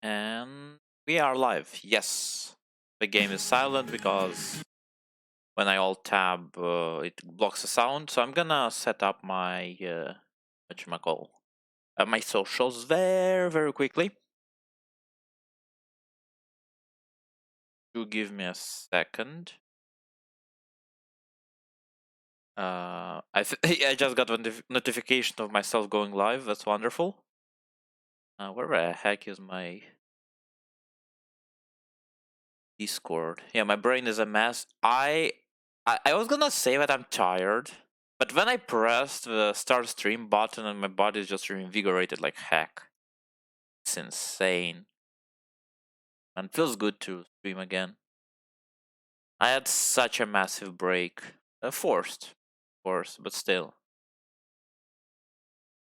And we are live. Yes. The game is silent because when I alt tab, it blocks the sound. So I'm gonna set up my whatchamacall, my socials very quickly. You give me a second. I just got a notification of myself going live. That's wonderful. Where the heck is my Discord? Yeah, my brain is a mess. I was gonna say that I'm tired, but when I pressed the start stream button and my body is just reinvigorated like heck. It's insane. And feels good to stream again. I had such a massive break. Forced, of course, but still.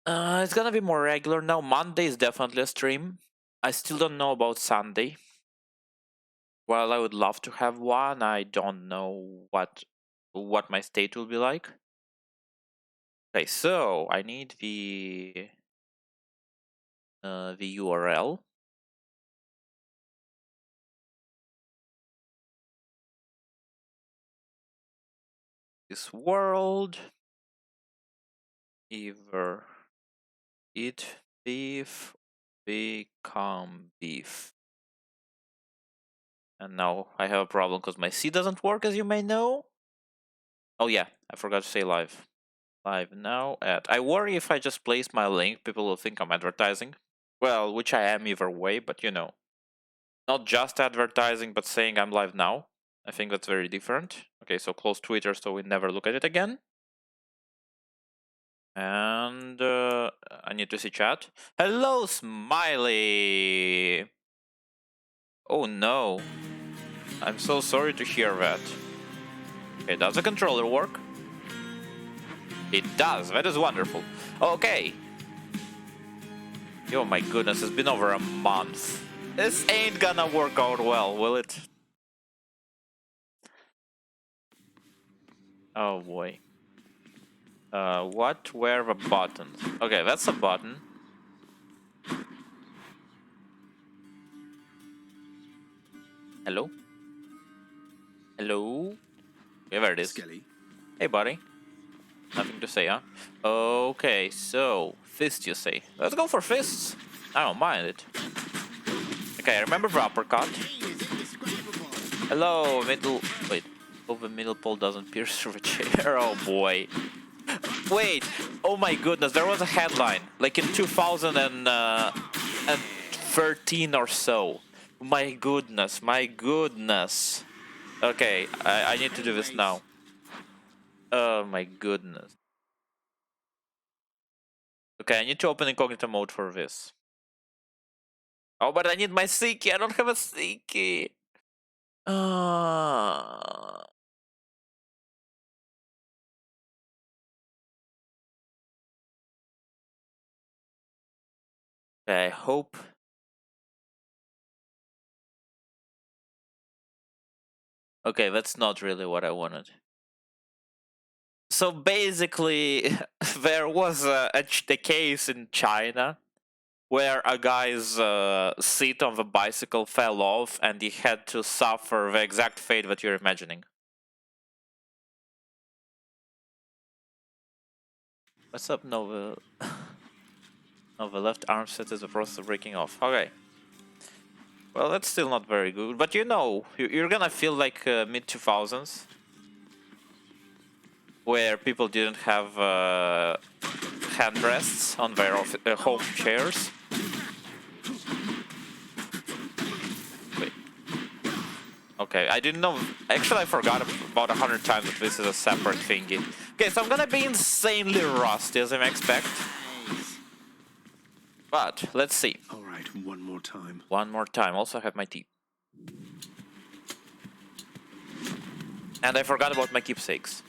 It's gonna be more regular now. Monday is definitely a stream. I still don't know about Sunday. While I would love to have one, I don't know what my state will be like. Okay, so I need the URL. This world, either eat beef, become beef. And now I have a problem because my C doesn't work, as you may know. Oh yeah, I forgot to say live. Live now at... I worry if I just place my link, people will think I'm advertising. Well, which I am either way, but you know. Not just advertising, but saying I'm live now. I think that's very different. Okay, so close Twitter so we never look at it again. And I need to see chat. Hello, Smiley! Oh no. I'm so sorry to hear that. Okay, does the controller work? It does, that is wonderful. Okay. Oh my goodness, it's been over a month. This ain't gonna work out well, will it? Oh boy. What were the buttons? Okay, that's a button. Hello? Hello? Okay, there it is. Skelly. Hey, buddy. Nothing to say, huh? Okay, so fist, you say? Let's go for fists. I don't mind it. Okay, I remember the uppercut. Hello, middle. Wait. Hope the middle pole doesn't pierce through the chair. Oh boy. Wait. Oh my goodness. There was a headline like in 2013 or so. My goodness. My goodness. Okay, I need to do this now. Oh my goodness. Okay, I need to open incognito mode for this. Oh, but I need my C key. I don't have a C key. Okay, I hope. Okay, that's not really what I wanted. So basically, there was a case in China where a guy's seat on the bicycle fell off and he had to suffer the exact fate that you're imagining. What's up, Nova? No, the left arm set is the process of breaking off. Okay. Well, that's still not very good, but you know, you're gonna feel like mid-2000s, where people didn't have handrests on their home chairs. Wait. Okay, I didn't know. Actually, I forgot about 100 times that this is a separate thingy. Okay, so I'm gonna be insanely rusty, as I expect. But let's see. All right, one more time. One more time. Also, I have my tea. And I forgot about my keepsakes.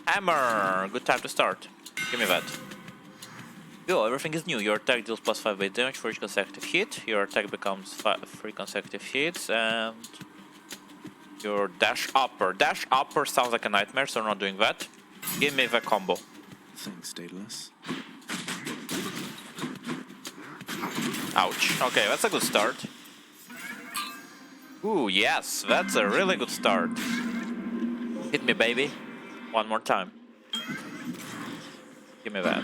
Hammer! Good time to start. Give me that. Go, everything is new. Your attack deals plus 5 base damage for each consecutive hit. Your attack becomes 3 consecutive hits, and your dash upper. Dash upper sounds like a nightmare, so I'm not doing that. Give me the combo. Thanks, Daedalus. Ouch. Okay, that's a good start. Ooh, yes, that's a really good start. Hit me, baby. One more time. Give me that.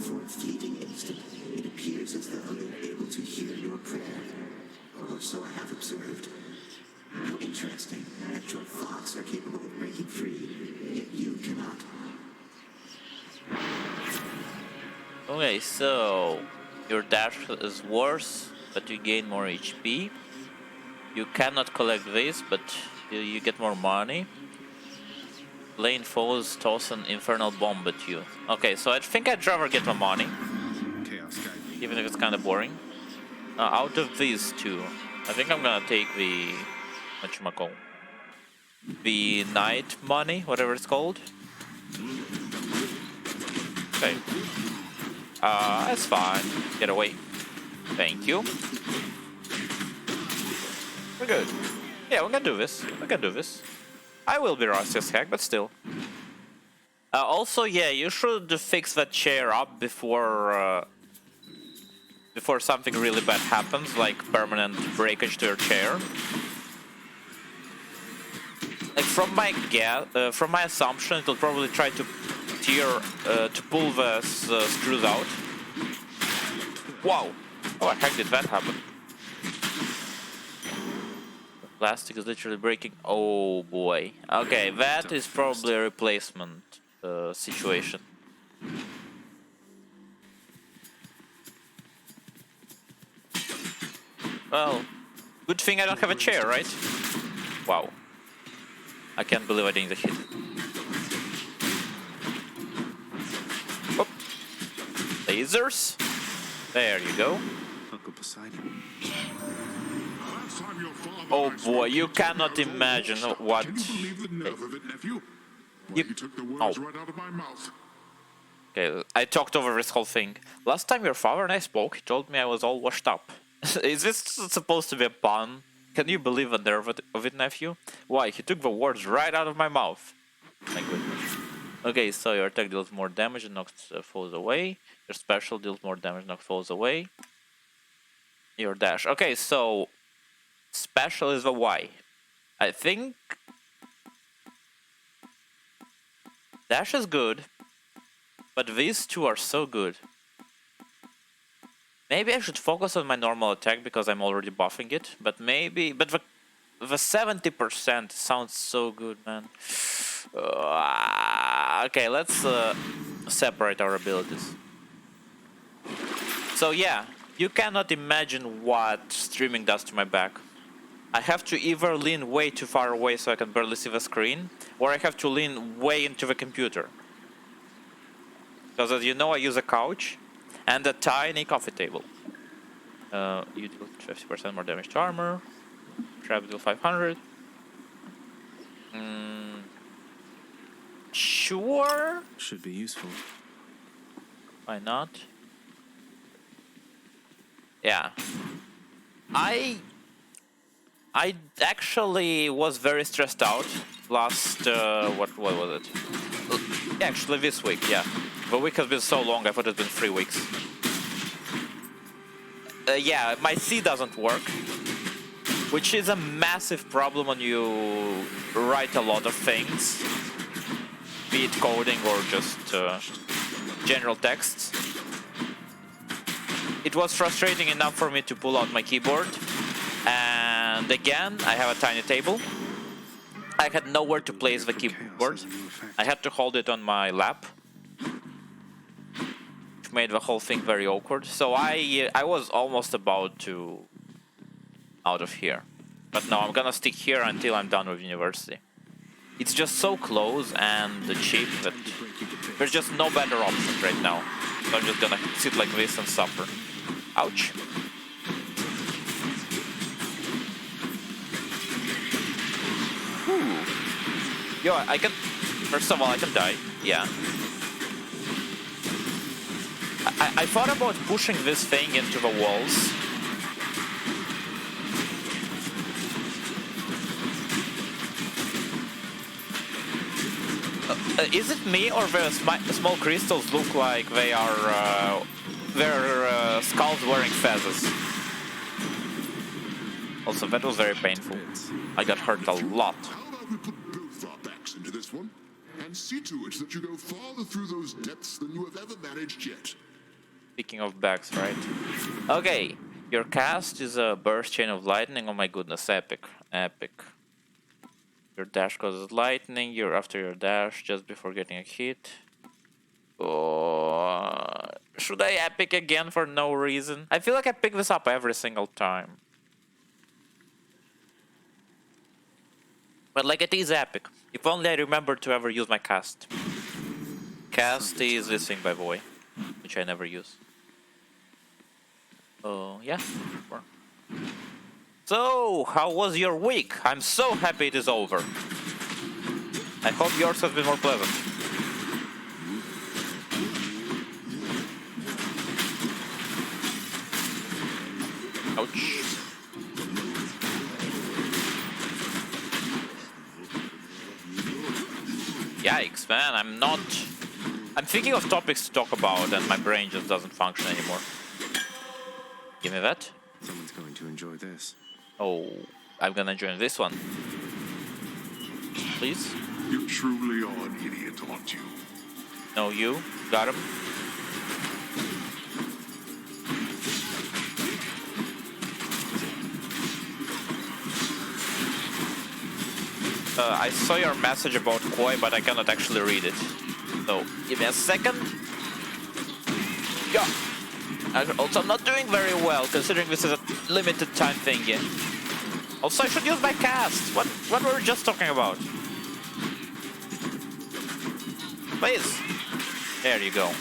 For a fleeting instant, it appears as though you're able to hear your prayer. Or so I have observed. How interesting that your thoughts are capable of breaking free, yet you cannot. Okay, so your dash is worse, but you gain more HP. You cannot collect this, but you get more money. Lane foes toss an infernal bomb at you. Okay, so I think I'd rather get my money, Chaos guide me. even if it's kind of boring. Out of these two, I think I'm gonna take the whatchamacall, the night money, whatever it's called. Okay. That's fine. Get away. Thank you. We're good. Yeah, we're gonna do this. We can do this. I will be rusty as heck, but still. Also, yeah, you should fix that chair up before before something really bad happens, like permanent breakage to your chair. Like from my assumption, it'll probably try to to pull the screws out. Wow! How the heck did that happen? The plastic is literally breaking. Oh boy. Okay, that is probably a replacement situation. Well, good thing I don't have a chair, right? Wow. I can't believe I didn't hit. Oh. Lasers. There you go. Uncle Poseidon. Oh boy, you cannot imagine what. Can you believe the nerve of it, nephew? Well, You- you took the words Oh. right out of my mouth. Okay, I talked over this whole thing. Last time your father and I spoke, he told me I was all washed up. Is this supposed to be a pun? Can you believe the nerve of it, nephew? Why, he took the words right out of my mouth. My goodness. Okay, so your attack deals more damage and knocks foes away. Your special deals more damage and knocks foes away. Your dash. Okay, so special is the Y. I think dash is good, but these two are so good. Maybe I should focus on my normal attack because I'm already buffing it, but maybe... But the 70% sounds so good, man. Okay, let's separate our abilities. So yeah, you cannot imagine what streaming does to my back. I have to either lean way too far away so I can barely see the screen, or I have to lean way into the computer. Because as you know, I use a couch and a tiny coffee table. You deal 50% more damage to armor. Trap deal 500. Sure. Should be useful. Why not? Yeah. I actually was very stressed out last what was it? Actually this week, yeah. The week has been so long, I thought it's been 3 weeks. Yeah, my C doesn't work, which is a massive problem when you write a lot of things, be it coding or just general texts. It was frustrating enough for me to pull out my keyboard, and again, I have a tiny table. I had nowhere to place the keyboard. I had to hold it on my lap, which made the whole thing very awkward. So I was almost about to out of here, but no, I'm gonna stick here until I'm done with university. It's just so close and cheap that there's just no better option right now. So I'm just gonna sit like this and suffer. Ouch. Whew. Yo, I can... First of all, I can die. Yeah. I thought about pushing this thing into the walls. Is it me or the small crystals look like they are their skulls wearing feathers? Also, that was very painful. I got hurt a lot. How about we put both our backs into this one and see to it that you go farther through those depths than you have ever managed yet? Speaking of backs, right? Okay, your cast is a burst chain of lightning. Oh my goodness, epic, epic. Your dash causes lightning. You're after your dash just before getting a hit. Oh, should I epic again for no reason? I feel like I pick this up every single time. But like, it is epic. If only I remember to ever use my cast. Cast is this thing, by the way, which I never use. Oh, yeah. Sure. So, how was your week? I'm so happy it is over. I hope yours has been more pleasant. Ouch. Yikes, man, I'm thinking of topics to talk about and my brain just doesn't function anymore. Give me that. Someone's going to enjoy this. Oh, I'm gonna join this one. Please? You truly are an idiot, aren't you? No, you. Got him. I saw your message about Koi, but I cannot actually read it. So, give me a second. Yeah. Also, I'm not doing very well, considering this is a limited time thingy. Also, I should use my cast. What were we just talking about? Please. There you go.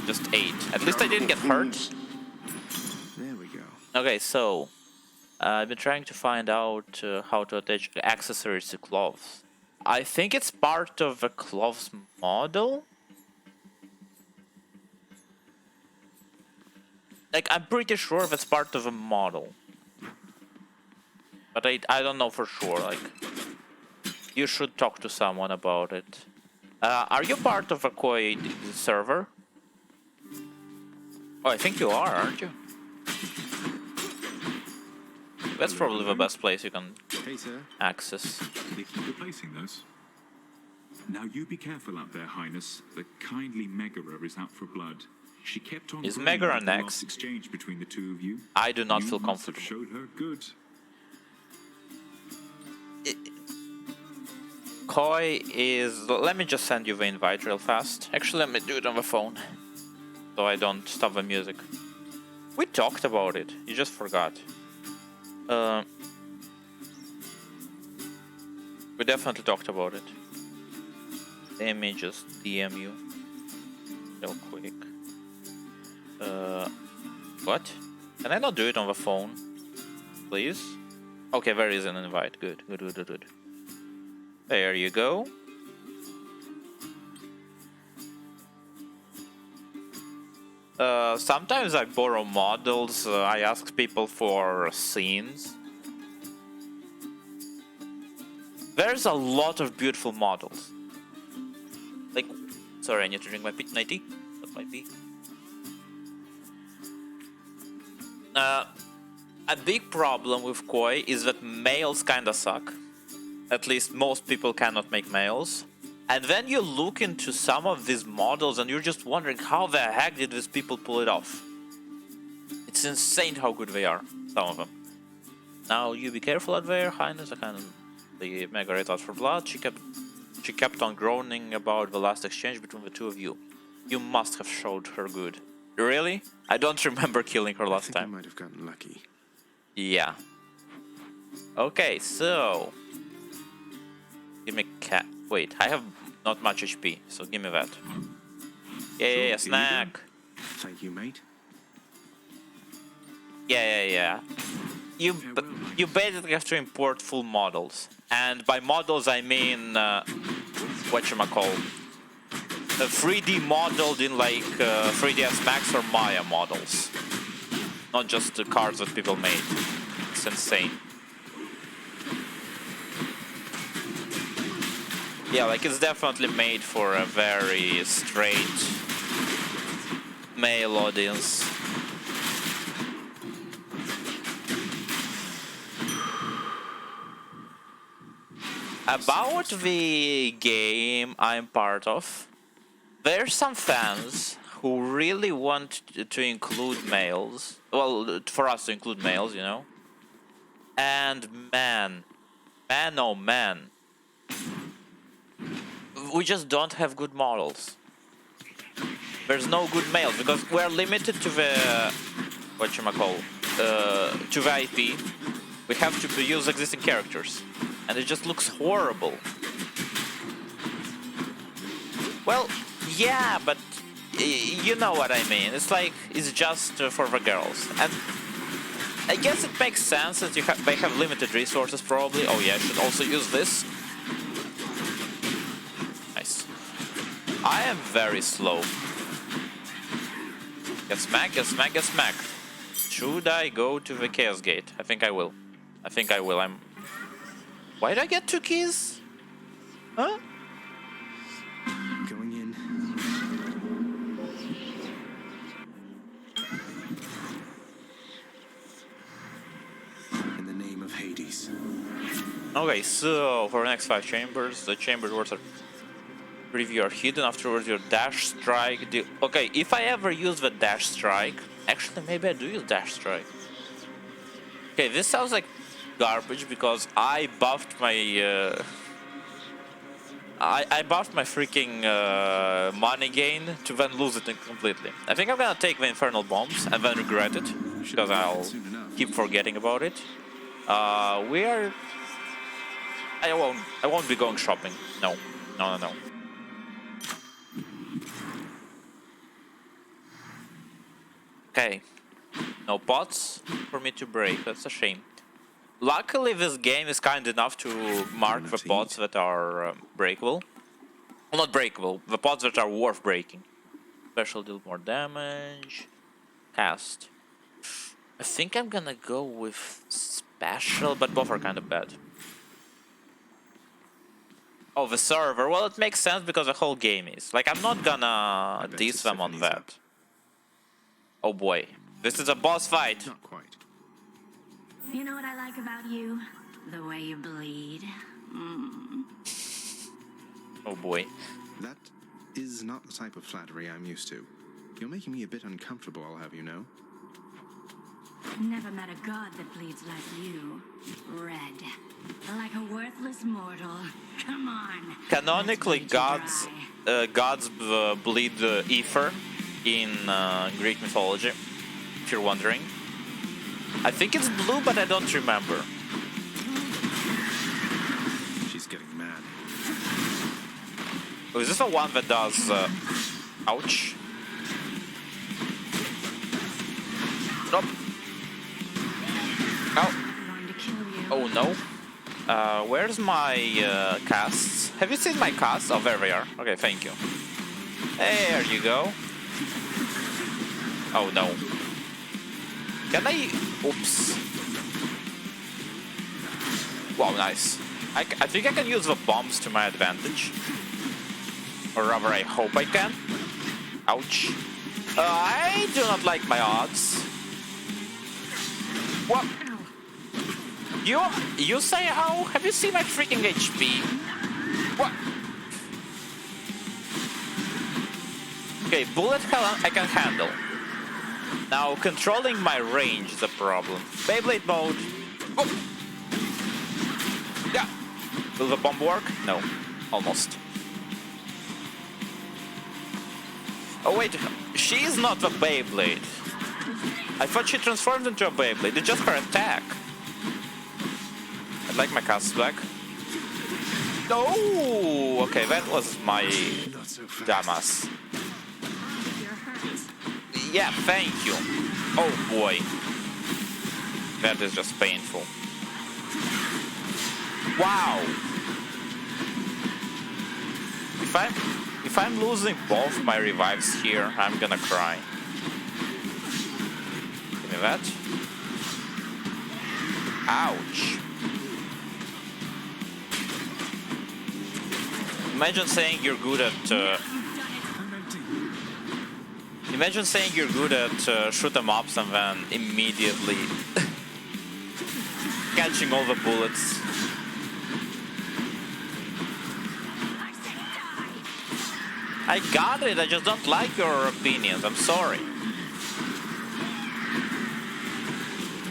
Just 8. At least I didn't get hurt. There we go. Okay, so I've been trying to find out how to attach accessories to clothes. I think it's part of a clothes model. Like, I'm pretty sure that's part of a model. But I don't know for sure, like, you should talk to someone about it. Are you part of a Koi server? Oh, I think you are, aren't you? That's probably the best place you can Hey, sir. access. They keep replacing those. Now you be careful out there, Highness. The kindly Megara is out for blood. She kept on. Is growing Megara with the next? last exchange between the two of you. I do not You feel must have comfortable. showed her good. Koi is... Let me just send you the invite real fast. Actually, let me do it on the phone. So I don't stop the music. We talked about it. You just forgot. We definitely talked about it. Let me just DM you. Real quick. What? Can I not do it on the phone? Please? Okay, there is an invite. Good, good, good, good, good. There you go. Sometimes I borrow models. I ask people for scenes. There's a lot of beautiful models. Like, sorry, I need to drink my tea. That might be. A big problem with Koi is that males kinda suck. At least most people cannot make males. And then you look into some of these models and you're just wondering how the heck did these people pull it off. It's insane how good they are, some of them. Now you be careful out there, Highness. I kind of the Megara out for blood. She kept on groaning about the last exchange between the two of you. You must have showed her good. Really? I don't remember killing her I last think I time. might have gotten lucky. Yeah. Okay, so give me cat. Wait, I have not much HP, so give me that. Yeah, snack. Thank you, mate. Yeah. You basically have to import full models, and by models I mean whatchamacall, a 3D modeled in like 3ds Max or Maya models, not just the cards that people made. It's insane. Yeah, like it's definitely made for a very straight male audience. About the game I'm part of, there's some fans who really want to include males. Well, for us to include males, you know. And man, oh man, we just don't have good models. There's no good males because we're limited to the whatchamacall, to the IP. We have to use existing characters, and it just looks horrible. Well, yeah, but you know what I mean. It's like it's just for the girls, and I guess it makes sense that they have limited resources probably. Oh yeah, I should also use this. Nice. I am very slow. Get smack, get smack, get smack. Should I go to the Chaos Gate? I think I will. I think I will. Why did I get 2 keys? Huh? Going in. In the name of Hades. Okay, so for the next 5 chambers, the chamber doors are preview are hidden. Afterwards, your dash strike. Okay, if I ever use the dash strike, actually maybe I do use dash strike. Okay, this sounds like garbage because I buffed my I buffed my freaking money gain to then lose it completely. I think I'm gonna take the infernal bombs and then regret it because I'll keep forgetting about it. I won't be going shopping. No. Okay, no pots for me to break. That's a shame. Luckily, this game is kind enough to mark the pots that are breakable. Well, not breakable, the pots that are worth breaking. Special deal more damage. Cast. I think I'm gonna go with special, but both are kind of bad. Oh, the server. Well, it makes sense because the whole game is. Like, I'm not gonna diss them on that. Oh boy. This is a boss fight. Not quite. You know what I like about you? The way you bleed. Oh boy. That is not the type of flattery I'm used to. You're making me a bit uncomfortable, I'll have you know. Never met a god that bleeds like you. Red. Like a worthless mortal. Come on. Canonically, Let's bleed you gods bleed ether in Greek mythology, if you're wondering. I think it's blue, but I don't remember. She's getting mad. Oh, is this the one that does... ouch. Stop. Ow. going to kill you. Oh no. Where's my casts? Have you seen my casts? Oh, there they are. Okay, thank you. There you go. Oh no. Can I... Oops. Wow, nice. I think I can use the bombs to my advantage. Or rather, I hope I can. Ouch. I do not like my odds. What? You say how? Have you seen my freaking HP? What? Okay, bullet hell I can handle. Now, controlling my range is a problem. Beyblade mode. Oh. Yeah. Will the bomb work? No. Almost. Oh wait, she is not a Beyblade. I thought she transformed into a Beyblade. It's just her attack. I'd like my cast back. No! Okay, that was my Damas. Yeah, thank you. Oh boy. That is just painful. Wow. If I'm losing both my revives here, I'm gonna cry. Give me that. Ouch. Imagine saying you're good at. Imagine saying you're good at shoot 'em ups and then immediately catching all the bullets. I got it. I just don't like your opinions. I'm sorry.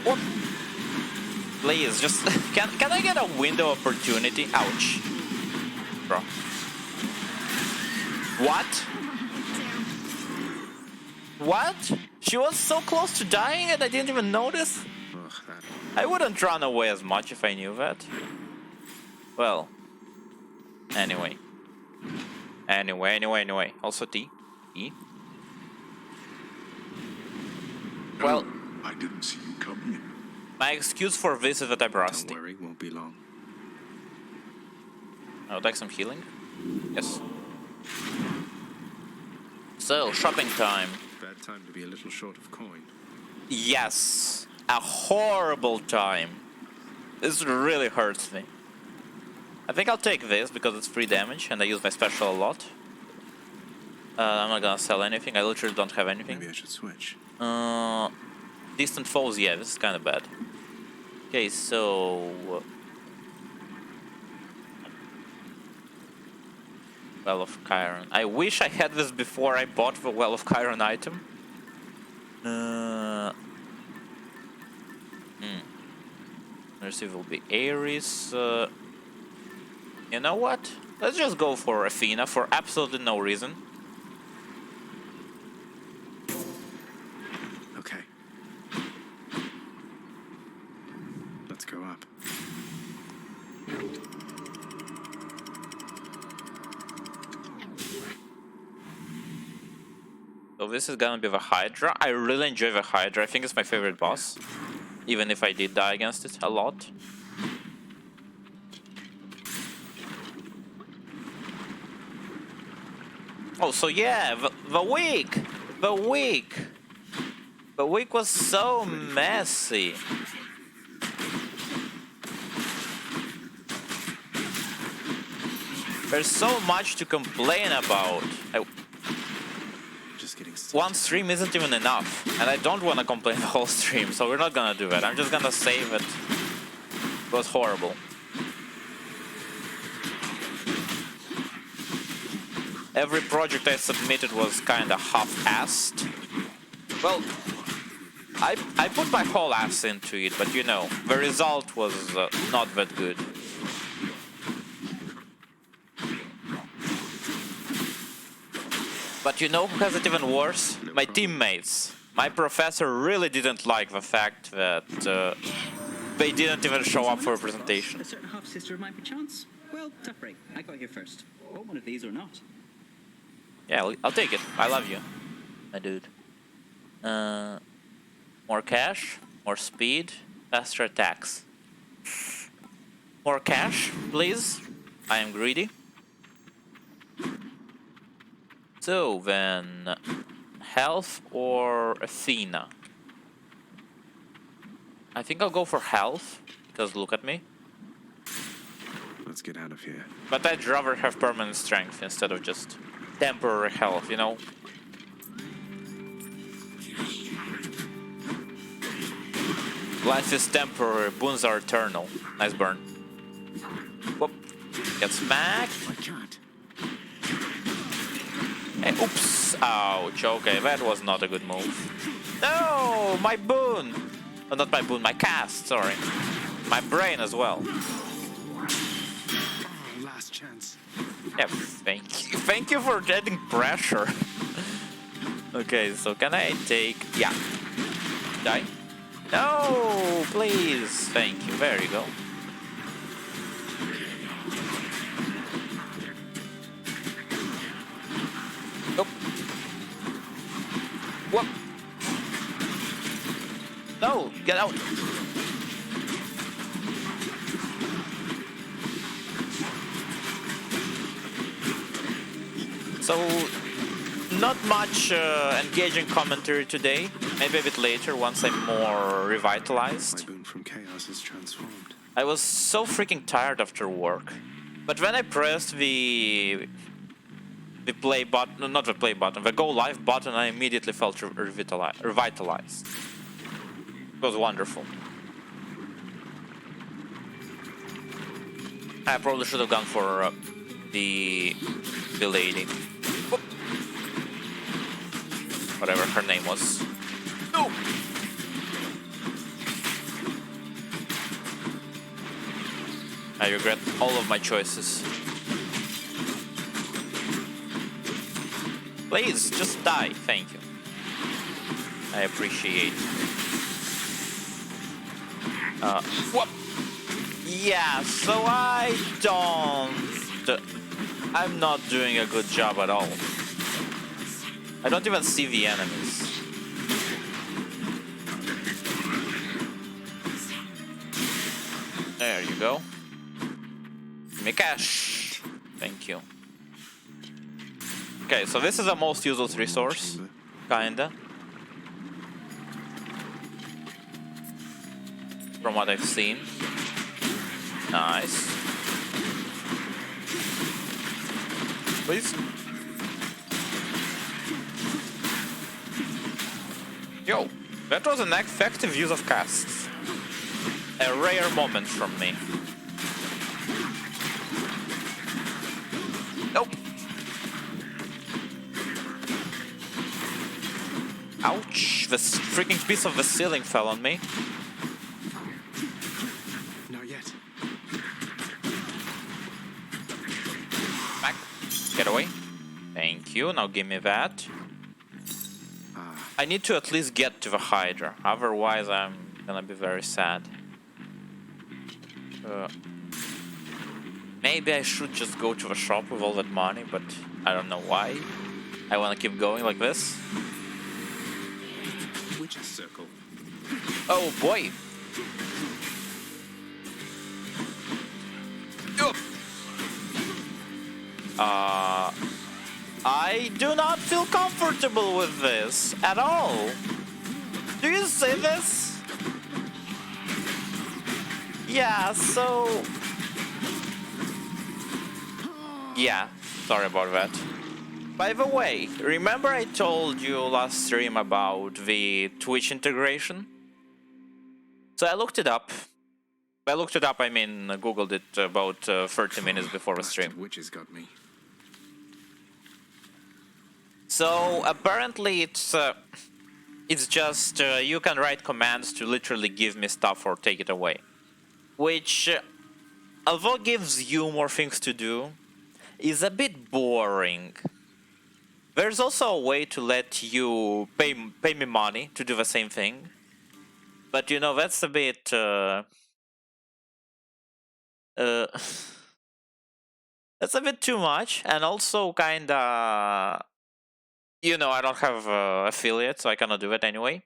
What? Please, just can I get a window opportunity? Ouch, bro. What? What? She was so close to dying and I didn't even notice? Ugh, that. I wouldn't run away as much if I knew that. Well. Anyway. Anyway. Also T. E. Well, I didn't see you come in. my excuse for this is that I'm rusty. Don't worry, won't be long. I would like some healing. Yes. So, shopping time. Bad time to be a little short of coin. Yes. A horrible time. This really hurts me. I think I'll take this because it's free damage and I use my special a lot. I'm not gonna sell anything. I literally don't have anything. Maybe I should switch. Distant foes, yeah, this is kind of bad. Okay, so... Well of Chiron. I wish I had this before I bought the Well of Chiron item. Mercy will be Ares. You know what? Let's just go for Athena for absolutely no reason. Okay. Let's go up. So this is gonna be the Hydra. I really enjoy the Hydra. I think it's my favorite boss. Even if I did die against it a lot. Oh, so yeah, the week! The week! The week was so messy. There's so much to complain about. Just getting started. One stream isn't even enough, and I don't want to complain the whole stream, so we're not gonna do that. I'm just gonna say that it was horrible. Every project I submitted was kinda half-assed. Well, I put my whole ass into it, but you know, the result was not that good. But you know who has it even worse? My teammates. My professor really didn't like the fact that they didn't even show up for a presentation. A certain half-sister of mine, perchance? Well, tough break. I got here first. Want one of these or not? Yeah, I'll take it. I love you, my dude. More cash, more speed, faster attacks. More cash, please. I am greedy. So then, health or Athena? I think I'll go for health, because look at me. Let's get out of here. But I'd rather have permanent strength instead of just temporary health, you know? Life is temporary, boons are eternal. Nice burn. Whoop. Get smacked. I can't. Hey, oops. Ouch. Okay, that was not a good move. No! My boon! Oh, not my boon, my cast, sorry. My brain as well. Oh, last chance. Yeah, thank you. Thank you for adding pressure. Okay, so can I take... Yeah. Die? No! Please! Thank you. There you go. Nope. Whoop! No! Get out! So, not much engaging commentary today. Maybe a bit later once I'm more revitalized. My boon from chaos is transformed. I was so freaking tired after work. But when I pressed the play button, no, not the play button, the go live button, I immediately felt revitalized. It was wonderful. I probably should have gone for the lady. Whoop. Whatever her name was. No! I regret all of my choices. Please, just die. Thank you. I appreciate. Whoop! Yeah, so I'm not doing a good job at all. I don't even see the enemies. There you go. Give me cash. Thank you. Okay, so this is the most useless resource. Kinda. From what I've seen. Nice. Please. Yo, that was an effective use of casts. A rare moment from me. Nope. Ouch, this freaking piece of the ceiling fell on me. Not yet. Back. Get away. Thank you, now give me that. I need to at least get to the Hydra, otherwise I'm gonna be very sad. Maybe I should just go to the shop with all that money, but I don't know why. I wanna keep going like this. Witch's circle. Oh boy! I do not feel comfortable with this at all. Do you see this? Yeah, so... Yeah, sorry about that. By the way, remember I told you last stream about the Twitch integration? So I looked it up. By looked it up, I mean Googled it about 30 minutes before the stream. Witches got me. So apparently it's just you can write commands to literally give me stuff or take it away, which although gives you more things to do, is a bit boring. There's also a way to let you pay me money to do the same thing, but you know that's a bit that's a bit too much, and also kinda. You know, I don't have affiliate, so I cannot do it anyway.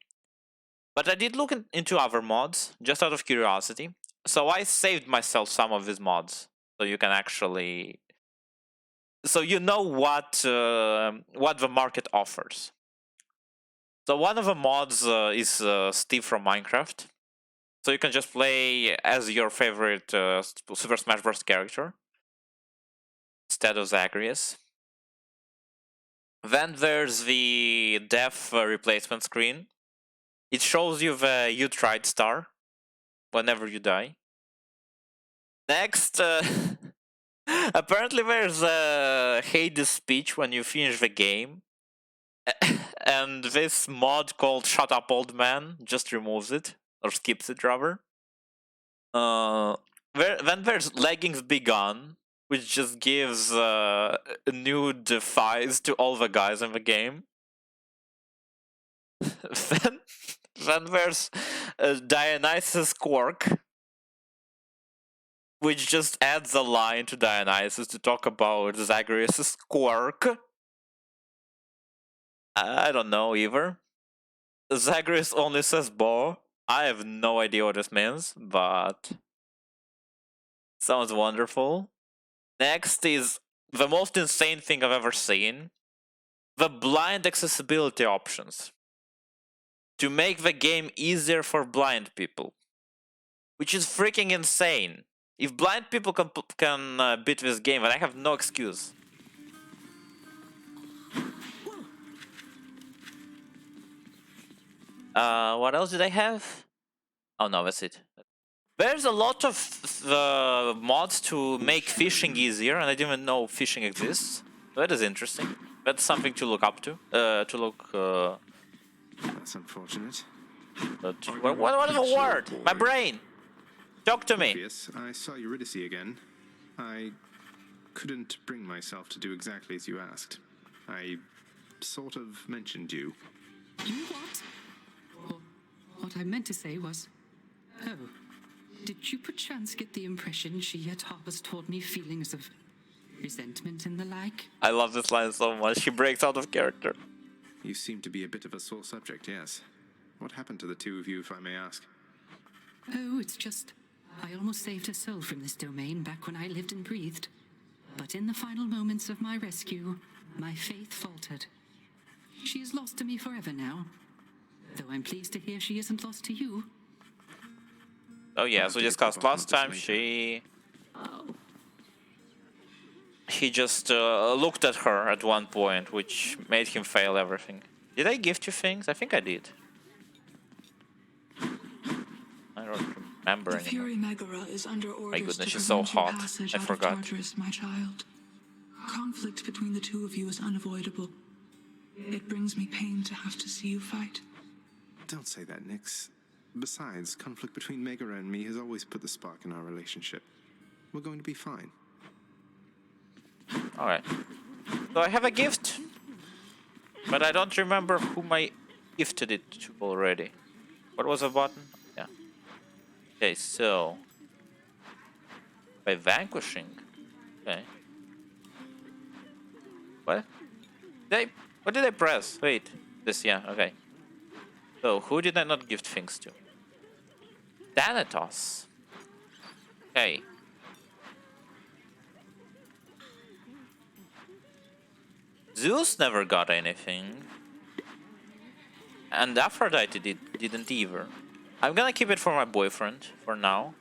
But I did look into other mods, just out of curiosity. So I saved myself some of these mods, so you can actually... So you know what the market offers. So one of the mods is Steve from Minecraft. So you can just play as your favorite Super Smash Bros. Character, instead of Zagreus. Then there's the death replacement screen. It shows you the "you tried" star whenever you die. Next, apparently there's a Hades speech when you finish the game. And this mod called "Shut Up Old Man" just removes it, or skips it rather. Then there's Leggings Begun, which just gives nude thighs to all the guys in the game. then there's Dionysus Quirk, which just adds a line to Dionysus to talk about Zagreus' quirk. I don't know either. Zagreus only says "bo." I have no idea what this means, but sounds wonderful. Next is the most insane thing I've ever seen. The blind accessibility options. To make the game easier for blind people. Which is freaking insane. If blind people can beat this game, then I have no excuse. What else did I have? Oh no, that's it. There's a lot of mods to make fishing easier, and I didn't even know fishing exists. That is interesting. That's something to look up to. That's unfortunate. What is the word? My brain! Talk to me! Yes, I saw Eurydice again. I couldn't bring myself to do exactly as you asked. I sort of mentioned you. You what? Or what I meant to say was, oh, did you perchance get the impression she yet harbors toward me feelings of resentment and the like? I love this line so much. She breaks out of character. You seem to be a bit of a sore subject, yes. What happened to the two of you, if I may ask? Oh, it's just, I almost saved her soul from this domain back when I lived and breathed. But in the final moments of my rescue, my faith faltered. She is lost to me forever now. Though I'm pleased to hear she isn't lost to you. Oh yeah, as we discussed last time, he just looked at her at one point, which made him fail everything. Did I gift you things? I think I did. I don't remember The anymore. Fury Megara is under orders My goodness, to she's so prevent your hot. passage I out of forgot. Tartarus, my child. Conflict between the two of you is unavoidable. It brings me pain to have to see you fight. Don't say that, Nyx. Besides, conflict between Megara and me has always put the spark in our relationship. We're going to be fine. Alright. So I have a gift. But I don't remember whom I gifted it to already. What was the button? Yeah. Okay, so... by vanquishing. Okay. What? What did I press? Wait. This, yeah, okay. So, who did I not gift things to? Thanatos. Okay. Zeus never got anything. And Aphrodite didn't either. I'm gonna keep it for my boyfriend for now.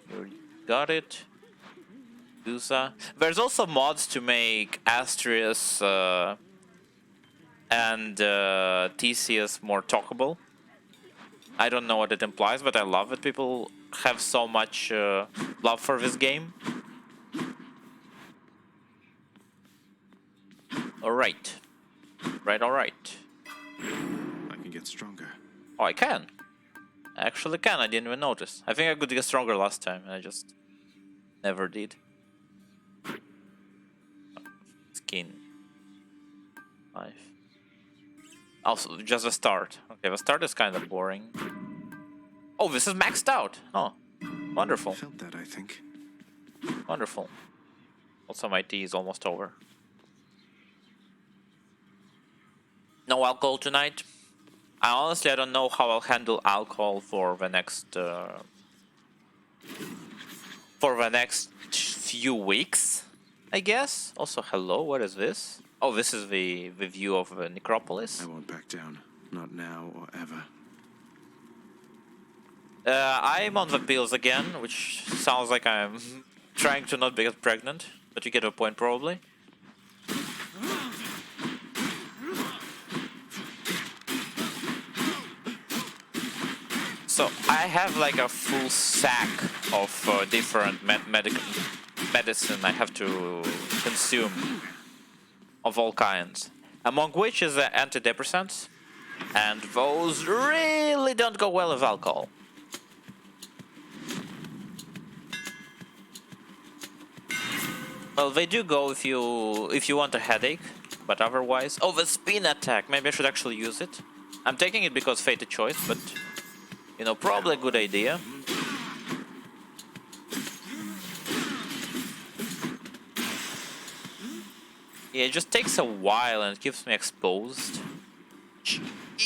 You got it. Medusa. There's also mods to make Astrius and Theseus more talkable. I don't know what it implies, but I love it. People have so much love for this game. Alright. Alright. I can get stronger. Oh, I can. I actually can. I didn't even notice. I think I could get stronger last time, and I just never did. Skin. 5. Also, just a start. Okay, the start is kind of boring. Oh, this is maxed out. Oh, wonderful. I felt that, I think. Wonderful. Also, my tea is almost over. No alcohol tonight. I don't know how I'll handle alcohol for the next few weeks, I guess. Also, hello, what is this? Oh, this is the view of the necropolis. I won't back down. Not now or ever. I'm on the pills again, which sounds like I'm trying to not get pregnant, but you get a point probably. So I have like a full sack of different medicine I have to consume of all kinds, among which is antidepressants, and those really don't go well with alcohol. Well, they do go if you want a headache, but otherwise... Oh, the spin attack! Maybe I should actually use it. I'm taking it because fated choice, but... you know, probably a good idea. Yeah, it just takes a while and it keeps me exposed. Which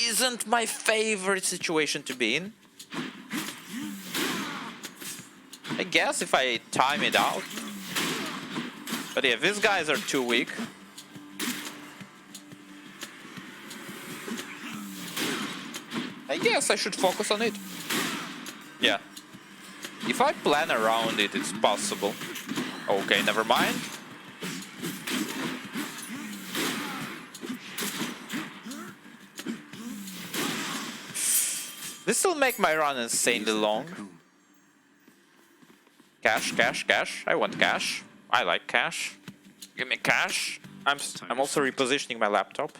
isn't my favorite situation to be in. I guess if I time it out. But yeah, these guys are too weak. guess I should focus on it. Yeah. If I plan around it, it's possible. Okay, never mind. This will make my run insanely long. Cash, cash, cash. I want cash. I like cash. Give me cash. I'm also repositioning my laptop,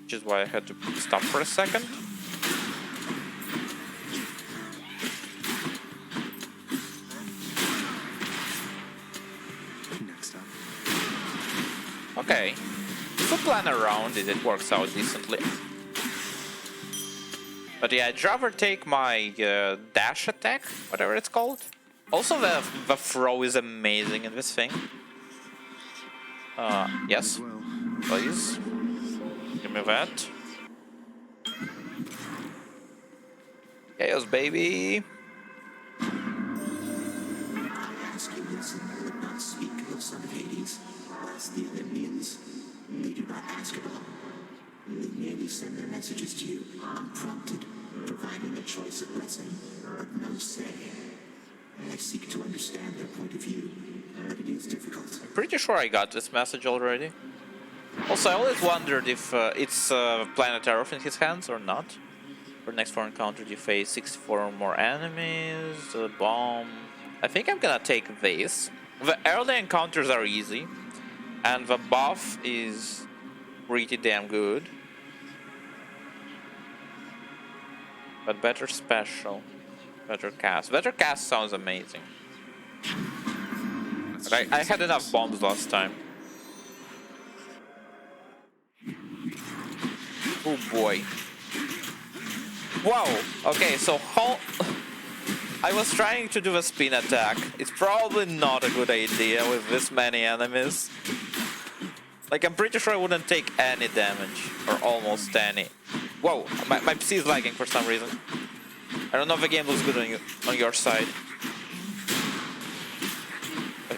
which is why I had to stop for a second. Next up. Okay. If I plan around it, it works out decently. But yeah, I'd rather take my dash attack, whatever it's called. Also, the throw is amazing in this thing. Yes, Well, please. Give me that. Chaos, baby. I ask you listen, but not speak, O son of Hades. Whilst the Olympians, they do not ask at all. They merely send their messages to you, unprompted, providing a choice of blessing, but no say. I seek to understand their point of view, but it is difficult. Pretty sure I got this message already. Also, I always wondered if it's Planet Earth in his hands or not. For next 4 encounters, you face 64 or more enemies, a bomb. I think I'm gonna take this. The early encounters are easy, and the buff is pretty damn good. But better special. Better cast. Better cast sounds amazing. But I had enough bombs last time. Oh boy. Wow. Okay, so how... I was trying to do a spin attack. It's probably not a good idea with this many enemies. Like, I'm pretty sure I wouldn't take any damage. Or almost any. Whoa, my PC is lagging for some reason. I don't know if the game looks good on your side.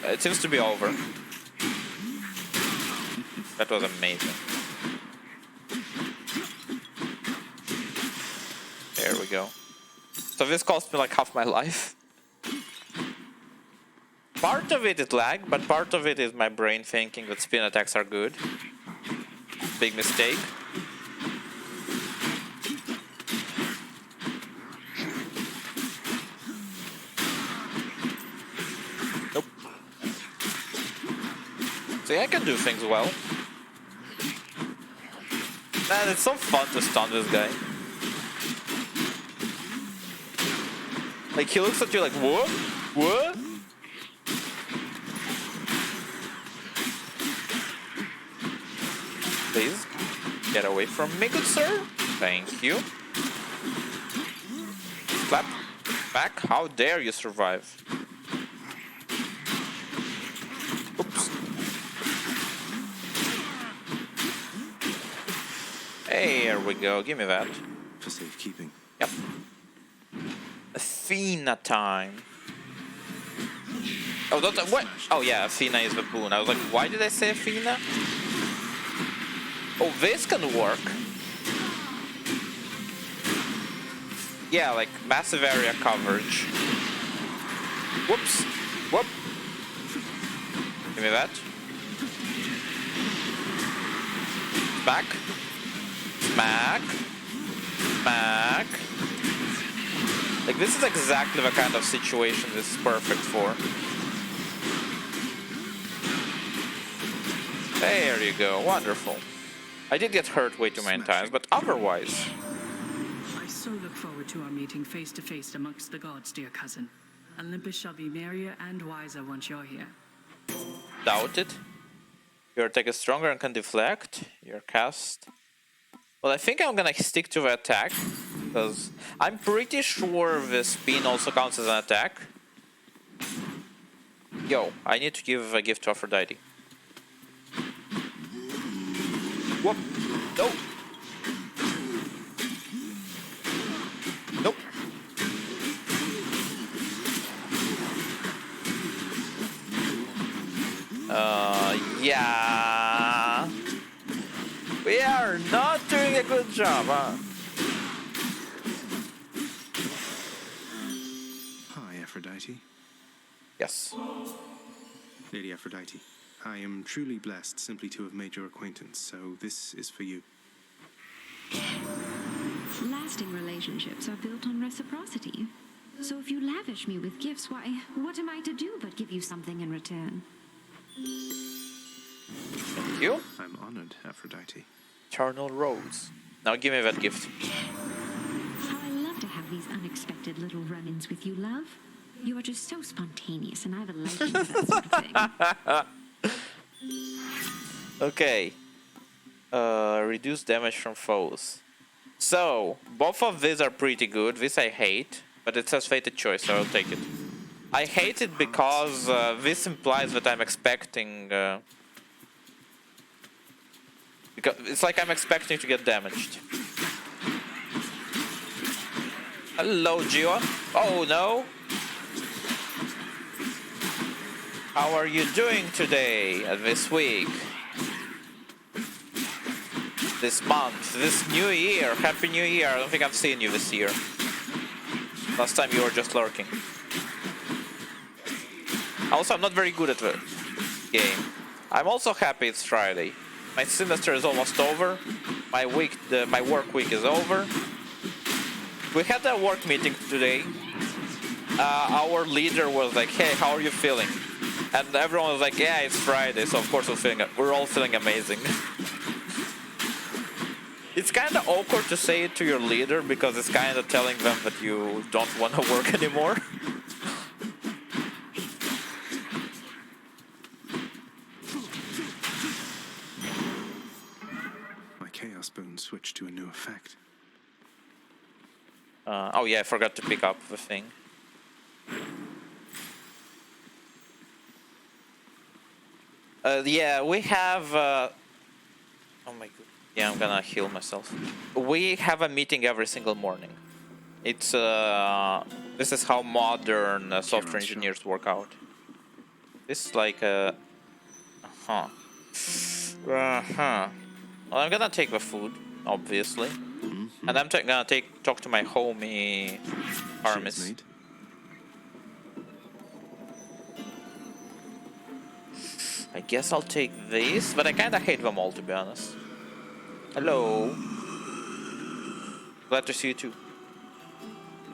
It seems to be over. That was amazing. There we go. So this cost me like half my life. Part of it is lag, but part of it is my brain thinking that spin attacks are good. Big mistake. Nope. See, I can do things well. Man, it's so fun to stun this guy. Like, he looks at you like, what? What? Please, get away from me, good sir. Thank you. Clap. Back. How dare you survive? Oops. Hey, here we go. Give me that. for safekeeping. Yep. Athena time. Oh, what? Oh yeah, Athena is the boon. I was like, why did I say Athena? Oh, this can work. Yeah, like massive area coverage. Whoops. Whoop. Give me that. Smack. Smack. Smack. Like, this is exactly the kind of situation this is perfect for. There you go. Wonderful. I did get hurt way too many times, but otherwise... I so look forward to our meeting face to face amongst the gods, dear cousin. Olympus shall be merrier and wiser once you're here. Doubt it. Your attack is stronger and can deflect. Your cast... Well, I think I'm gonna stick to the attack, because I'm pretty sure the spin also counts as an attack. Yo, I need to give a gift to Aphrodite. Whoop! Nope! Nope! Yeah... We are not doing a good job, huh? Aphrodite? Yes. Lady Aphrodite, I am truly blessed simply to have made your acquaintance, so this is for you. Lasting relationships are built on reciprocity. So if you lavish me with gifts, why, what am I to do but give you something in return? Thank you. I'm honored, Aphrodite. Eternal Rose. Now give me that gift. How I love to have these unexpected little run-ins with you, love. You are just so spontaneous, and I have a liking for that sort of thing. Okay. Reduce damage from foes. So, both of these are pretty good. This I hate, but it says fated choice, so I'll take it. I hate it because this implies that I'm expecting... because it's like I'm expecting to get damaged. Hello, Gio. Oh no! How are you doing today, this week? This month, this new year? Happy New Year! I don't think I've seen you this year. Last time you were just lurking. Also, I'm not very good at the game. I'm also happy it's Friday. My semester is almost over. My work week is over. We had a work meeting today. Our leader was like, "Hey, how are you feeling?" And everyone was like, "Yeah, it's Friday, so of course we're all feeling amazing." It's kind of awkward to say it to your leader because it's kind of telling them that you don't want to work anymore. My Chaos Bone switched to a new effect. Oh yeah, I forgot to pick up the thing. Yeah, we have... oh my god. Yeah, I'm gonna heal myself. We have a meeting every single morning. It's this is how modern software engineers work out. This is like a... Well, I'm gonna take the food, obviously. And I'm gonna talk to my homie Armis. I guess I'll take these, but I kinda hate them all, to be honest. Hello. Glad to see you too.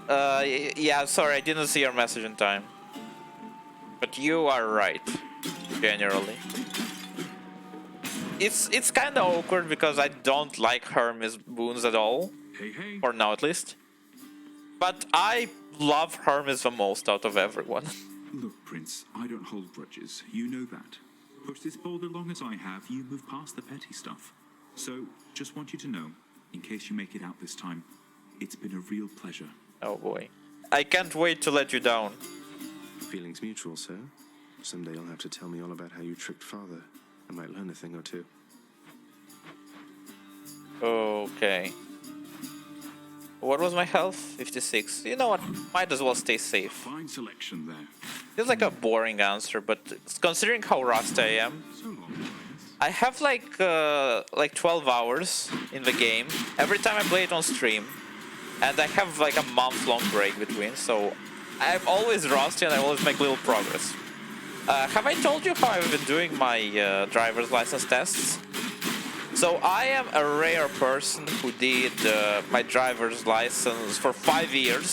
Yeah, sorry, I didn't see your message in time. But you are right, generally. It's kinda awkward because I don't like Hermes boons at all. Hey, hey. For now, at least. But I love Hermes the most out of everyone. Look, Prince, I don't hold grudges. You know that. Push this bowl as long as I have, you move past the petty stuff. So, just want you to know, in case you make it out this time, it's been a real pleasure. Oh boy. I can't wait to let you down. Feelings mutual, sir. Someday you'll have to tell me all about how you tricked father. I might learn a thing or two. Okay. What was my health? 56. You know what? Might as well stay safe. Fine selection there. Feels like a boring answer, but considering how rusty I am, So long, I have like 12 hours in the game every time I play it on stream, and I have like a month-long break between, so I'm always rusty and I always make little progress. Have I told you how I've been doing my driver's license tests? So I am a rare person who did my driver's license for 5 years.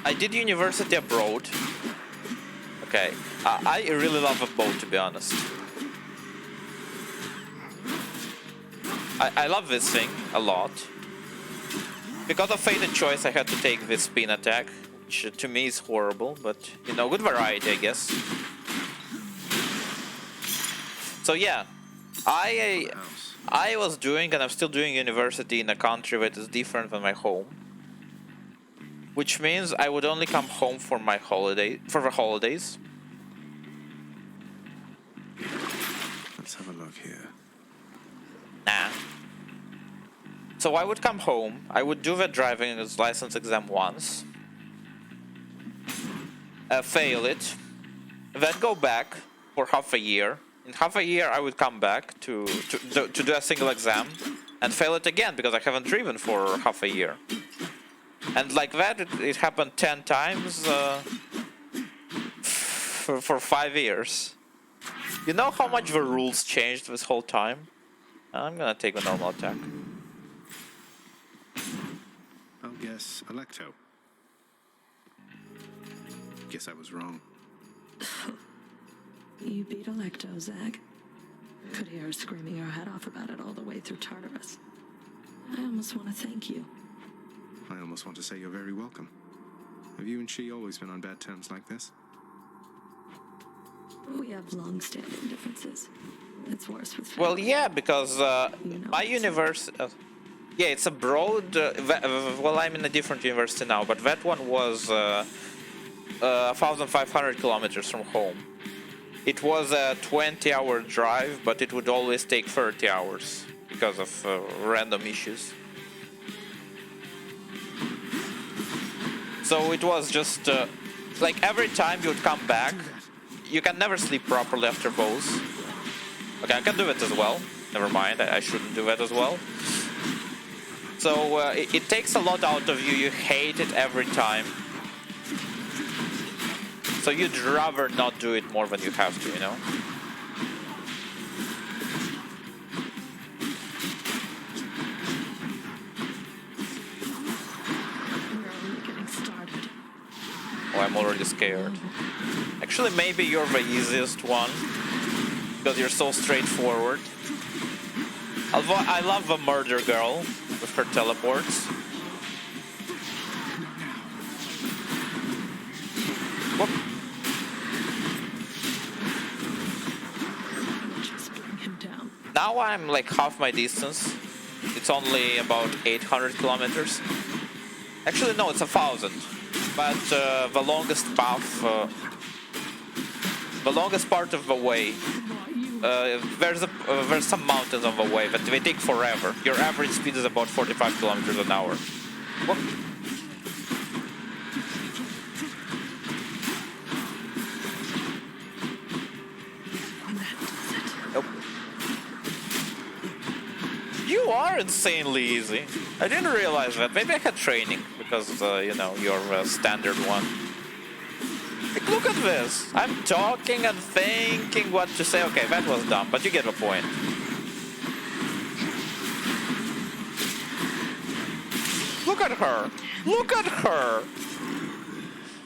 I did university abroad. Okay, I really love a boat, to be honest. I love this thing a lot. Because of fated choice, I had to take this spin attack, which to me is horrible, but you know, good variety, I guess. So yeah, I was doing, and I'm still doing university in a country that is different than my home, which means I would only come home for my the holidays. Let's have a look here. Nah. So I would come home, I would do the driving license exam once, fail it, then go back for half a year. In half a year I would come back to do a single exam, and fail it again because I haven't driven for half a year. And like that, it happened 10 times for 5 years. You know how much the rules changed this whole time? I'm gonna take a normal attack. I'll guess Electo. Guess I was wrong. You beat Electo, Zag. Could hear her screaming her head off about it all the way through Tartarus. I almost want to thank you. I almost want to say you're very welcome. Have you and she always been on bad terms like this? We have long-standing differences. It's worse with Well, yeah, because my universe... yeah, it's a broad... well, I'm in a different university now, but that one was 1,500 kilometers from home. It was a 20-hour drive, but it would always take 30 hours because of random issues. So it was just... like, every time you would come back, you can never sleep properly after those. Okay, I can do it as well. Never mind, I shouldn't do that as well. So it takes a lot out of you. You hate it every time. So you'd rather not do it more than you have to, you know? We're only getting started. Oh, I'm already scared. Actually, maybe you're the easiest one. Because you're so straightforward. Although I love the murder girl with her teleports. Whoop. Just bring him down. Now I'm like half my distance. It's only about 800 kilometers. Actually, no, it's 1,000. But the longest path, the longest part of the way, there's some mountains on the way, but they take forever. Your average speed is about 45 kilometers an hour. Whoop. Nope. You are insanely easy. I didn't realize that. Maybe I had training because, you know, you're a standard one. Like, look at this. I'm talking and thinking what to say. Okay, that was dumb, but you get the point. Look at her. Look at her.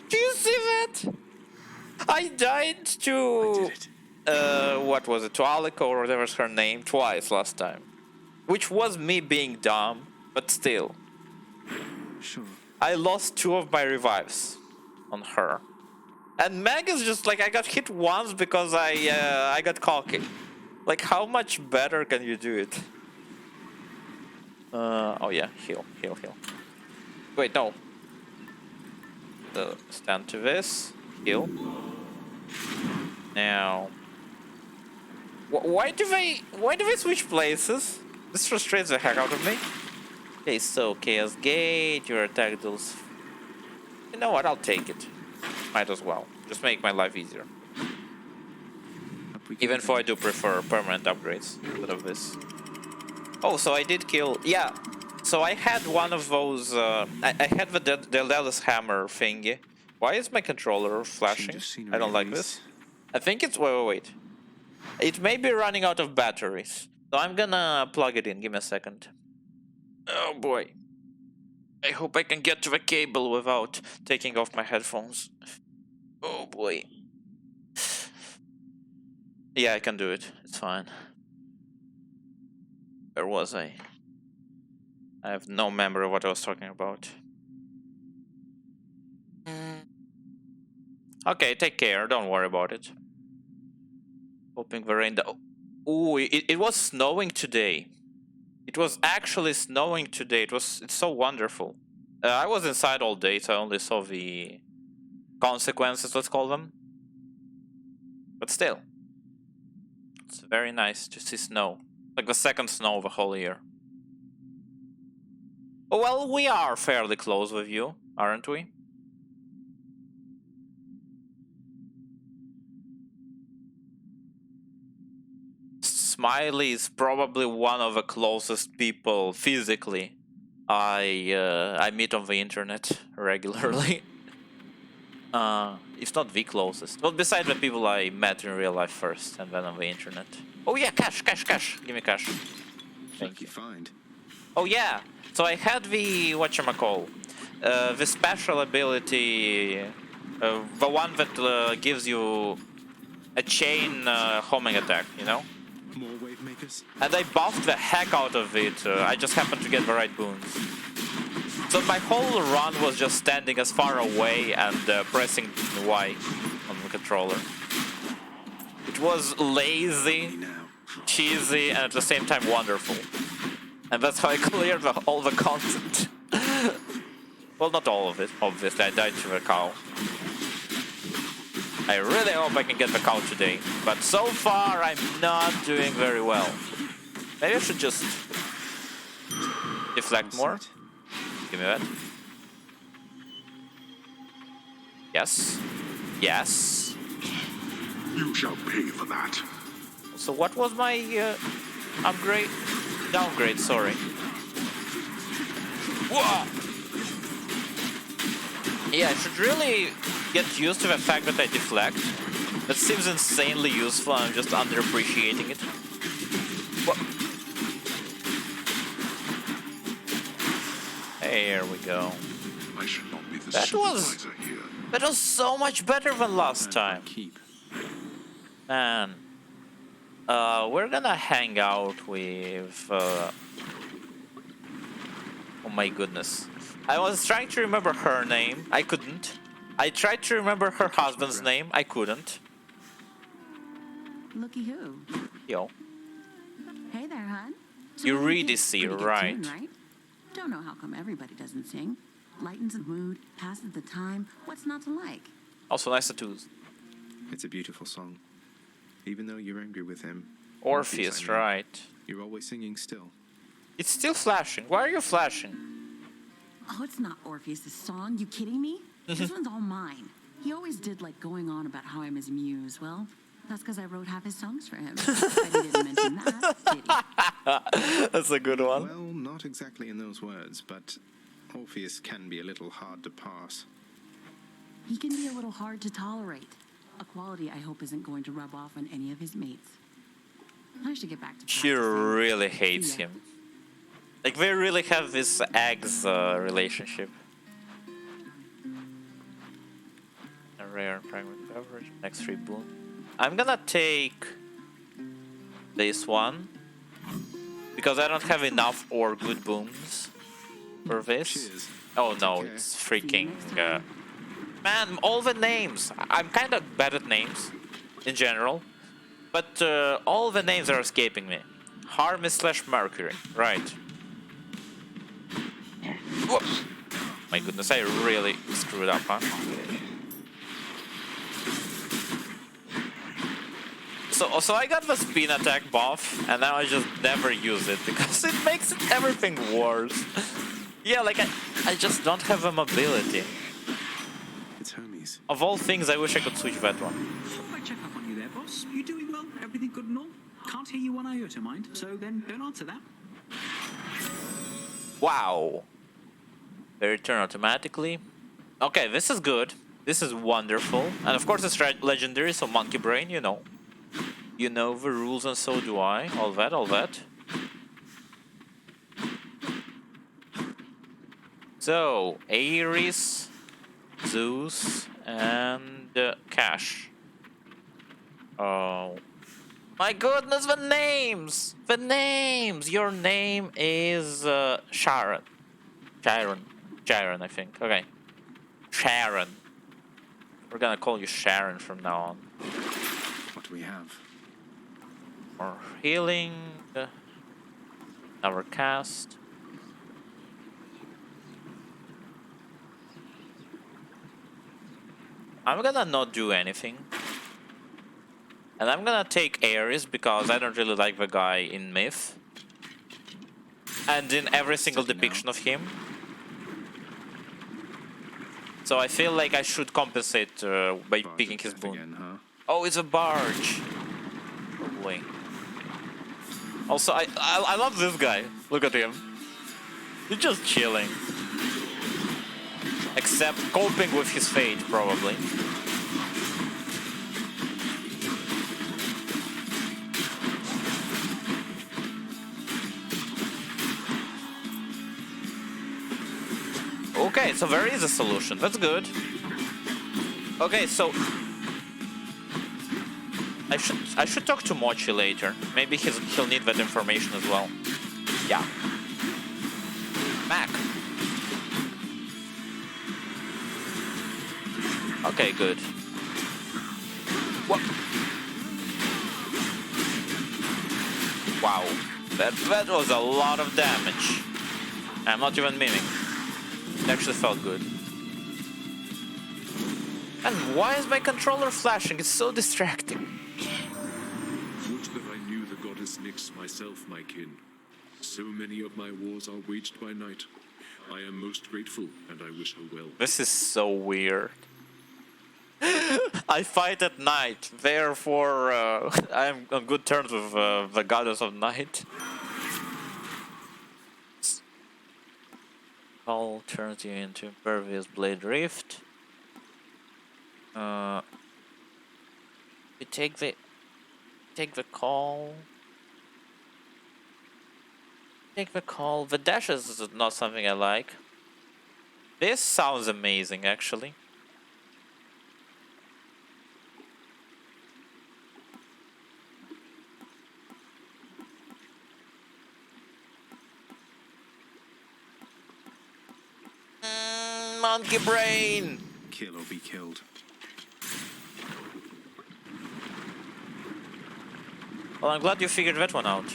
Do you see that? I died to... what was it? To Aliko or whatever's her name twice last time. Which was me being dumb, but still. Sure. I lost 2 of my revives on her. And Meg is just like, I got hit once because I got cocky. Like, how much better can you do it? Oh yeah, heal. Wait, no. Stand to this. Heal. Now. Why do they switch places? This frustrates the heck out of me. Okay, so Chaos Gate, your attack deals... You know what, I'll take it. Might as well. Just make my life easier. Even though I do prefer permanent upgrades instead of this. Oh, so I did kill... Yeah. So I had one of those... I had the Daedalus hammer thingy. Why is my controller flashing? I don't like this. I think it's... Wait. It may be running out of batteries. So I'm gonna plug it in. Give me a second. Oh boy. I hope I can get to the cable without taking off my headphones. Oh boy. Yeah, I can do it. It's fine. Where was I? I have no memory of what I was talking about. Okay, take care. Don't worry about it. Hoping the rain... Ooh, it was snowing today. It was actually snowing today. It's so wonderful. I was inside all day, so I only saw the consequences, let's call them. But still. It's very nice to see snow. Like the second snow of the whole year. Oh, well, we are fairly close with you, aren't we? Smiley is probably one of the closest people physically I meet on the internet regularly. If not the closest. Well, besides the people I met in real life first and then on the internet. Oh yeah, cash. Give me cash. Thank you. Find. Oh yeah. So I had the whatchamacall, the special ability, the one that gives you a chain homing attack, you know? More wave makers? And I buffed the heck out of it. I just happened to get the right boons. So my whole run was just standing as far away and pressing Y on the controller. It was lazy, cheesy, and at the same time wonderful. And that's how I cleared all the content. Well, not all of it, obviously. I died to the cow. I really hope I can get the cow today. But so far, I'm not doing very well. Maybe I should just deflect more. Give me that. Yes. Yes. You shall pay for that. So what was my upgrade? Downgrade, sorry. Whoa! Yeah, I should really get used to the fact that I deflect. That seems insanely useful, I'm just underappreciating it. Whoa. There we go. I should not be the That was so much better than last time. Man. We're gonna hang out with oh my goodness. I was trying to remember her name. I couldn't. I tried to remember her husband's name. I couldn't. Looky who. Yo. Hey there, hon. Eurydice, right? Right? Don't know how come everybody doesn't sing. Lightens the mood, passes the time. What's not to like? Also nice tattoos. It's a beautiful song. Even though you're angry with him. Orpheus, right. You're always singing still. It's still flashing. Why are you flashing? Oh, it's not Orpheus' song. You kidding me? This one's all mine. He always did like going on about how I'm his muse. Well, that's because I wrote half his songs for him. But he didn't mention that, did he? That's a good one. Well, not exactly in those words, but Orpheus can be a little hard to pass. He can be a little hard to tolerate. A quality I hope isn't going to rub off on any of his mates. I should get back to She practicing. really hates him. Like, they really have this eggs relationship. A rare fragment beverage, next 3 boon. I'm gonna take this one because I don't have enough or good booms for this. Cheers. Oh no, it's freaking man, all the names. I'm kind of bad at names in general, but all the names are escaping me. Hermes / Mercury, right? Whoa. My goodness, I really screwed up, huh? So I got the spin attack buff, and now I just never use it because it makes everything worse. Yeah, like I just don't have a mobility. It's Hermes. Of all things, I wish I could switch that one. I check up on you there, boss. You doing well? Everything good and all? Can't hear you one iota, mind. So then don't answer that. Wow. They return automatically. Okay, this is good. This is wonderful. And of course it's legendary, so Monkey Brain, you know. You know the rules and so do I. All that. So, Ares, Zeus, and Cash. Oh. My goodness, the names! The names! Your name is Sharon. Sharon, I think. Okay. Sharon. We're gonna call you Sharon from now on. What do we have? More healing. Our cast. I'm gonna not do anything. And I'm gonna take Ares because I don't really like the guy in Myth. And in every single depiction of him. So I feel like I should compensate by picking his boon. Again, huh? Oh, it's a barge. Oh boy. Also, I love this guy. Look at him. He's just chilling. Except coping with his fate, probably. Okay, so there is a solution. That's good. Okay, so I should talk to Mochi later. Maybe he'll need that information as well. Yeah. Mac. Okay, good. What? Wow, that was a lot of damage. I'm not even memeing. It actually felt good. And why is my controller flashing? It's so distracting. Would that I knew the goddess Nyx myself, my kin. So many of my wars are waged by night. I am most grateful, and I wish her well. This is so weird. I fight at night, therefore I'm on good terms with the goddess of night. Call turns you into Impervious Blade Rift. You take the call. Take the call. The dash is not something I like. This sounds amazing, actually. Monkey brain! Kill or be killed. Well, I'm glad you figured that one out.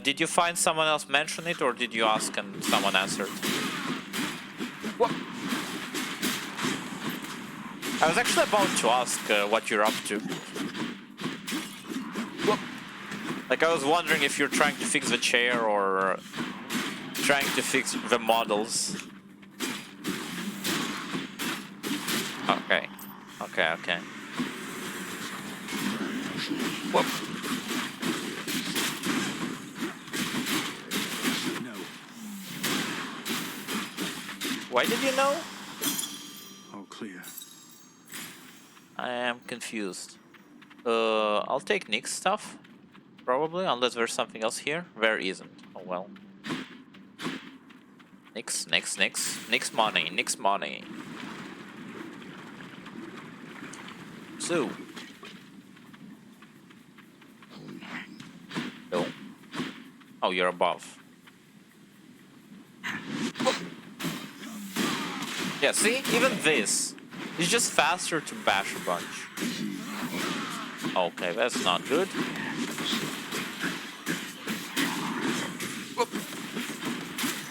Did you find someone else mention it, or did you ask and someone answered? What? I was actually about to ask what you're up to. What? Like, I was wondering if you're trying to fix the chair or trying to fix the models. Okay. Okay. Whoop. No. Why did you know? All clear. I am confused. I'll take Nick's stuff. Probably, unless there's something else here. There isn't. Oh well. Nick's money. So. No. Oh, you're above. Yeah, see? Even this. It's just faster to bash a bunch. Okay, that's not good.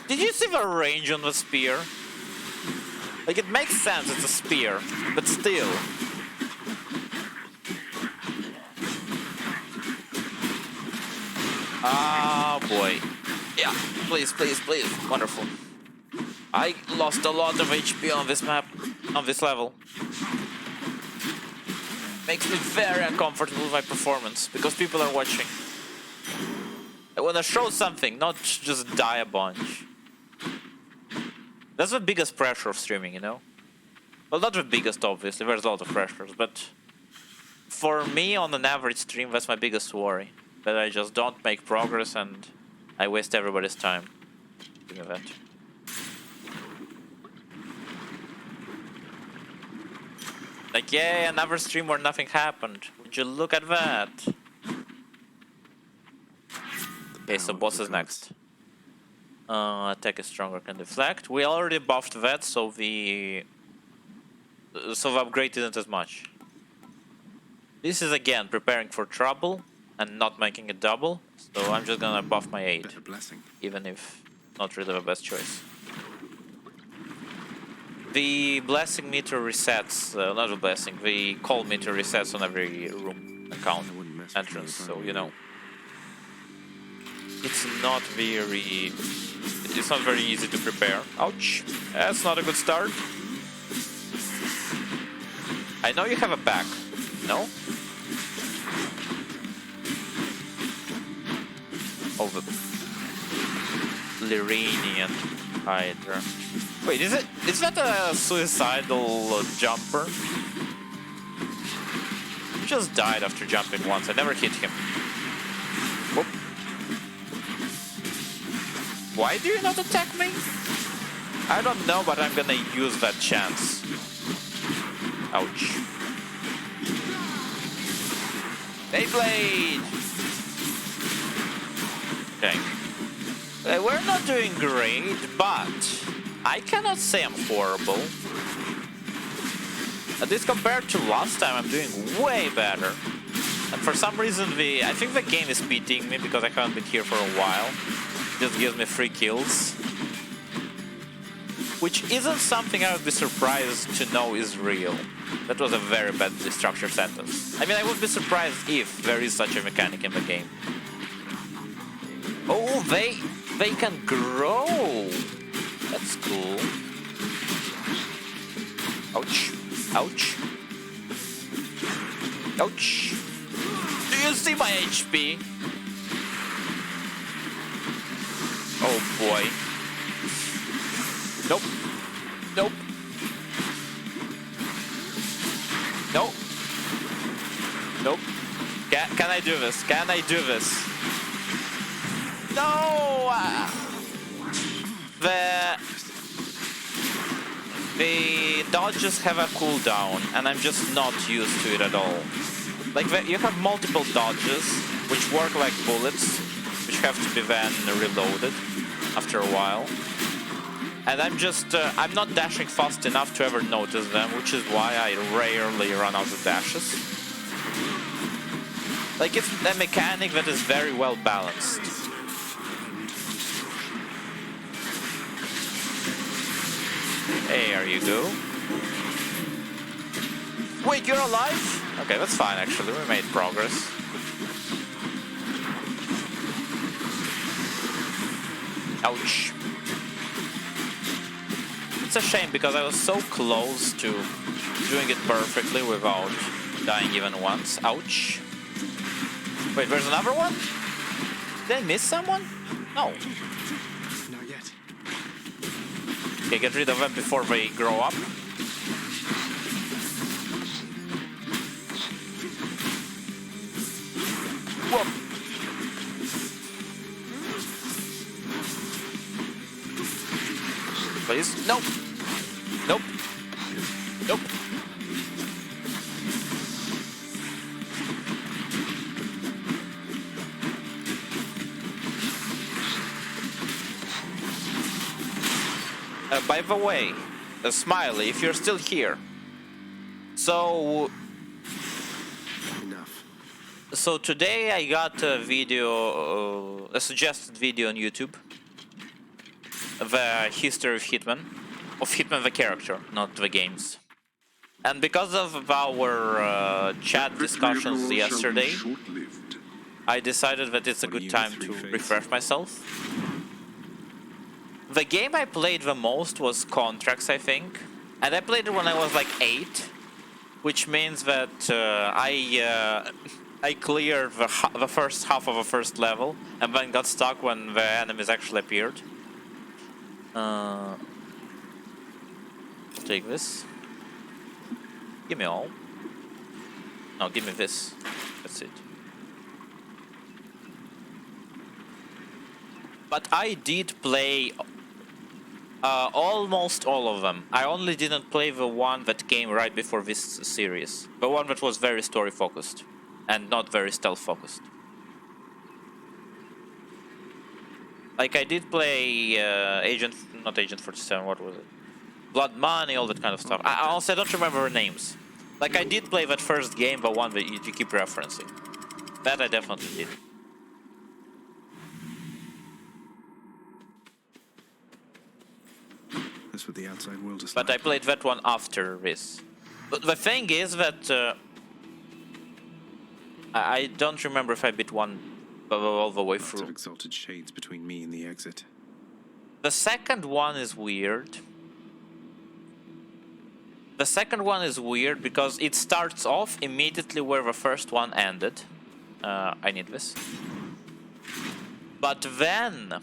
Did you see the range on the spear? Like, it makes sense, it's a spear, but still. Ah, boy. Yeah, please. Wonderful. I lost a lot of HP on this map, on this level. Makes me very uncomfortable with my performance, because people are watching. I wanna show something, not just die a bunch. That's the biggest pressure of streaming, you know? Well, not the biggest, obviously, there's a lot of pressures, but for me, on an average stream, that's my biggest worry. That I just don't make progress and I waste everybody's time doing that. Like, yay, another stream where nothing happened. Would you look at that? Okay, so boss is next. Attack is stronger, can deflect. We already buffed that, so the upgrade isn't as much. This is again preparing for trouble and not making it double, so I'm just gonna buff my 8. Better blessing. Even if not really the best choice. The blessing meter resets, not the blessing, the call meter resets on every room account entrance, so you know. It's not very easy to prepare. Ouch, that's not a good start. I know you have a back, no? Oh, the Lyrenian Hydra. Wait, is it? Is that a suicidal jumper? He just died after jumping once. I never hit him. Whoop. Why do you not attack me? I don't know, but I'm gonna use that chance. Ouch. Beyblade! Okay. We're not doing great, but I cannot say I'm horrible. At least compared to last time, I'm doing way better. And for some reason, I think the game is beating me because I haven't been here for a while. It just gives me free kills. Which isn't something I would be surprised to know is real. That was a very badly structured sentence. I mean, I would be surprised if there is such a mechanic in the game. Oh, they can grow. That's cool. Ouch. Ouch. Ouch. Do you see my HP? Oh boy. Nope. Nope. Nope. Nope. Can I do this? Can I do this? No! The dodges have a cooldown, and I'm just not used to it at all. Like, you have multiple dodges, which work like bullets, which have to be then reloaded after a while. And I'm not dashing fast enough to ever notice them, which is why I rarely run out of dashes. Like, it's a mechanic that is very well balanced. There you go. Wait, you're alive? Okay, that's fine actually, we made progress. Ouch. It's a shame because I was so close to doing it perfectly without dying even once. Ouch. Wait, there's another one? Did I miss someone? No. Not yet. Okay, get rid of them before they grow up. Whoa. Please? Nope. Nope. Nope. By the way, Smiley, if you're still here, so today I got a video, a suggested video on YouTube, the history of Hitman the character, not the games. And because of our chat discussions yesterday, I decided that it's a good time to refresh myself. The game I played the most was Contracts, I think. And I played it when I was like 8, which means that I cleared the first half of the first level and then got stuck when the enemies actually appeared. I'll take this. Give me all. No, give me this. That's it. But I did play almost all of them. I only didn't play the one that came right before this series. The one that was very story focused and not very stealth focused. Like I did play not Agent 47, what was it? Blood Money, all that kind of stuff. I honestly don't remember their names. Like I did play that first game, the one that you keep referencing. That I definitely did. That's what the outside world is But like. I played that one after this. But the thing is that I don't remember if I beat one all the way Lots through. of exalted shades between me and the exit. The second one is weird. The second one is weird because it starts off immediately where the first one ended. I need this. But then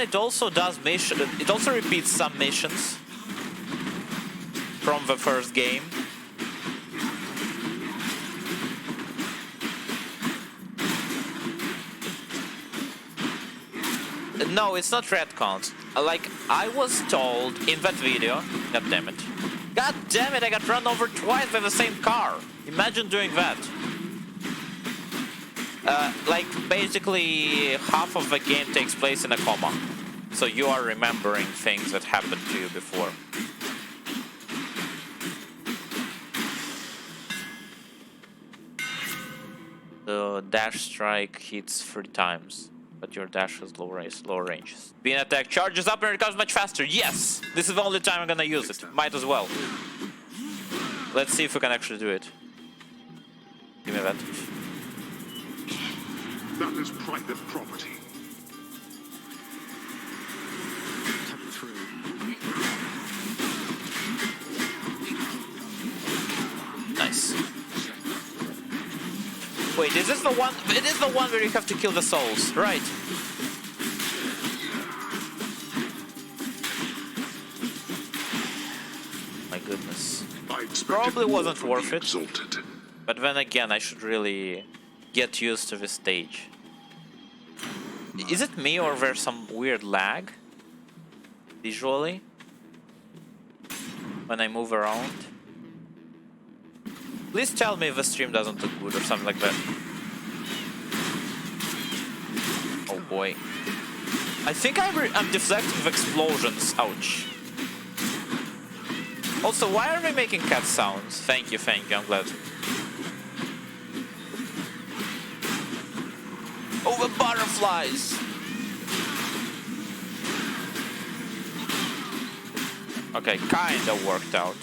it also does mission. It also repeats some missions from the first game. No, it's not retcons. Like, I was told in that video... God damn it. God damn it, I got run over twice by the same car. Imagine doing that. Like, basically, half of the game takes place in a coma. So you are remembering things that happened to you before. The dash strike hits 3 times. But your dash has low range. Being attack charges up and recovers much faster. Yes! This is the only time I'm gonna use it. Might as well. Let's see if we can actually do it. Give me that. That is private property. Nice. Wait, is this the one? It is the one where you have to kill the souls, right? My goodness. Probably wasn't worth it. But then again, I should really get used to this stage. Is it me or there's some weird lag? Visually? When I move around? Please tell me if the stream doesn't look good or something like that. Oh boy. I think I'm deflecting with explosions. Ouch. Also, why are we making cat sounds? Thank you, I'm glad. Oh, the butterflies! Okay, kinda worked out.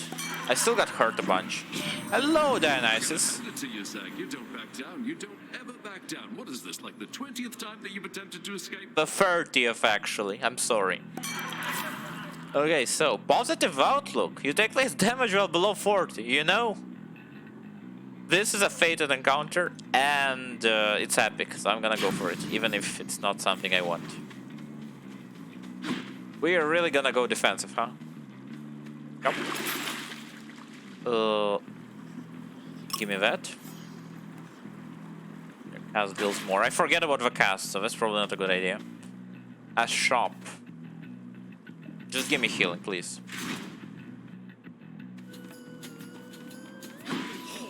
I still got hurt a bunch. Hello, Dionysus. To you, Zag. You don't back down. You don't ever back down. What is this, like the 20th time that you've attempted to escape? The 30th, actually. I'm sorry. Okay, so, positive outlook. You take less damage while below 40, you know? This is a fated encounter, and it's epic, so I'm gonna go for it, even if it's not something I want. We are really gonna go defensive, huh? Yep. Give me that. Cast deals more. I forget about the cast, so that's probably not a good idea. A shop. Just give me healing, please.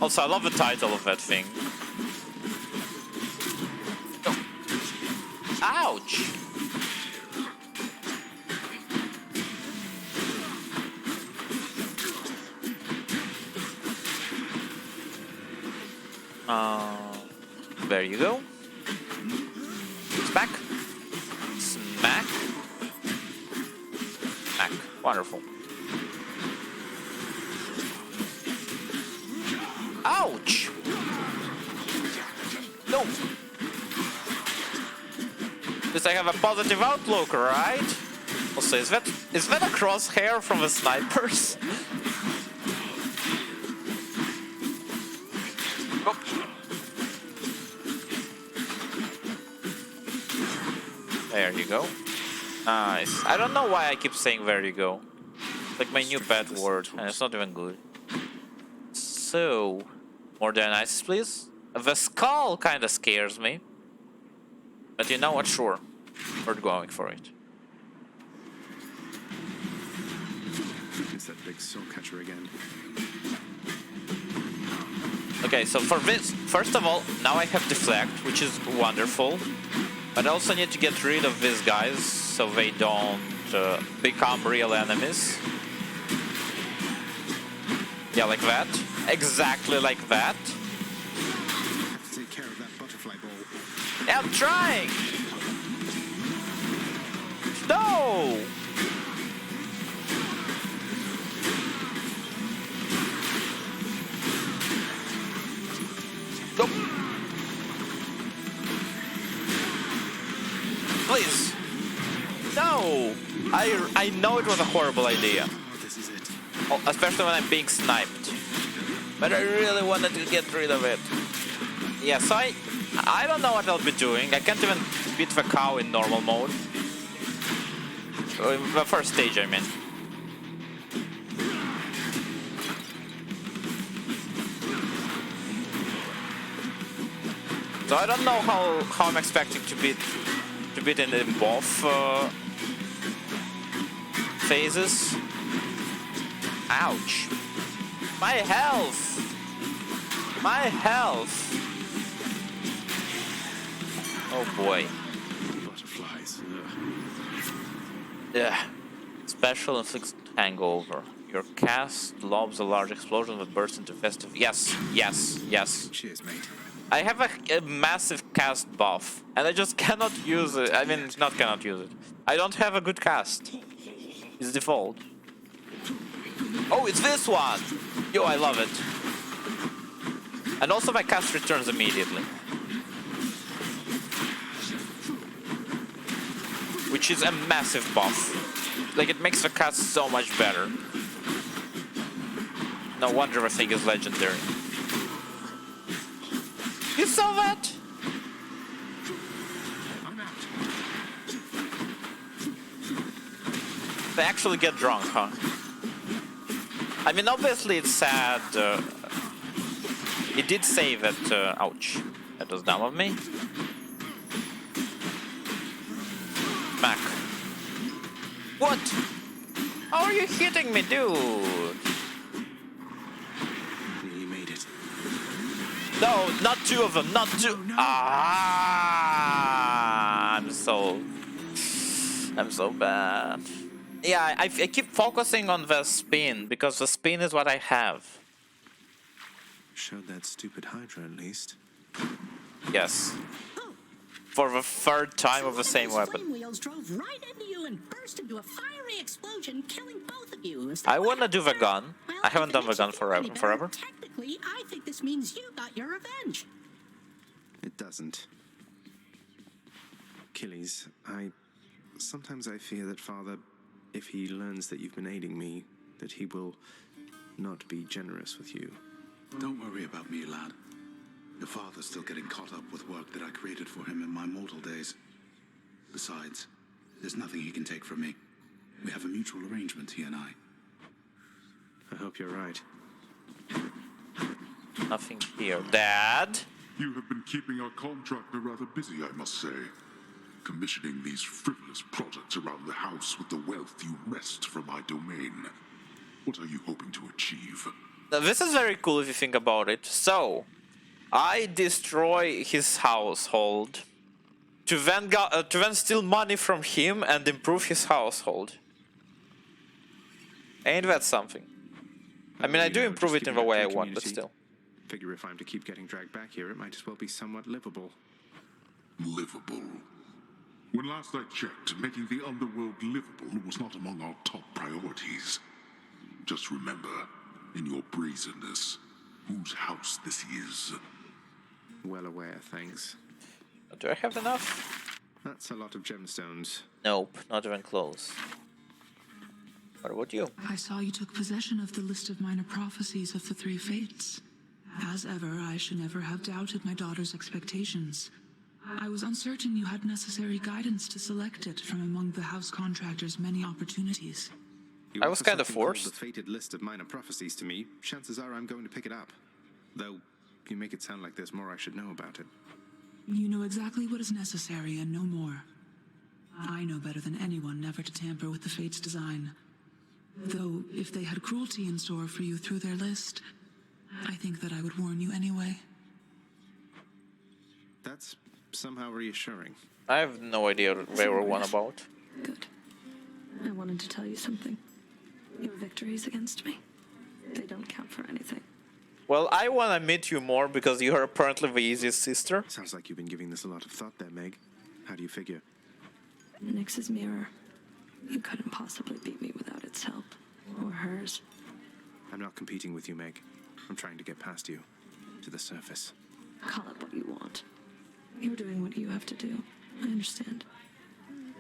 Also, I love the title of that thing. Oh. Ouch! There you go. Smack. Smack. Smack. Wonderful. Ouch! No! Because I have a positive outlook, right? Also, is that a crosshair from the snipers? Oh. There you go. Nice. I don't know why I keep saying there you go. Like my new bad word, and it's not even good. So, more Dionysus, please. The skull kind of scares me. But you know what? Sure. We're going for it. It's that big soul catcher again. Okay, so for this, first of all, now I have deflect, which is wonderful. But I also need to get rid of these guys so they don't become real enemies. Yeah, like that. Exactly like that. Have to take care of that butterfly ball. Yeah, I'm trying! No! Nope. Please. No! I know it was a horrible idea. This is it. Oh, especially when I'm being sniped. But I really wanted to get rid of it. Yeah, so I don't know what I'll be doing. I can't even beat the cow in normal mode. The first stage, I mean. So I don't know how I'm expecting to beat in both phases. Ouch! My health! My health! Oh boy. Butterflies. Yeah. Special inflicts hangover. Your cast lobs a large explosion that bursts into festive. Yes, yes, yes. Cheers, mate. I have a massive cast buff, and I just cannot use it. I mean, not cannot use it. I don't have a good cast. It's default. Oh, it's this one! Yo, I love it. And also my cast returns immediately. Which is a massive buff. Like, it makes the cast so much better. No wonder the thing is legendary. You saw that? They actually get drunk, huh? I mean, obviously it's sad. It did save it. Ouch. That was dumb of me. Back. What? How are you hitting me, dude? You made it. No, not two of them, not two. No. Ah, I'm so bad. Yeah, I keep focusing on the spin because the spin is what I have. Showed that stupid Hydra at least. Yes. For the third time with the same weapon. Flame wheels drove right into you and burst into a fiery explosion, killing both of you. I wanna do the gun. Well, I haven't done the gun better, forever. Technically, I think this means you got your revenge. It doesn't. Achilles, sometimes I fear that Father, if he learns that you've been aiding me, that he will not be generous with you. Don't worry about me, lad. Your father's still getting caught up with work that I created for him in my mortal days. Besides, there's nothing he can take from me. We have a mutual arrangement, he and I. I hope you're right. Nothing here. Dad? You have been keeping our contractor rather busy, I must say. Commissioning these frivolous projects around the house with the wealth you wrest from my domain. What are you hoping to achieve? Now, this is very cool if you think about it. So, I destroy his household to then steal money from him and improve his household. Ain't that something? I mean, I do improve it in the way I want, but still. Figure if I'm to keep getting dragged back here, it might as well be somewhat livable. Livable? When last I checked, making the underworld livable was not among our top priorities. Just remember, in your brazenness, whose house this is. Well aware, thanks. Do I have enough? That's a lot of gemstones. Nope, not even close. What about you? I saw you took possession of the list of minor prophecies of the three fates. As ever, I should never have doubted my daughter's expectations. I was uncertain you had necessary guidance to select it from among the house contractor's many opportunities. You I was offer kind of something called forced. The fated list of minor prophecies to me. Chances are I'm going to pick it up. Though, you make it sound like there's more I should know about it. You know exactly what is necessary and no more. I know better than anyone never to tamper with the fate's design. Though, if they had cruelty in store for you through their list, I think that I would warn you anyway. That's somehow reassuring. I have no idea what they were one about. Good. I wanted to tell you something. Your victories against me, they don't count for anything. Well, I want to meet you more because you are apparently the easiest sister. Sounds like you've been giving this a lot of thought there, Meg. How do you figure? Nyx's mirror. You couldn't possibly beat me without its help. Or hers. I'm not competing with you, Meg. I'm trying to get past you. To the surface. Call it what you want. You're doing what you have to do. I understand.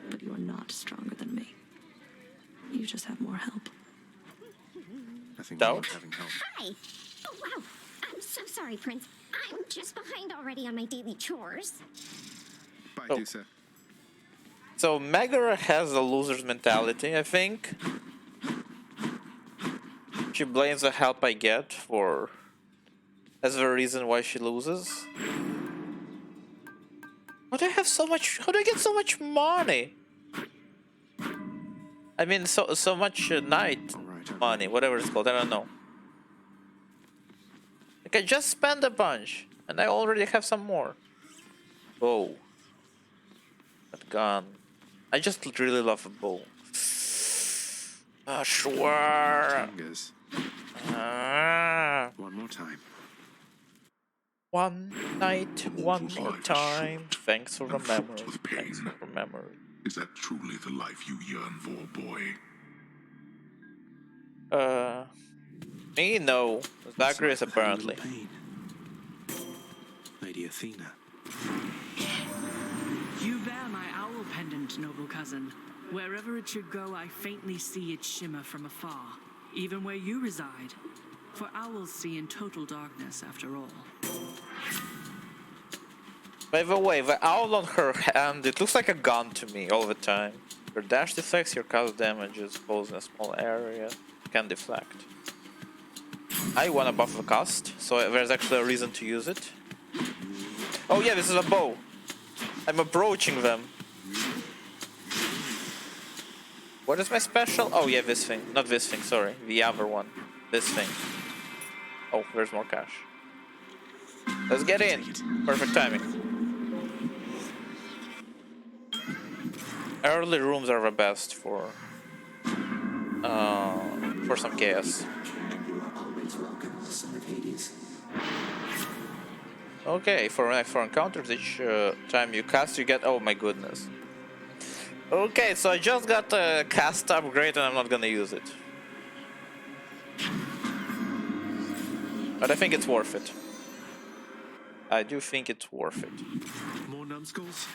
But you are not stronger than me. You just have more help. Nothing Doubt. wrong with having help. Hi. Oh, wow. I'm so sorry, Prince. I'm just behind already on my daily chores. Bye, Oh. Dusa. So Megara has a loser's mentality, I think. She blames the help I get for as the reason why she loses. How do I have so much? How do I get so much money? I mean, so much night money, whatever it's called. I don't know. Like I just spent a bunch, and I already have some more. Bow. That gun. I just really love a bow. Sure. Fingers. Ah. One more time. One night, one more time. Thanks for and remembering. fraught with pain. Thanks for remembering. Is that truly the life you yearn for, boy? Me no. Zacharias apparently. Lady Athena. You bear my owl pendant, noble cousin. Wherever it should go, I faintly see it shimmer from afar, even where you reside. For owls see in total darkness, after all. By the way, the owl on her hand, it looks like a gun to me all the time. Your dash deflects, your cast damage is exposed in a small area. Can deflect. I wanna buff the cast, so there's actually a reason to use it. Oh yeah, this is a bow. I'm approaching them. What is my special? Oh yeah, this thing. Not this thing, sorry. The other one. This thing. Oh, there's more cash. Let's get in. Perfect timing. Early rooms are the best for some chaos. Okay, for encounters, each time you cast, you get. Oh my goodness. Okay, so I just got a cast upgrade and I'm not gonna use it. But I think it's worth it. I do think it's worth it. More numbskulls?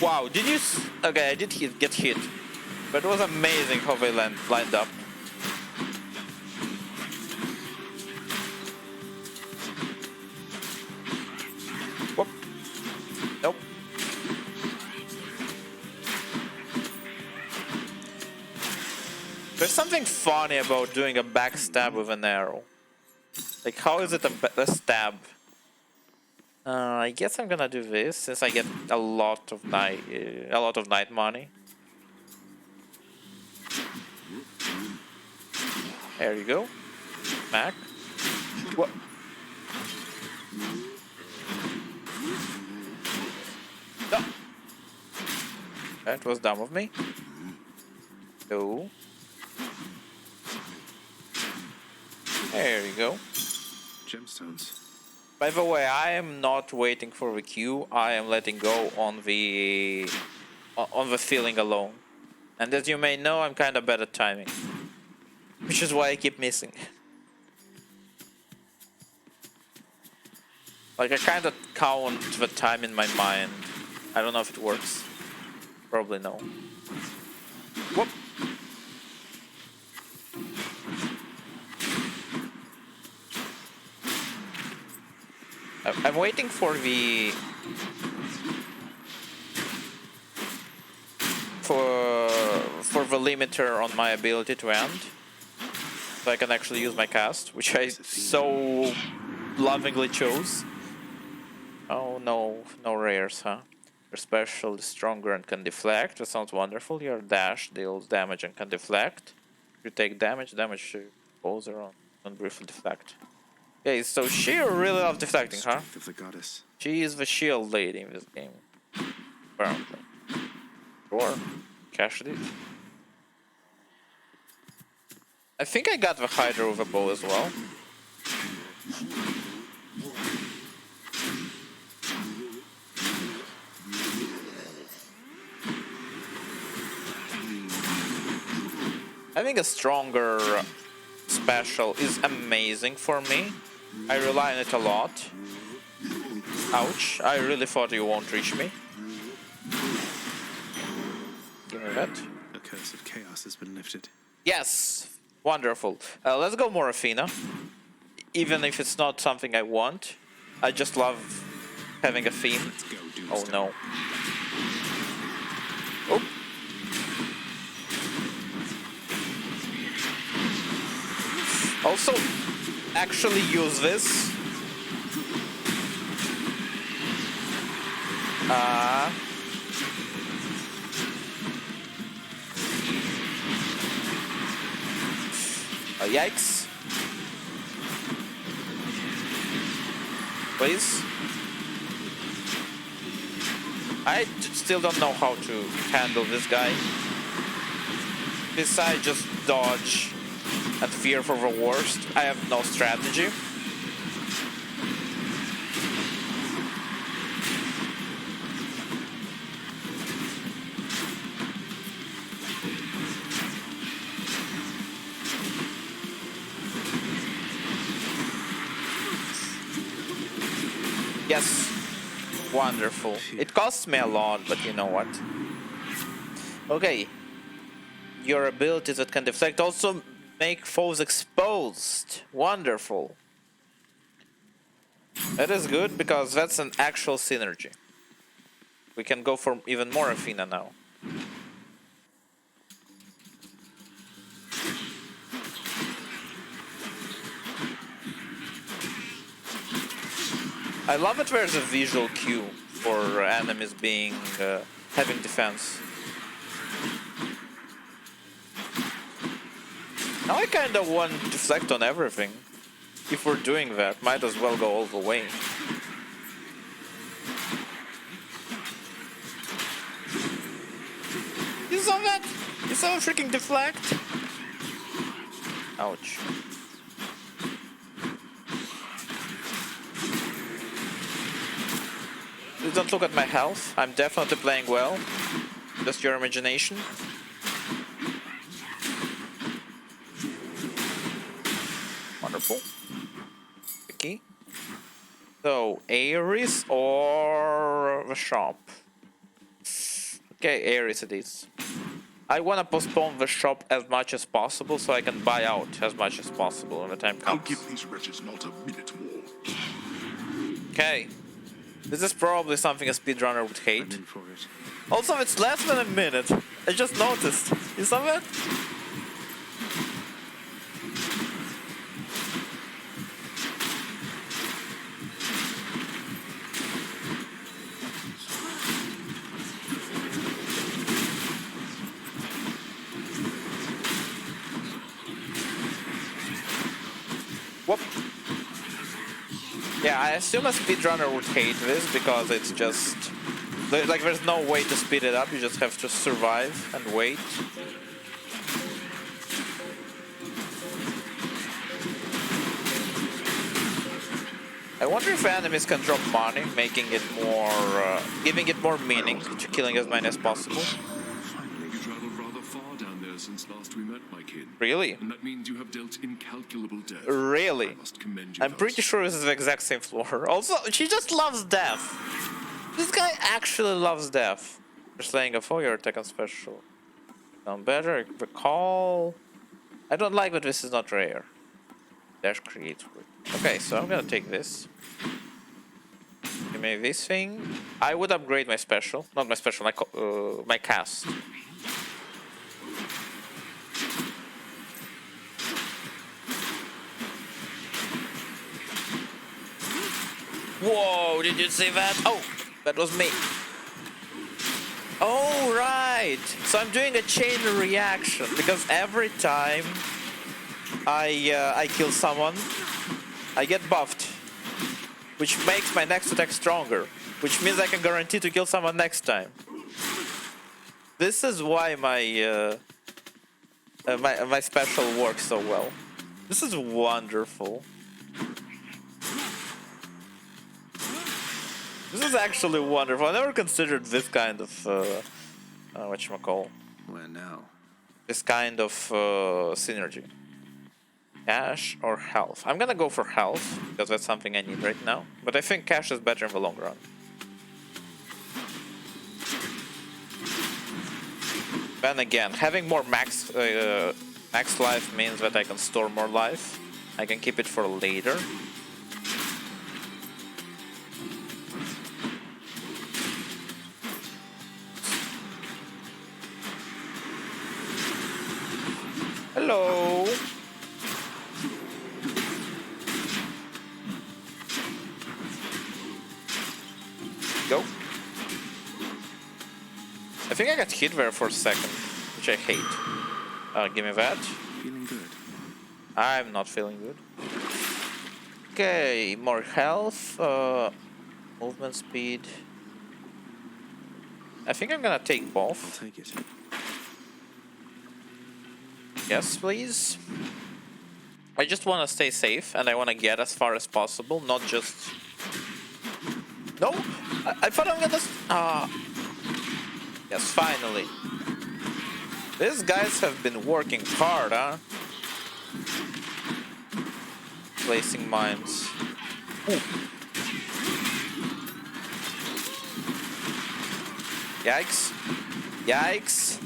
Wow, did you... Okay, I did get hit. But it was amazing how they lined up. Whoop. Nope. There's something funny about doing a backstab with an arrow. Like, how is it a stab? I guess I'm gonna do this since I get a lot of night money. There you go, Mac. What? No. That was dumb of me. No. There you go. Gemstones. By the way, I am not waiting for the queue. I am letting go on the feeling alone. And as you may know, I'm kind of bad at timing, which is why I keep missing. Like I kind of count the time in my mind. I don't know if it works. Probably no. Whoop. I'm waiting for the limiter on my ability to end, so I can actually use my cast, which I so lovingly chose. Oh no, no rares, huh? Your special is stronger and can deflect. That sounds wonderful. Your dash deals damage and can deflect. If you take damage goes around and briefly deflect. Okay, so she really loves deflecting, huh? Of the goddess. She is the shield lady in this game. Apparently. Sure. Cash it. I think I got the Hydra with a bow as well. Having a stronger special is amazing for me. I rely on it a lot. Ouch, I really thought you won't reach me. Give me that. curse of chaos has been lifted. Yes, wonderful. Let's go Morphina. Even if it's not something I want, I just love having a theme. Oh no. Oh. Also, actually use this. Yikes. Please. I still don't know how to handle this guy. Besides just dodge and fear for the worst, I have no strategy. Yes, wonderful. It costs me a lot, but you know what? Okay. Your abilities that can deflect also make foes exposed. Wonderful. That is good because that's an actual synergy. We can go for even more Athena now. I love it where there's a visual cue for enemies being having defense. Now I kinda want to deflect on everything. If we're doing that, might as well go all the way. You saw that? You saw a freaking deflect? Ouch. Please don't look at my health. I'm definitely playing well. Just your imagination. Wonderful. Okay. So, Ares or the shop? Okay, Ares it is. I want to postpone the shop as much as possible so I can buy out as much as possible when the time comes. I'll give these wretches not a minute more. Okay. This is probably something a speedrunner would hate. Also, it's less than a minute. I just noticed. You saw that? Whoop. Yeah, I assume a speedrunner would hate this because it's just... like, there's no way to speed it up, you just have to survive and wait. I wonder if enemies can drop money, making it more... giving it more meaning to killing as many as possible. You've traveled rather far down there since last we met, my kid. Really? And that means you have dealt incalculable death. Really? I must commend you. I'm pretty sure this is the exact same floor. Also, she just loves death. This guy actually loves death. You're slaying a foe, your attack and special. Sound better, recall. I don't like that this is not rare. Dash create. Okay, so I'm gonna take this. Give me this thing. I would upgrade my special. Not my special, my cast. Whoa, did you see that? Oh, that was me. Oh, right. So I'm doing a chain reaction because every time I kill someone, I get buffed, which makes my next attack stronger, which means I can guarantee to kill someone next time. This is why my my special works so well. This is wonderful. This is actually wonderful. I never considered this kind of whatchamacall. Where now? This kind of synergy. Cash or health? I'm gonna go for health because that's something I need right now. But I think cash is better in the long run. Then again, having more max life means that I can store more life. I can keep it for later. Hello. Go. I think I got hit there for a second, which I hate. Give me that. Feeling good. I'm not feeling good. Okay, more health, movement speed. I think I'm gonna take both. I'll take it. Yes, please. I just want to stay safe, and I want to get as far as possible, not just... No! I thought I'm gonna... Yes, finally. These guys have been working hard, huh? Placing mines. Ooh. Yikes. Yikes.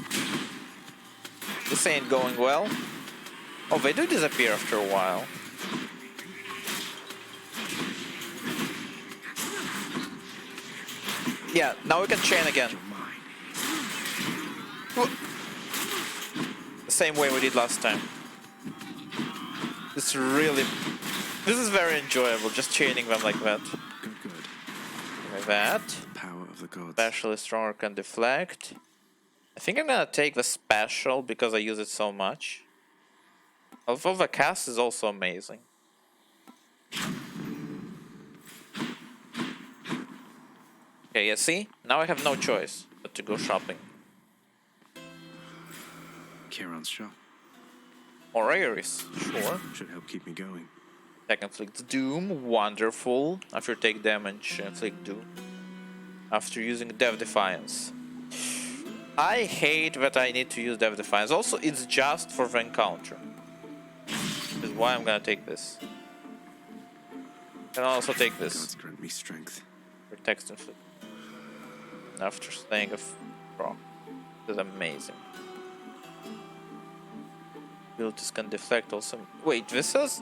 This ain't going well. Oh, they do disappear after a while. Yeah, now we can chain again. The same way we did last time. This is very enjoyable, just chaining them like that. Good, good. Like that. Power of the gods. Especially stronger can deflect. I think I'm gonna take the special because I use it so much. Although the cast is also amazing. Okay, yeah, see? Now I have no choice but to go shopping. Kieran's shop. Or Ares, sure. Should help keep me going. Attack inflicts doom, wonderful. After take damage, inflict doom. After using Death Defiance. I hate that I need to use Death Defiance. Also, it's just for the encounter. Which is why I'm gonna take this. Can also take this. Gods grant me strength. Protect inflict. After staying a proc. This is amazing. Abilities can deflect also. Wait, this is...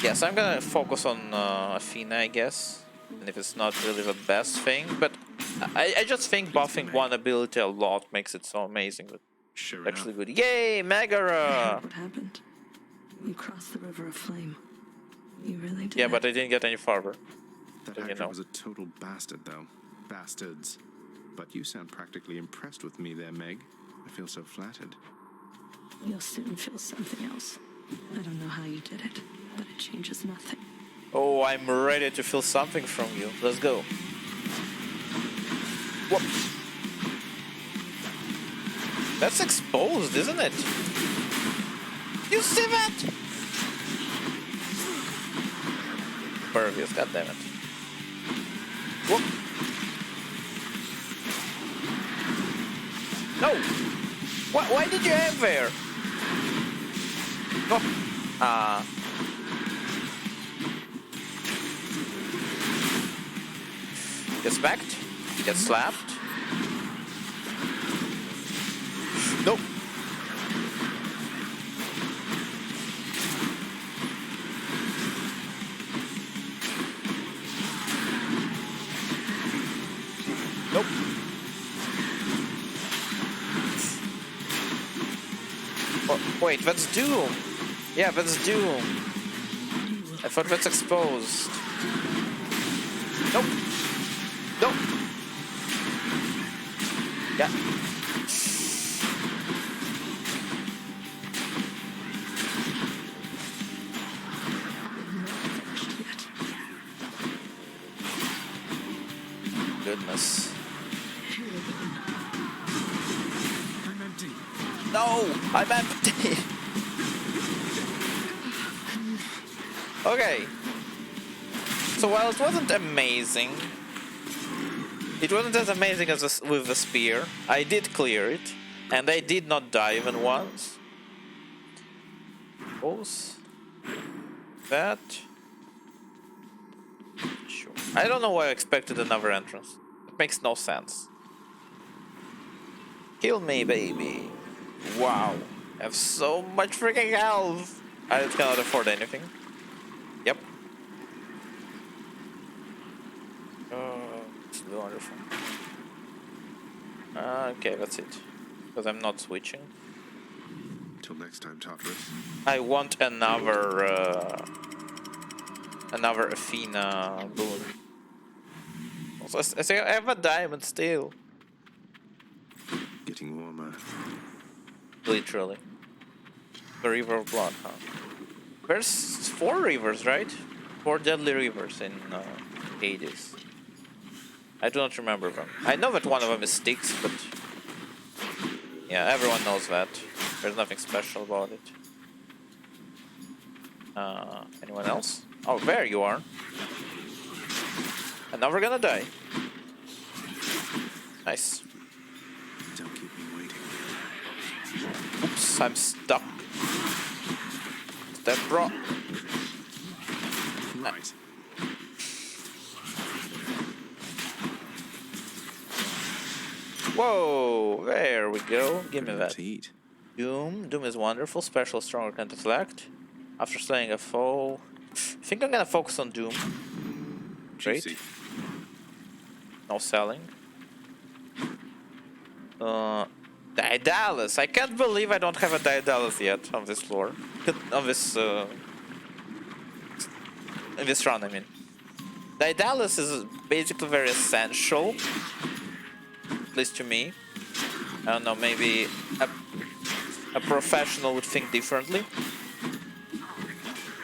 Yes, I'm gonna focus on Athena, I guess. And if it's not really the best thing, but I just think buffing one ability a lot makes it so amazing. But sure actually good. Yay, Megara! What happened? You crossed the river of flame. You really did. Yeah, but I didn't get any farther. That So, actor was a total bastard, though. Bastards. But you sound practically impressed with me there, Meg. I feel so flattered. You'll soon feel something else. I don't know how you did it, but it changes nothing. Oh, I'm ready to feel something from you. Let's go. Whoops. That's exposed, isn't it? You see that? Pervious, goddammit. Whoop. No! Why did you aim there? Oh. Get smacked. Get slapped. Nope. Nope. Oh, wait, that's Doom. Yeah, that's Doom. I thought that's exposed. Nope. Nope. Yeah. Goodness. I'm empty. No, I'm empty. Okay. So while it wasn't amazing, it wasn't as amazing as with the spear. I did clear it, and I did not die even once. Both. That. Sure. I don't know why I expected another entrance. It makes no sense. Kill me, baby. Wow. I have so much freaking health. I cannot afford anything. Yep. It's wonderful. Okay, that's it. Because I'm not switching. Till next time, Tartarus. I want another Athena boon. Also, I say I have a diamond still. Getting warmer. Literally. The River of Blood, huh? There's 4 rivers, right? 4 deadly rivers in Hades. I do not remember them. I know that one of them is Styx, but yeah, everyone knows that. There's nothing special about it. Anyone else? Oh, there you are. And now we're gonna die. Nice. Don't keep me waiting. Oops, I'm stuck. Step bro. Right. Whoa, there we go. Give me that. To eat. Doom. Doom is wonderful. Special, stronger, can deflect. After slaying a foe. I think I'm gonna focus on Doom. Great. Juicy. No selling. Daedalus. I can't believe I don't have a Daedalus yet on this floor. On this in this run, I mean. Daedalus is basically very essential. At least to me. I don't know, maybe a professional would think differently.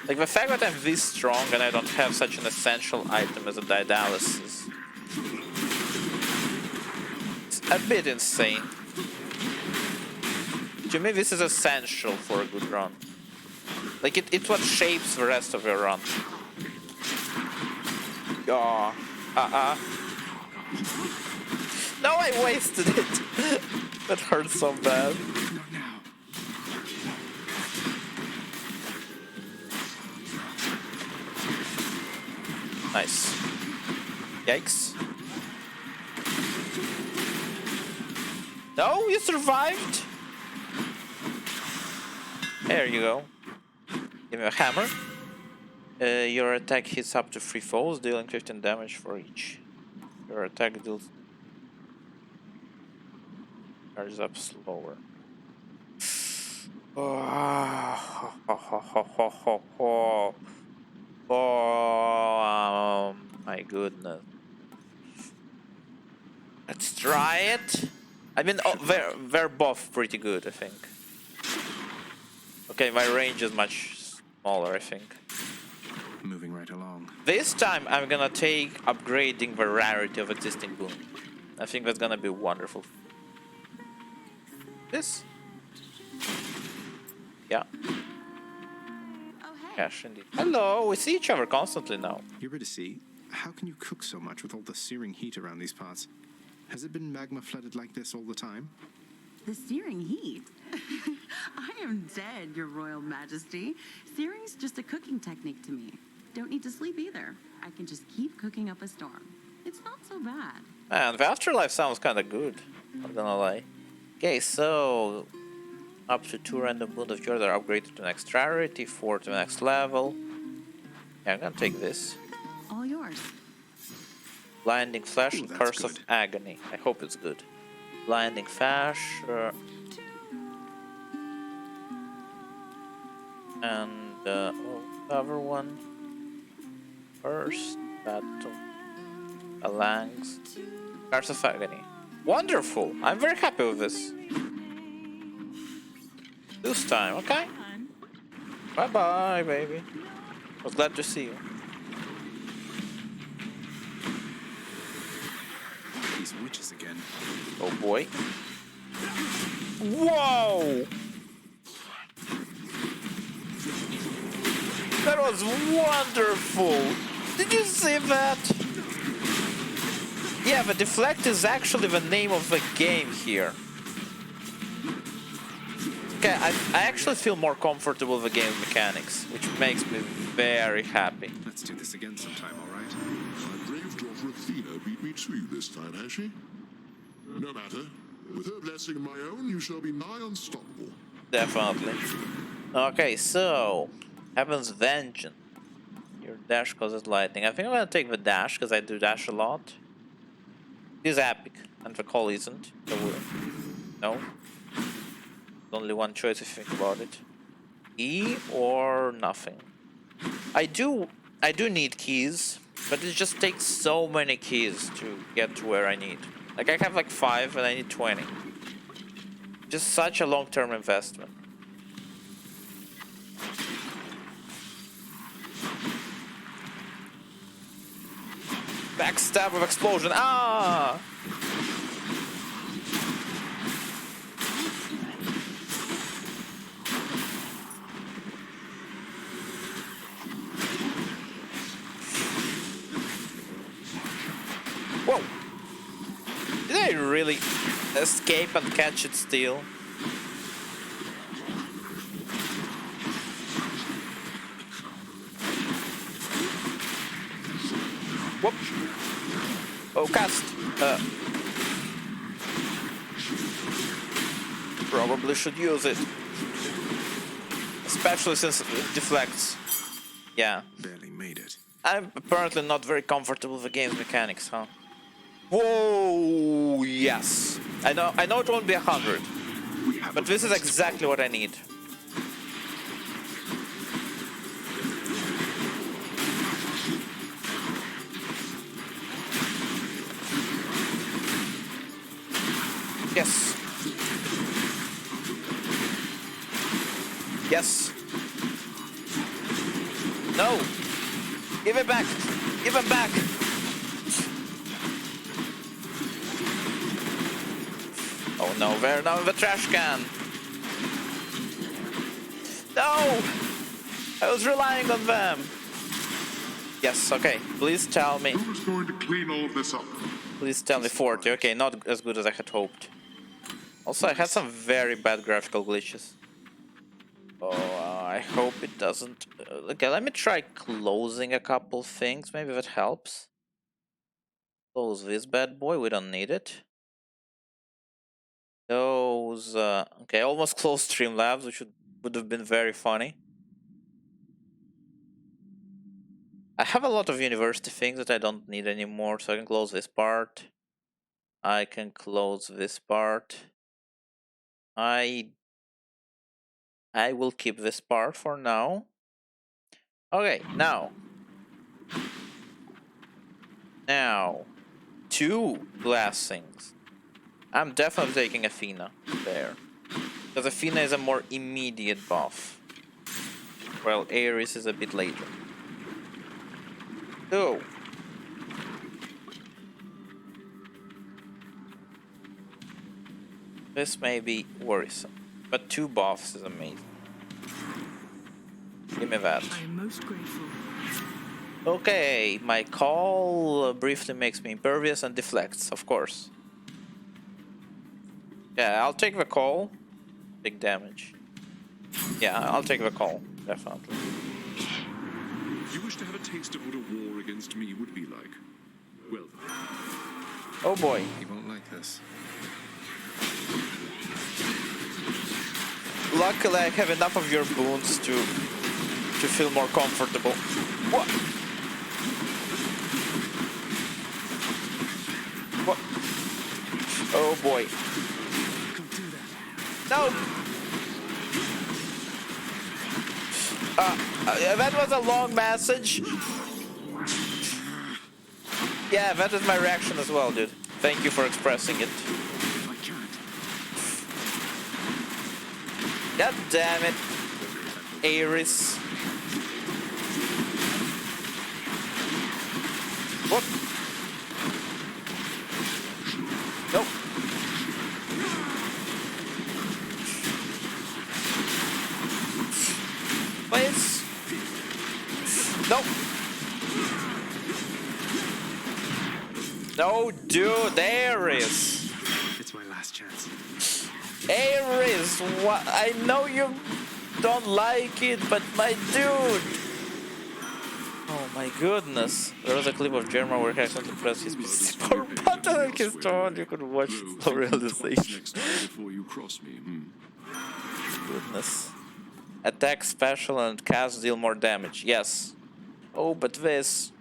Like the fact that I'm this strong and I don't have such an essential item as a Daedalus is it's a bit insane. To me, this is essential for a good run. Like it's what shapes the rest of your run. Oh, No, I wasted it. That hurt so bad. Nice. Yikes. No, you survived. There you go. Give me a hammer. Your attack hits up to 3 foes, dealing 15 damage for each. Your attack deals charges up slower. Oh my goodness. Let's try it. I mean, they're both pretty good, I think. Okay, my range is much smaller, I think. Moving right along. This time I'm gonna take upgrading the rarity of existing boon. I think that's gonna be wonderful. This? Yeah. Cash indeed. Hello, we see each other constantly now. Eurydice, how can you cook so much with all the searing heat around these parts? Has it been magma flooded like this all the time? The searing heat? I am dead, Your Royal Majesty. Searing's just a cooking technique to me. Don't need to sleep either. I can just keep cooking up a storm. It's not so bad. Man, the afterlife sounds kinda good. Not gonna lie. Okay, so up to 2 random boons of yours are upgraded to next rarity, 4 to the next level. Yeah, I'm gonna take this. All yours. Blinding Flash and that's Curse good. of Agony. I hope it's good. Blinding Flash. And other one. First battle. Phalanx. Curse of Agony. Wonderful! I'm very happy with this. This time, okay? Bye bye, baby. I was glad to see you. These witches again. Oh boy. Whoa! That was wonderful! Did you see that? Yeah, the deflect is actually the name of the game here. Okay, I actually feel more comfortable with the game's mechanics, which makes me very happy. Let's do this again sometime, alright? My brave daughter Athena beat me to you this time, has she? No matter. With her blessing of my own, you shall be nigh unstoppable. Definitely. Okay, so Heaven's Vengeance. Your dash causes lightning. I think I'm gonna take the dash because I do dash a lot. It is epic, and the call isn't. So no. Only one choice if you think about it. E or nothing. I do need keys, but it just takes so many keys to get to where I need. Like I have like 5 and I need 20. Just such a long-term investment. Backstab of explosion. Ah! Whoa! Did I really escape and catch it still? Whoop! Oh, cast! Probably should use it. Especially since it deflects. Yeah. Barely made it. I'm apparently not very comfortable with the game's mechanics, huh? Whoa! Yes! I know it won't be 100. But this is exactly what I need. Yes. Yes. No. Give it back. Give it back. Oh no, they're now in the trash can. No. I was relying on them. Yes, okay. Please tell me. Who's going to clean all this up? Please tell me 40. Okay, not as good as I had hoped. Also, I had some very bad graphical glitches. Oh, I hope it doesn't. Okay, let me try closing a couple things. Maybe that helps. Close this bad boy. We don't need it. Those. Okay, almost closed Streamlabs, which would have been very funny. I have a lot of university things that I don't need anymore, so I can close this part. I can close this part. I will keep this part for now. Okay, now. Now. 2 blessings. I'm definitely taking Athena there. Because Athena is a more immediate buff. While Ares is a bit later. So. This may be worrisome. But 2 buffs is amazing. Give me that. I am most grateful. Okay, my call briefly makes me impervious and deflects, of course. Yeah, I'll take the call. Big damage. Yeah, I'll take the call, definitely. You wish to have a taste of what a war against me would be like? Well then. Oh boy. He won't like this. Luckily, I have enough of your boons to feel more comfortable. What? What? Oh boy. No. That was a long message. Yeah, that is my reaction as well, dude. Thank you for expressing it. God damn it, Ares. What? Nope. Please. Nope. No, dude, Ares. It's my last chance. Ares, what? I know you don't like it, but my dude. Oh my goodness. There was a clip of Jerma where he accidentally pressed his power button on his phone. You could watch slow realization. Next time before you cross me. Goodness. Attack, special, and cast deal more damage. Yes. Oh, but this.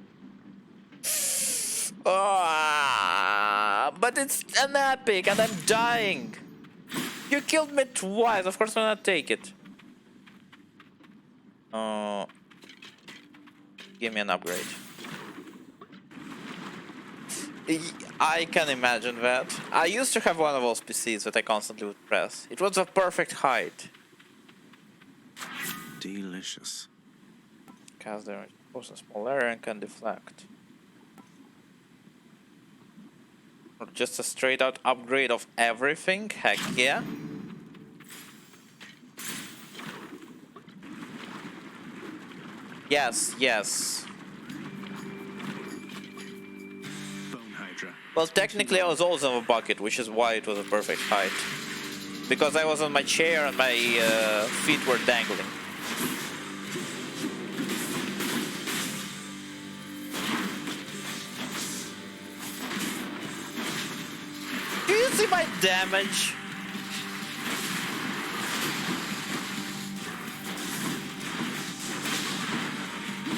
But it's an epic and I'm dying. You killed me twice. Of course I'm gonna take it. Give me an upgrade. I can imagine that. I used to have one of those PCs that I constantly would press. It was a perfect height. Delicious. Cast damage, post a small area and can deflect. Or just a straight out upgrade of everything? Heck yeah. Yes, yes. Bone Hydra. Well, technically I was also in a bucket, which is why it was a perfect height. Because I was on my chair and my feet were dangling. Do you see my damage?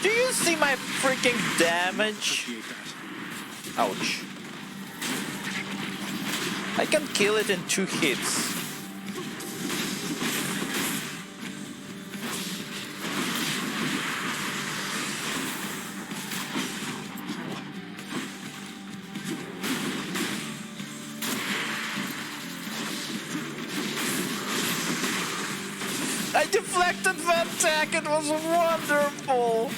Do you see my freaking damage? Ouch. I can kill it in 2 hits. I deflected that attack, it was wonderful!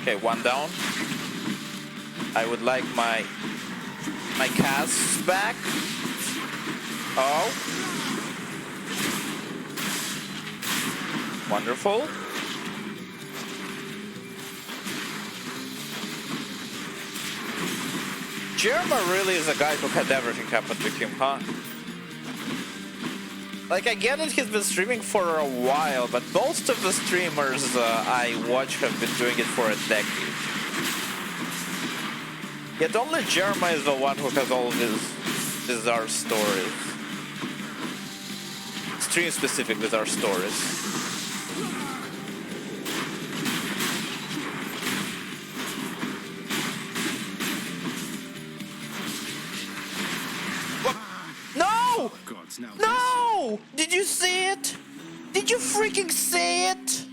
Okay, 1 down. I would like my casts back. Oh. Wonderful. Jerma really is a guy who had everything happen to him, huh? Like, I get it, he's been streaming for a while, but most of the streamers I watch have been doing it for a decade. Yet only Jerma is the one who has all these bizarre stories. Stream-specific bizarre stories. No! No! Did you see it? Did you freaking see it?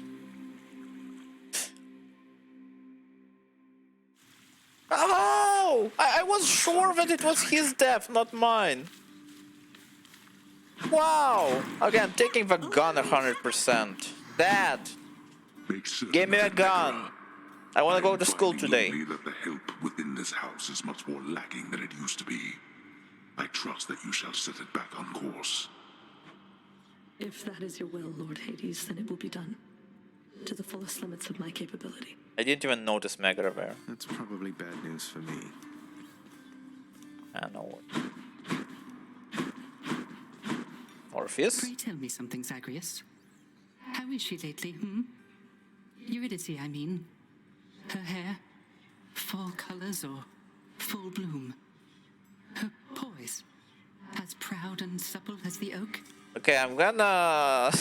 Oh! I was sure that it was his death, not mine. Wow! Okay, I'm taking the gun 100%. Dad! Give me a gun! I want to go to school today. That the help within this house is much more lacking than it used to be. I trust that you shall set it back on course. If that is your will, Lord Hades, then it will be done. To the fullest limits of my capability. I didn't even notice Megra there. That's probably bad news for me. I know what. Orpheus? Pray tell me something, Zagreus. How is she lately, Eurydice, I mean. Her hair, fall colors or full bloom. Her poise, as proud and supple as the oak. Okay, I'm gonna...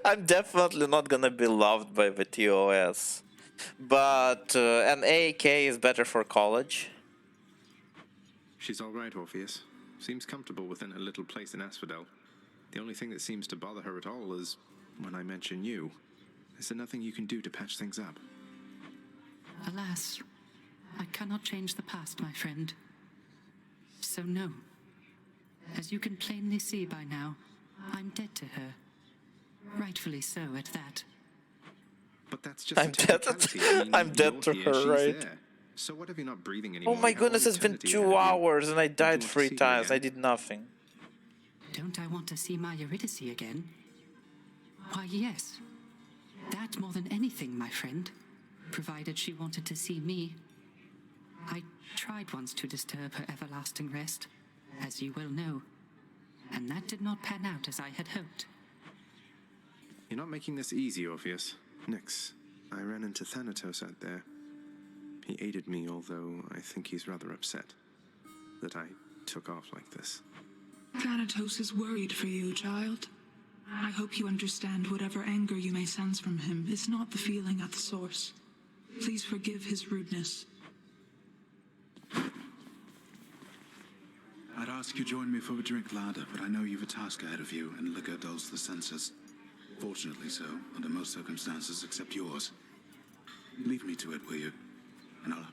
I'm definitely not gonna be loved by the TOS. But an AAK is better for college. She's all right, Orpheus. Seems comfortable within her little place in Asphodel. The only thing that seems to bother her at all is when I mention you. Is there nothing you can do to patch things up? Alas, I cannot change the past, my friend. So no. As you can plainly see by now, I'm dead to her. Rightfully so, at that. But that's just I'm dead. I'm dead to her, right? There. So what if you're not breathing anymore? Oh my goodness, it's been 2 hours and I died 3 times. I did nothing. Don't I want to see my Eurydice again? Why, yes. That more than anything, my friend. Provided she wanted to see me. I tried once to disturb her everlasting rest, as you well know, and that did not pan out as I had hoped. You're not making this easy, Orpheus. Nyx, I ran into Thanatos out there. He aided me, although I think he's rather upset that I took off like this. Thanatos is worried for you, child. I hope you understand whatever anger you may sense from him is not the feeling at the source. Please forgive his rudeness. I'd ask you join me for a drink, lad, but I know you've a task ahead of you, and liquor dulls the senses. Fortunately so, under most circumstances except yours. Leave me to it, will you? And I'll...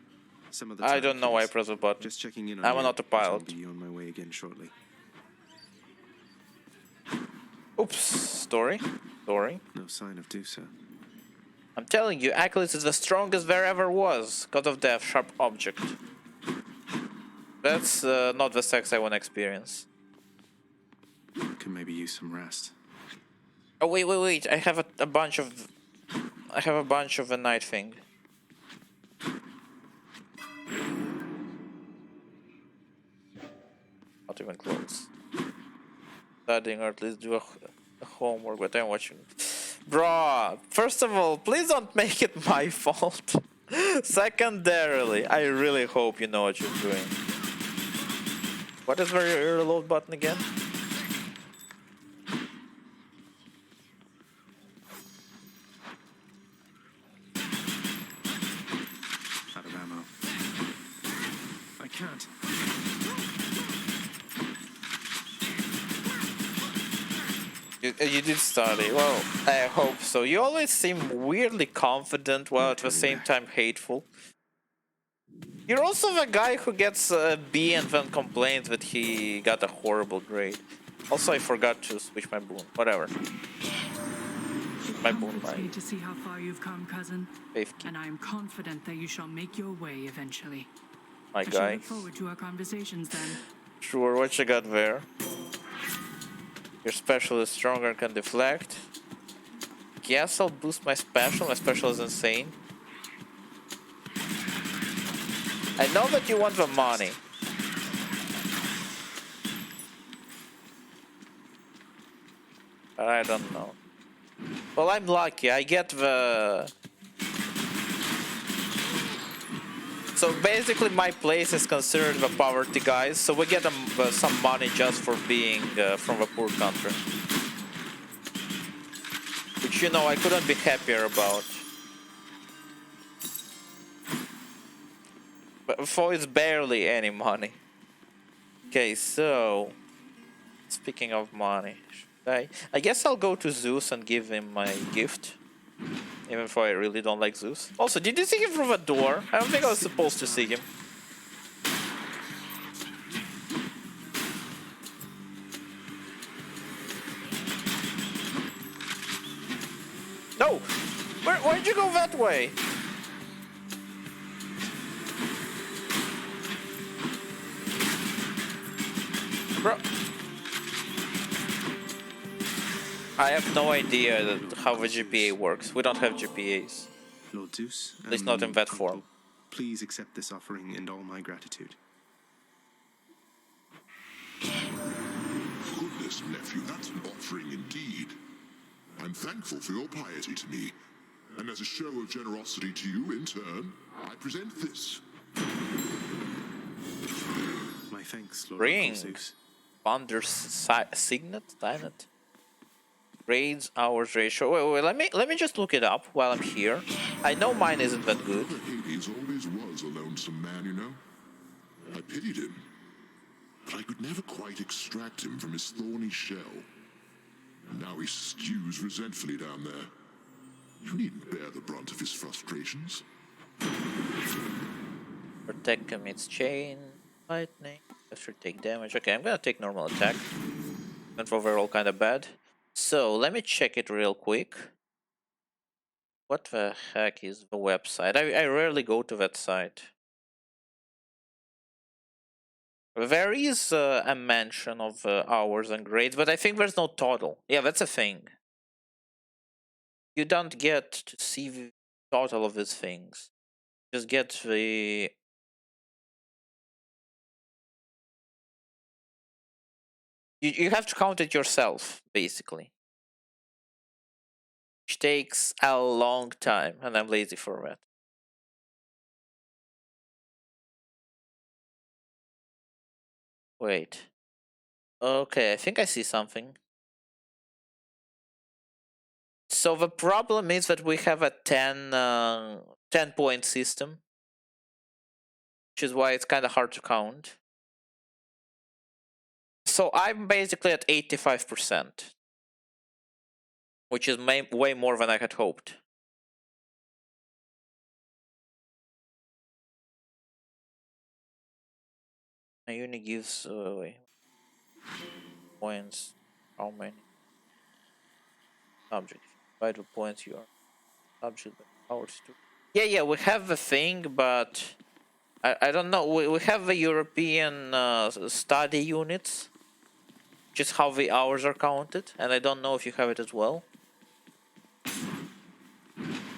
Some of I don't know why I press the button. Just checking in on I'm you. an autopilot. I'll be on my way again shortly. Oops. Story. No sign of Dusa. I'm telling you, Achilles is the strongest there ever was. God of Death, sharp object. That's not the sex I want to experience. Can maybe use some rest. Oh wait! I have a bunch of a night thing. Not even close. Studying or at least do a homework, but I'm watching. Bruh, first of all, please don't make it my fault. Secondarily, I really hope you know what you're doing. What is your reload button again? Out of ammo. I can't. You did study. Well, I hope so. You always seem weirdly confident while at the same time hateful. You're also the guy who gets a B and then complains that he got a horrible grade. Also, I forgot to switch my boon. Whatever. My boon, Comforts my me to see how far you've come, cousin. faith key. And I am confident that you shall make your way eventually. My I shall guy. look forward to our conversations then. Sure, what you got there? Your special is stronger and can deflect. Guess I'll boost my special. My special is insane. I know that you want the money. But I don't know. Well, I'm lucky. I get the... So basically my place is considered the poverty guys, so we get some money just for being from a poor country. Which, you know, I couldn't be happier about. But for it's barely any money. Okay, so... Speaking of money, I guess I'll go to Zeus and give him my gift. Even though I really don't like Zeus. Also, did you see him through the door? I don't think I was supposed to see him. No! Where'd you go that way? Bro. I have no idea how the GPA works. We don't have GPAs. Lord Zeus, At least not in that form. Please accept this offering and all my gratitude. Goodness, nephew, that's an offering indeed. I'm thankful for your piety to me, and as a show of generosity to you in turn, I present this. My thanks, Lord Ring. Zeus. Founder's signet? Grades, hours ratio. Wait, let me just look it up while I'm here. I know mine isn't that good. Hades always was a lonesome man, you know. I pitied him, but I could never quite extract him from his thorny shell. And now he stews resentfully down there. You needn't bear the brunt of his frustrations. Protect commits chain, lightning. Should take damage. Okay, I'm gonna take normal attack. And overall kind of bad. So let me check it real quick. What the heck is the website? I rarely go to that site. There is a mention of hours and grades, but I think there's no total. Yeah, that's a thing. You don't get to see the total of these things. Just get the You have to count it yourself, basically. Which takes a long time, and I'm lazy for that. Wait. Okay, I think I see something. So the problem is that we have a 10-point system, which is why it's kind of hard to count. So I'm basically at 85%, which is way more than I had hoped. My unit gives away points. How many? Subject. Divide the points you are. Subject powers too. Yeah, we have the thing, but I don't know. We have the European study units, which is how the hours are counted, and I don't know if you have it as well.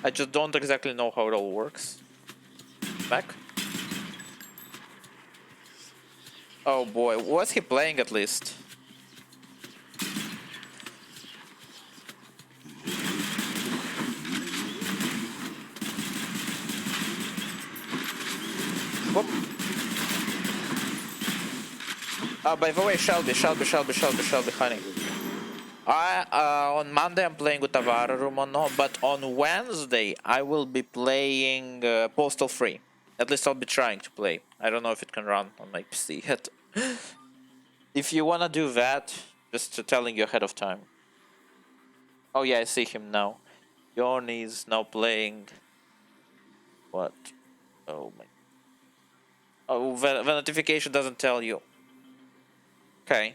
I just don't exactly know how it all works. Back. Oh boy, what's he playing at least? Whoop. By the way, Shelby, honey. On Monday I'm playing with Tavara Romano, but on Wednesday I will be playing Postal 3. At least I'll be trying to play. I don't know if it can run on my PC yet. If you wanna do that, just telling you ahead of time. Oh yeah, I see him now. Yoni is now playing. What? Oh my. Oh, the notification doesn't tell you. Okay.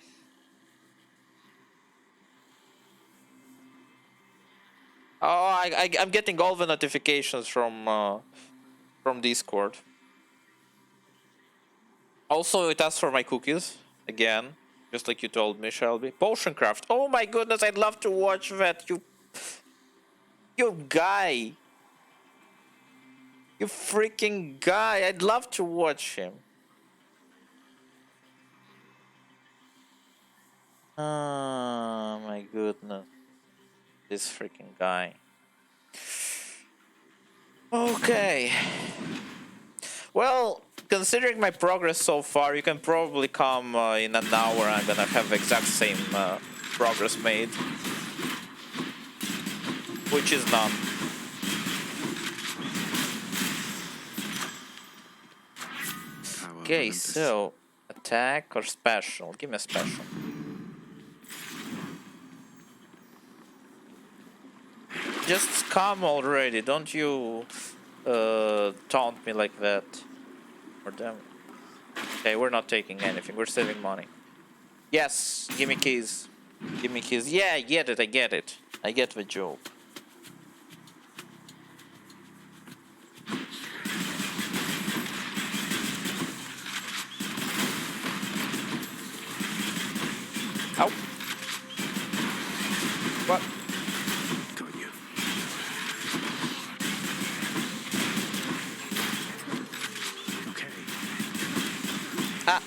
Oh, I'm getting all the notifications from Discord. Also, it asks for my cookies again, just like you told me, Shelby. Potion craft. Oh my goodness, I'd love to watch that. You guy. You freaking guy. I'd love to watch him. Oh my goodness. This freaking guy. Okay. Well, considering my progress so far, you can probably come in an hour. I'm gonna have the exact same progress made. Which is none. Okay, so attack or special? Give me a special. Just come already, don't you taunt me like that. Or damn. Okay, we're not taking anything, we're saving money. Yes, give me keys. Give me keys. Yeah, I get it. I get the joke. Ow. What? Got you. Okay. Ah.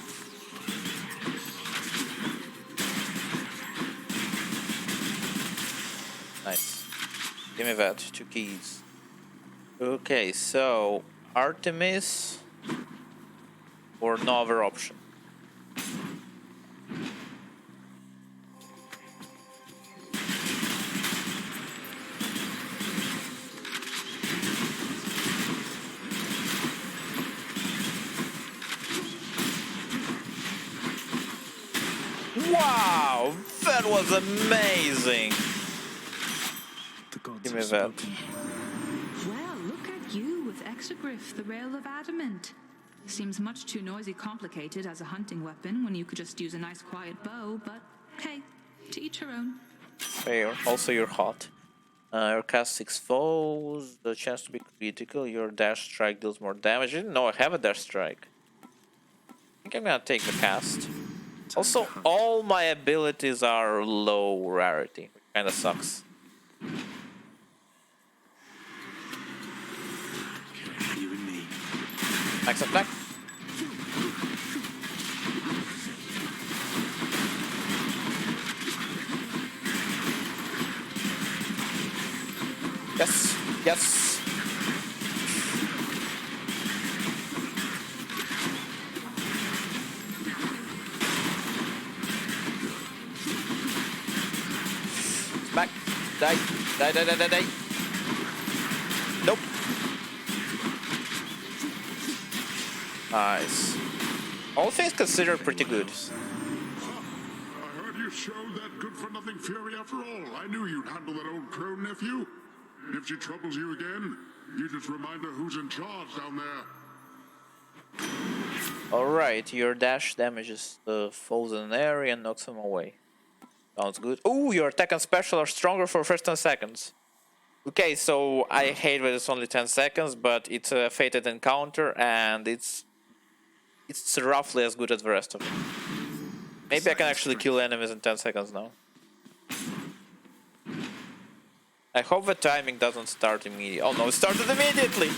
Nice. Give me that. 2 keys. Okay, so Artemis or no other option. Wow, that was amazing. Give me that. Well, look at you with Exegriff, the Rail of Adamant. Seems much too noisy complicated as a hunting weapon when you could just use a nice quiet bow, but hey, to each her own. Fair. Also, you're hot. Your cast 6 foes, the chance to be critical, your dash strike deals more damage. I didn't know I have a dash strike. I think I'm gonna take the cast. Also, all my abilities are low rarity, which kinda sucks. You and me. Max attack. Yes, yes. Smack. Die. Die, die, die, die, die. Nope. Nice. All things considered, pretty good. I heard you showed that good-for-nothing fury after all. I knew you'd handle that old crone, nephew. If she troubles you again, you just remind her who's in charge down there. Alright, your dash damages the foes in an area and knocks them away. Sounds good. Oh, your attack and special are stronger for the first 10 seconds. Okay, so I hate that it's only 10 seconds, but it's a fated encounter and it's roughly as good as the rest of it. Maybe I can actually kill enemies in 10 seconds now. I hope the timing doesn't start immediately. Oh no, it started immediately!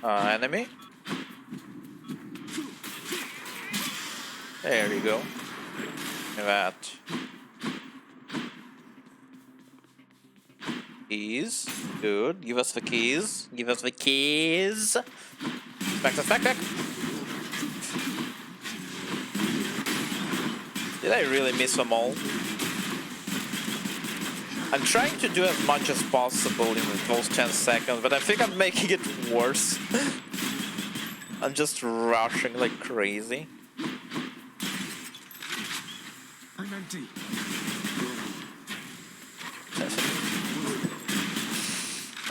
Enemy. There you go. That. Keys. Good. Give us the keys. Give us the keys. Back, back, back. Did I really miss them all? I'm trying to do as much as possible in those 10 seconds, but I think I'm making it worse. I'm just rushing like crazy. I'm empty.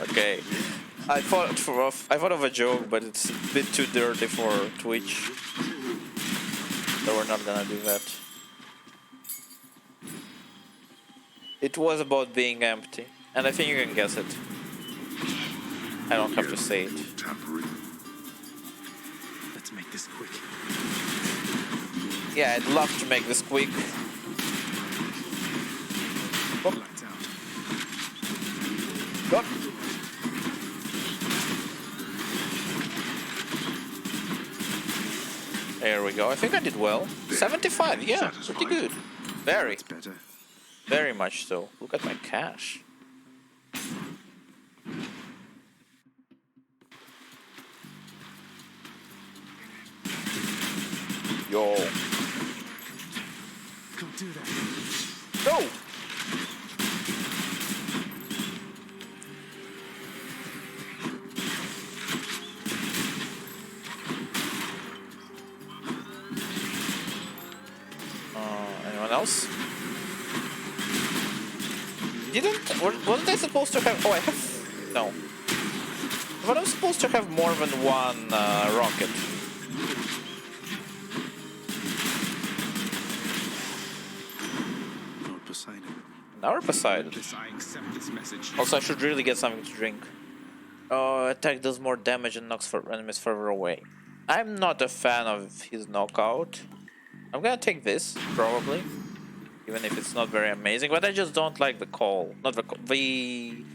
Okay. I thought of a joke, but it's a bit too dirty for Twitch. So we're not gonna do that. It was about being empty, and I think you can guess it. I don't have to say it. Let's make this quick. Yeah, I'd love to make this quick. Oh. Lights out. Got. There we go. I think I did well. 75, yeah, pretty good. Very. That's better. Very much so. Look at my cash. Yo. Go do that. Go! Anyone else? Wasn't I supposed to have... Oh, I have... No. But I'm supposed to have more than one rocket. Lord Poseidon. Now Poseidon. I accept this message. Also, I should really get something to drink. Attack does more damage and knocks for enemies further away. I'm not a fan of his knockout. I'm gonna take this, probably. Even if it's not very amazing, but I just don't like the call. Not the call, the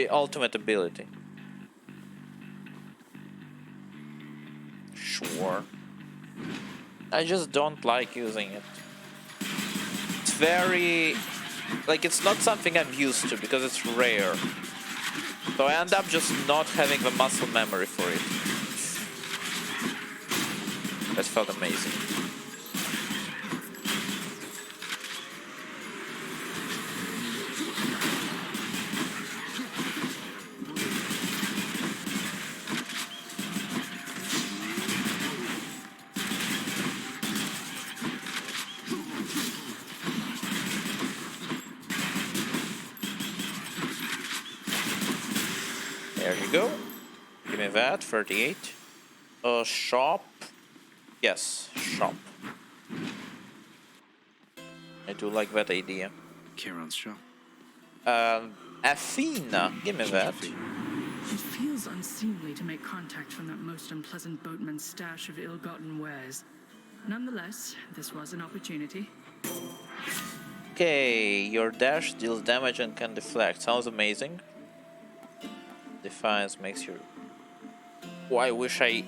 ultimate ability. Sure. I just don't like using it. It's very... like, it's not something I'm used to because it's rare. So I end up just not having the muscle memory for it. That felt amazing. There you go. Give me that, 38. Shop. Yes, shop. I do like that idea. Charon's shop. Athena, give me that. It feels unseemly to make contact from that most unpleasant boatman's stash of ill-gotten wares. Nonetheless, this was an opportunity. Okay, your dash deals damage and can deflect. Sounds amazing. Defiance makes you. Oh, I wish I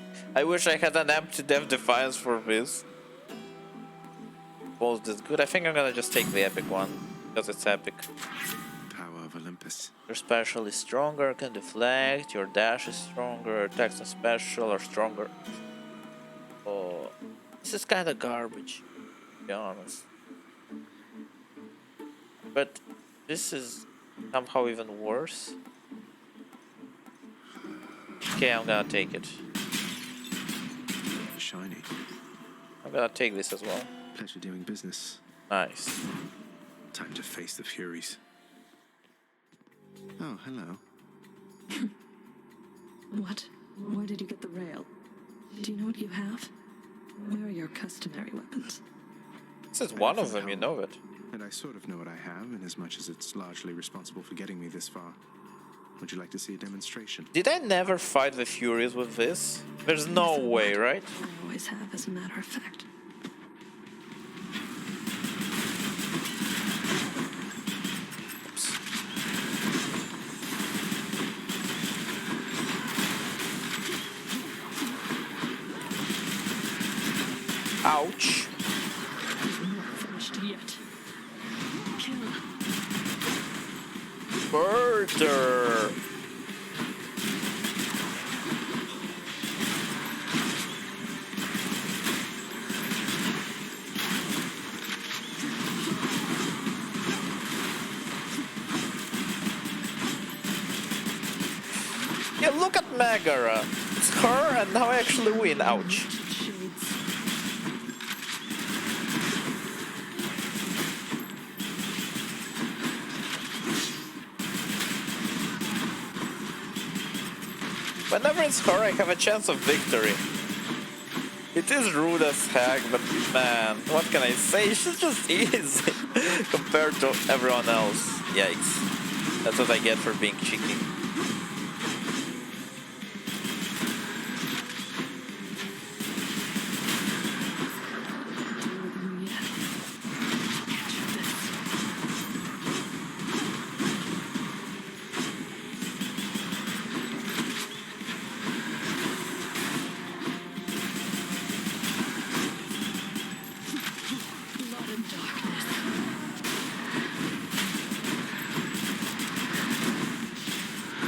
had an empty dev defiance for this. Was this good? I think I'm gonna just take the epic one because it's epic. Power of Olympus. Your special is stronger, can deflect. Your dash is stronger. Attacks and special are stronger. Oh, this is kind of garbage, to be honest. But this is somehow even worse. Okay, I'm gonna take it. Shiny. I'm gonna take this as well. Pleasure doing business. Nice. Time to face the Furies. Oh, hello. What? Where did you get the rail? Do you know what you have? Where are your customary weapons? This is one of them, you know it. And I sort of know what I have, in as much as it's largely responsible for getting me this far. Would you like to see a demonstration? Did I never fight the Furies with this? There's no way, right? I always have, as a matter of fact. Ouch. Not finished yet. Kill. Murder. Yeah, look at Megara. It's her and now I actually win. Ouch. Whenever it's her, I have a chance of victory. It is rude as heck, but man, what can I say? She's just easy compared to everyone else. Yikes. That's what I get for being cheeky.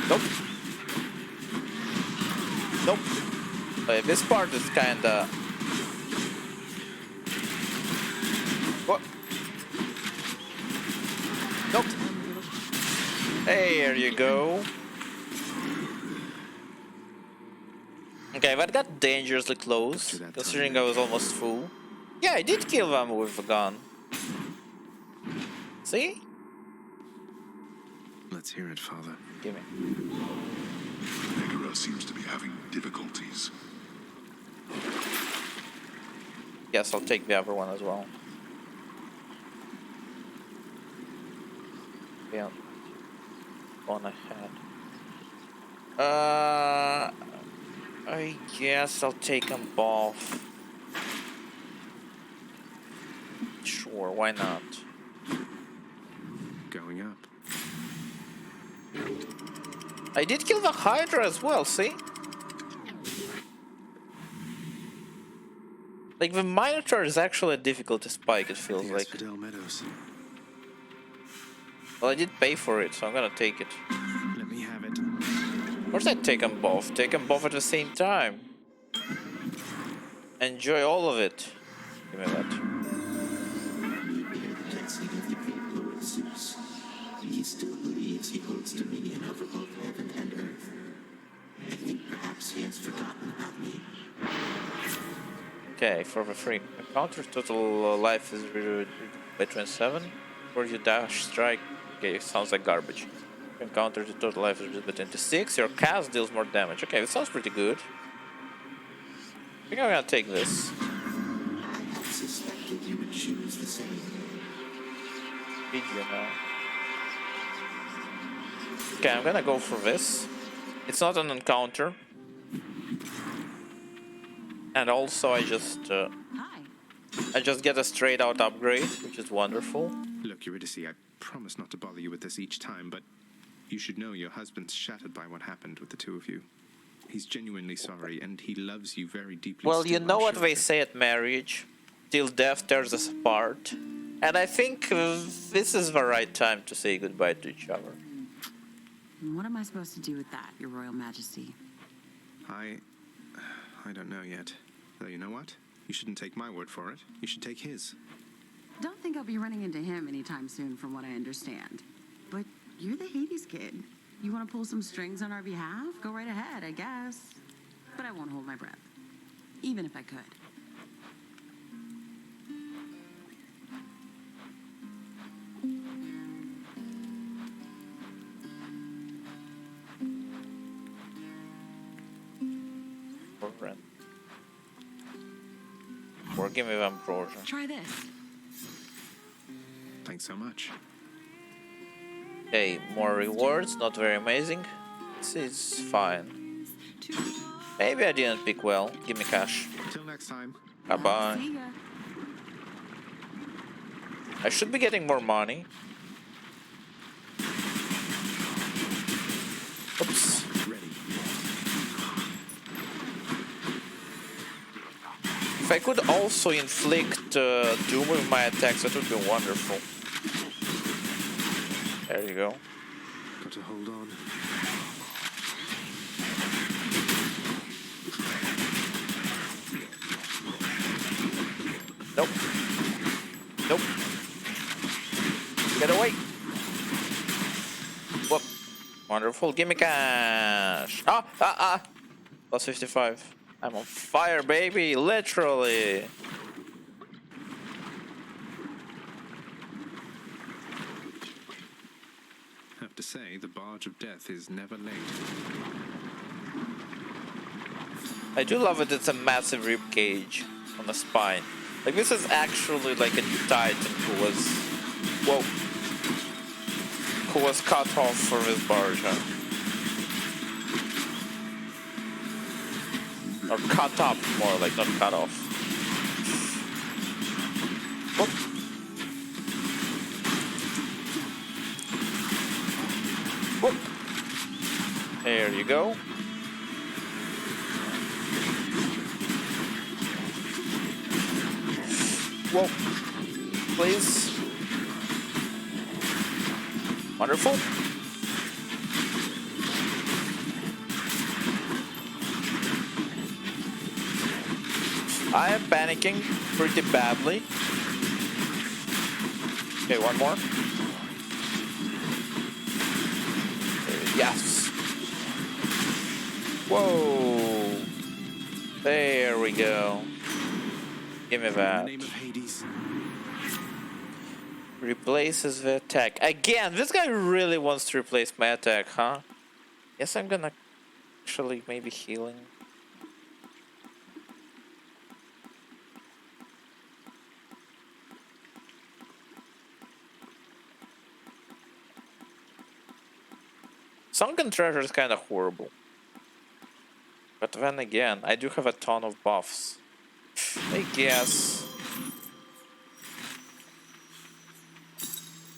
Nope. Nope. This part is kinda... What? Nope. Hey, there you go. Okay, that got dangerously close, considering I was almost full. Yeah, I did kill them with a gun. See? Let's hear it, Father. Give me. Megara seems to be having difficulties. Guess I'll take the other one as well. Yeah. One I had. I guess I'll take them both. Sure, why not? Going up. I did kill the Hydra as well, see? Like, the Minotaur is actually a difficult spike, it feels like. Asphodel Meadows. Well, I did pay for it, so I'm gonna take it. Let me have it. Of course I take them both. Take them both at the same time. Enjoy all of it. Give me that. He still believes he holds dominion over both heaven and earth. I think perhaps he has forgotten about me. Okay, for the free encounter, total life is reduced by 27. For your dash strike, okay, it sounds like garbage. Encounter, the total life is reduced by 26. Your cast deals more damage. Okay, that sounds pretty good. I think I'm gonna take this. I had suspected you would choose the same. Did you know? Okay, I'm gonna go for this. It's not an encounter. And also I just get a straight out upgrade, which is wonderful. Look, Eurydice, I promise not to bother you with this each time, but You should know your husband's shattered by what happened with the two of you. He's genuinely sorry, and he loves you very deeply. Well, you still, know I'm what sure they of it. say at marriage, till death tears us apart. And I think this is the right time to say goodbye to each other. What am I supposed to do with that, Your Royal Majesty? I don't know yet. Though you know what? You shouldn't take my word for it. You should take his. Don't think I'll be running into him anytime soon, from what I understand. But you're the Hades kid. You want to pull some strings on our behalf? Go right ahead, I guess. But I won't hold my breath, even if I could. Or give me the ambrosia. Try this. Thanks so much. Okay, more rewards, not very amazing. This is fine. Maybe I didn't pick well. Give me cash. Until next time. Bye bye. See ya. I should be getting more money. Oops. Ready. If I could also inflict doom with my attacks, that would be wonderful. There you go. Got to hold on. Nope. Nope. Get away. Whoop. Wonderful. Give me cash. Plus 55. I'm on fire, baby. Literally. Have to say, the barge of death is never late. I do love it. It's a massive rib cage on the spine. Like, this is actually like a titan who was, whoa, who was cut off for this barge. Or cut up, more like, not cut off. Whoop. Whoop. There you go. Whoa. Please. Wonderful. I am panicking pretty badly. Okay, one more. Yes. Whoa. There we go. Give me that. In the name of Hades. Replaces the attack. Again, this guy really wants to replace my attack, huh? Yes, I'm gonna actually maybe healing. Sunken Treasure is kind of horrible. But then again, I do have a ton of buffs. I guess.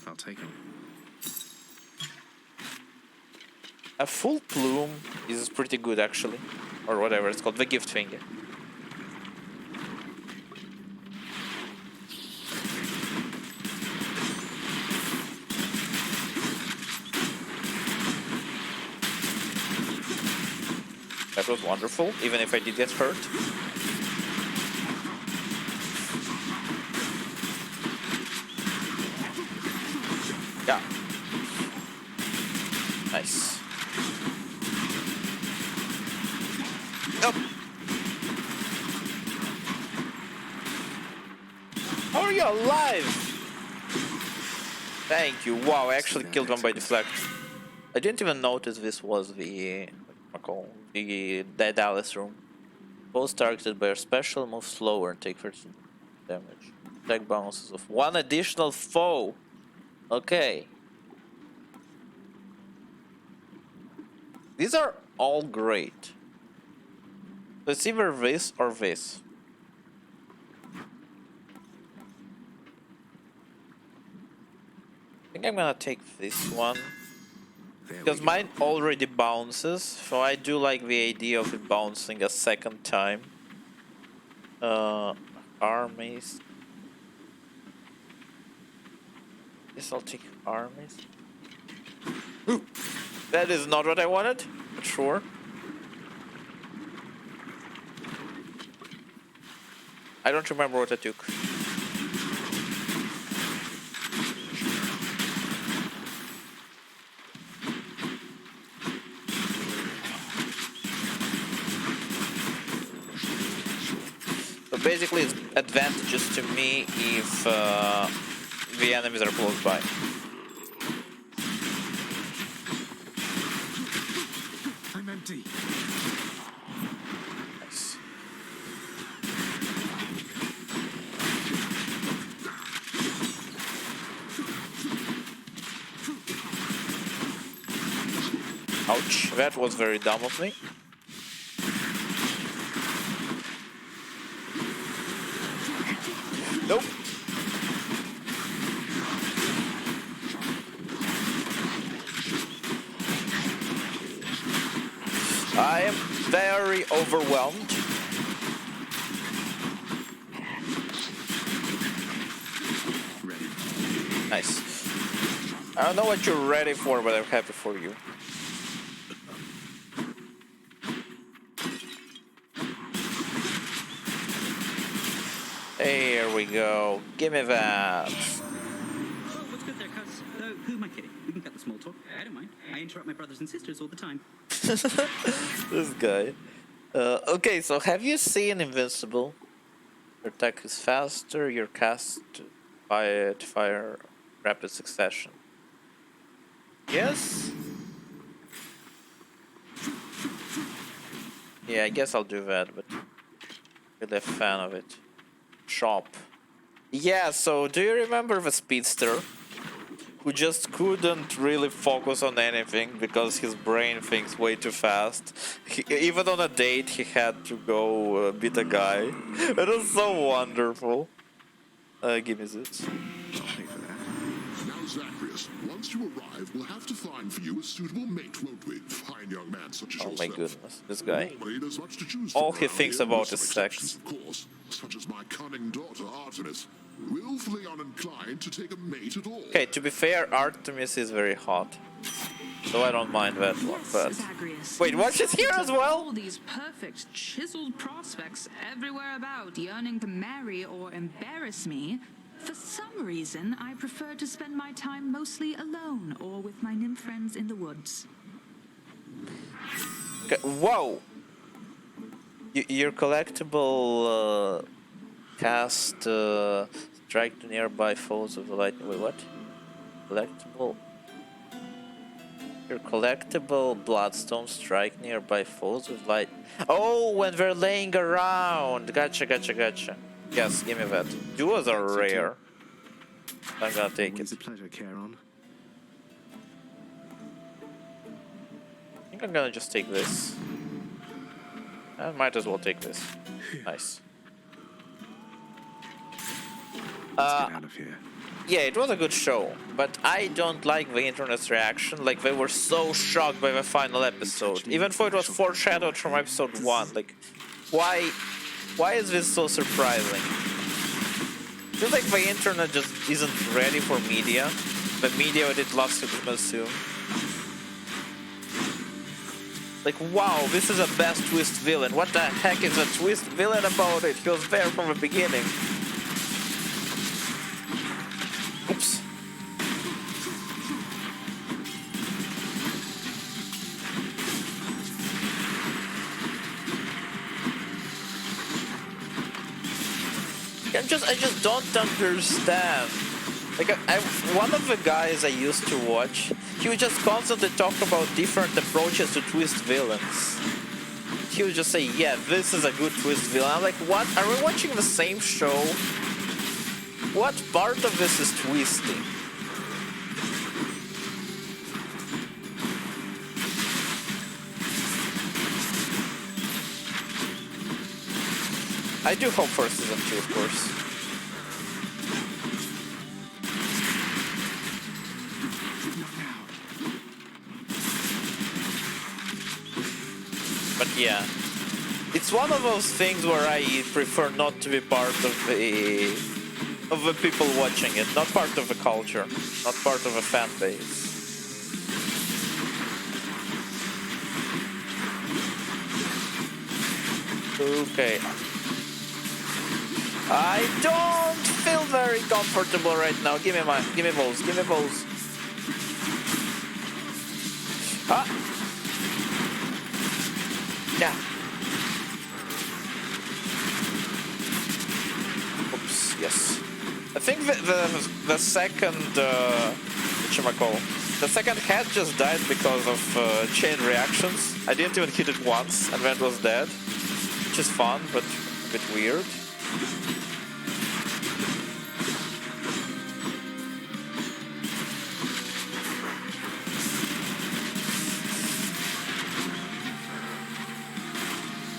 I'll take him. A full plume is pretty good actually. Or whatever it's called, the gift finger. That was wonderful, even if I did get hurt. Yeah. Nice. Nope. How are you alive? Thank you. Wow, I actually killed one by deflect. I didn't even notice this was the Dead Alice room. Foes targeted by a special move slower and take 13 damage. Attack bonuses of one additional foe. Okay. These are all great. It's either this or this. I think I'm gonna take this one. Because mine already bounces, so I do like the idea of it bouncing a second time. Armies. Guess I'll take armies. Ooh, that is not what I wanted, but sure. I don't remember what I took. So basically it's advantageous to me if the enemies are close by. I'm empty. Nice. Ouch, that was very dumb of me. Nope. I am very overwhelmed. Nice. I don't know what you're ready for, but I'm happy for you. Here we go. Give me that. Oh, what's good there, cuz? Who am I kidding? We can cut the small talk. I don't mind. I interrupt my brothers and sisters all the time. This guy. Okay, so have you seen Invincible? Your attack is faster, your cast fire rapid succession. Yes? Yeah, I guess I'll do that, but I'm really a fan of it. Shop. Yeah, so do you remember the speedster? Who just couldn't really focus on anything because his brain thinks way too fast. Even on a date, he had to go beat a guy. It was so wonderful. Give me this. Now, Zacharias, once you arrive, we'll have to find for you a suitable mate, won't we? Fine young man such as Oh yourself. my goodness, this guy. Normally, there's much to choose All from he around thinks here, about with is some sex. exceptions, Of course, such as my cunning daughter, Artemis. Willfully uninclined to take a mate at all. Okay, to be fair, Artemis is very hot. So I don't mind that one, but... Zagreus. Wait, what? She's here as well? All these perfect, chiseled prospects everywhere about, yearning to marry or embarrass me. For some reason, I prefer to spend my time mostly alone or with my nymph friends in the woods. Okay, whoa! Your collectible cast strike to nearby foes of the lightning. Wait, what? Collectible. Your collectible bloodstone strike nearby foes with light. Oh, when they're laying around. Gotcha, gotcha, gotcha. Yes, give me that. Duos are rare. I'm gonna take Always it. a pleasure, Charon. I think I'm gonna just take this. I might as well take this. Nice. Let's get out of here. Yeah, it was a good show, but I don't like the internet's reaction. Like, they were so shocked by the final episode, even though it was foreshadowed from episode 1. Like, why is this so surprising? I feel like the internet just isn't ready for media. The media that it loves to consume. Like, wow, this is a best twist villain. What the heck is a twist villain about it? He was there from the beginning. Oops. I just don't understand. Like, one of the guys I used to watch, he would just constantly talk about different approaches to twist villains. He would just say, yeah, this is a good twist villain. I'm like, what? Are we watching the same show? What part of this is twisting? I do hope for season 2, of course. But yeah, it's one of those things where I prefer not to be part of the people watching it, not part of the culture, not part of a fan base. Okay. I don't feel very comfortable right now. Give me those, give me those. Ah! Yeah. Oops, yes. I think the second, whatchamacall, the second head just died because of chain reactions. I didn't even hit it once and then it was dead. Which is fun, but a bit weird.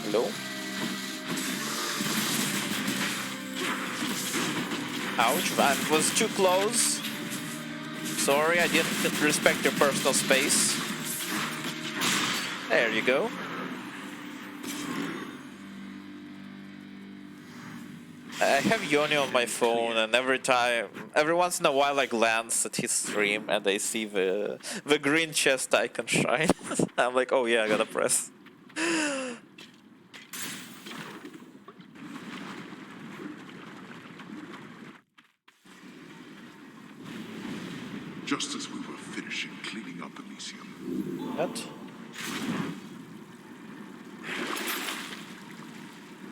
Hello? Ouch, I was too close. Sorry, I didn't respect your personal space. There you go. I have Yoni on my phone, and every once in a while I glance at his stream and I see the green chest icon shine. I'm like, oh yeah, I gotta press. Just as we were finishing cleaning up Elysium. What?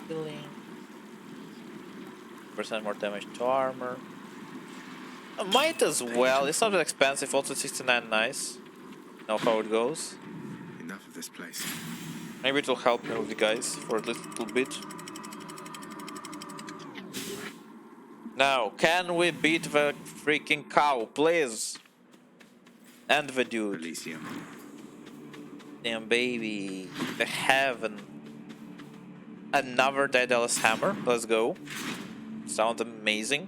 Healing. % more damage to armor. Might as well. It's not that expensive. Also 69 nice. Know how it goes. Enough of this place. Maybe it will help me with you guys for a little bit. Now, can we beat the freaking cow, please? And the dude. Elysium. Damn baby. The heaven. Another Daedalus hammer. Let's go. Sounds amazing.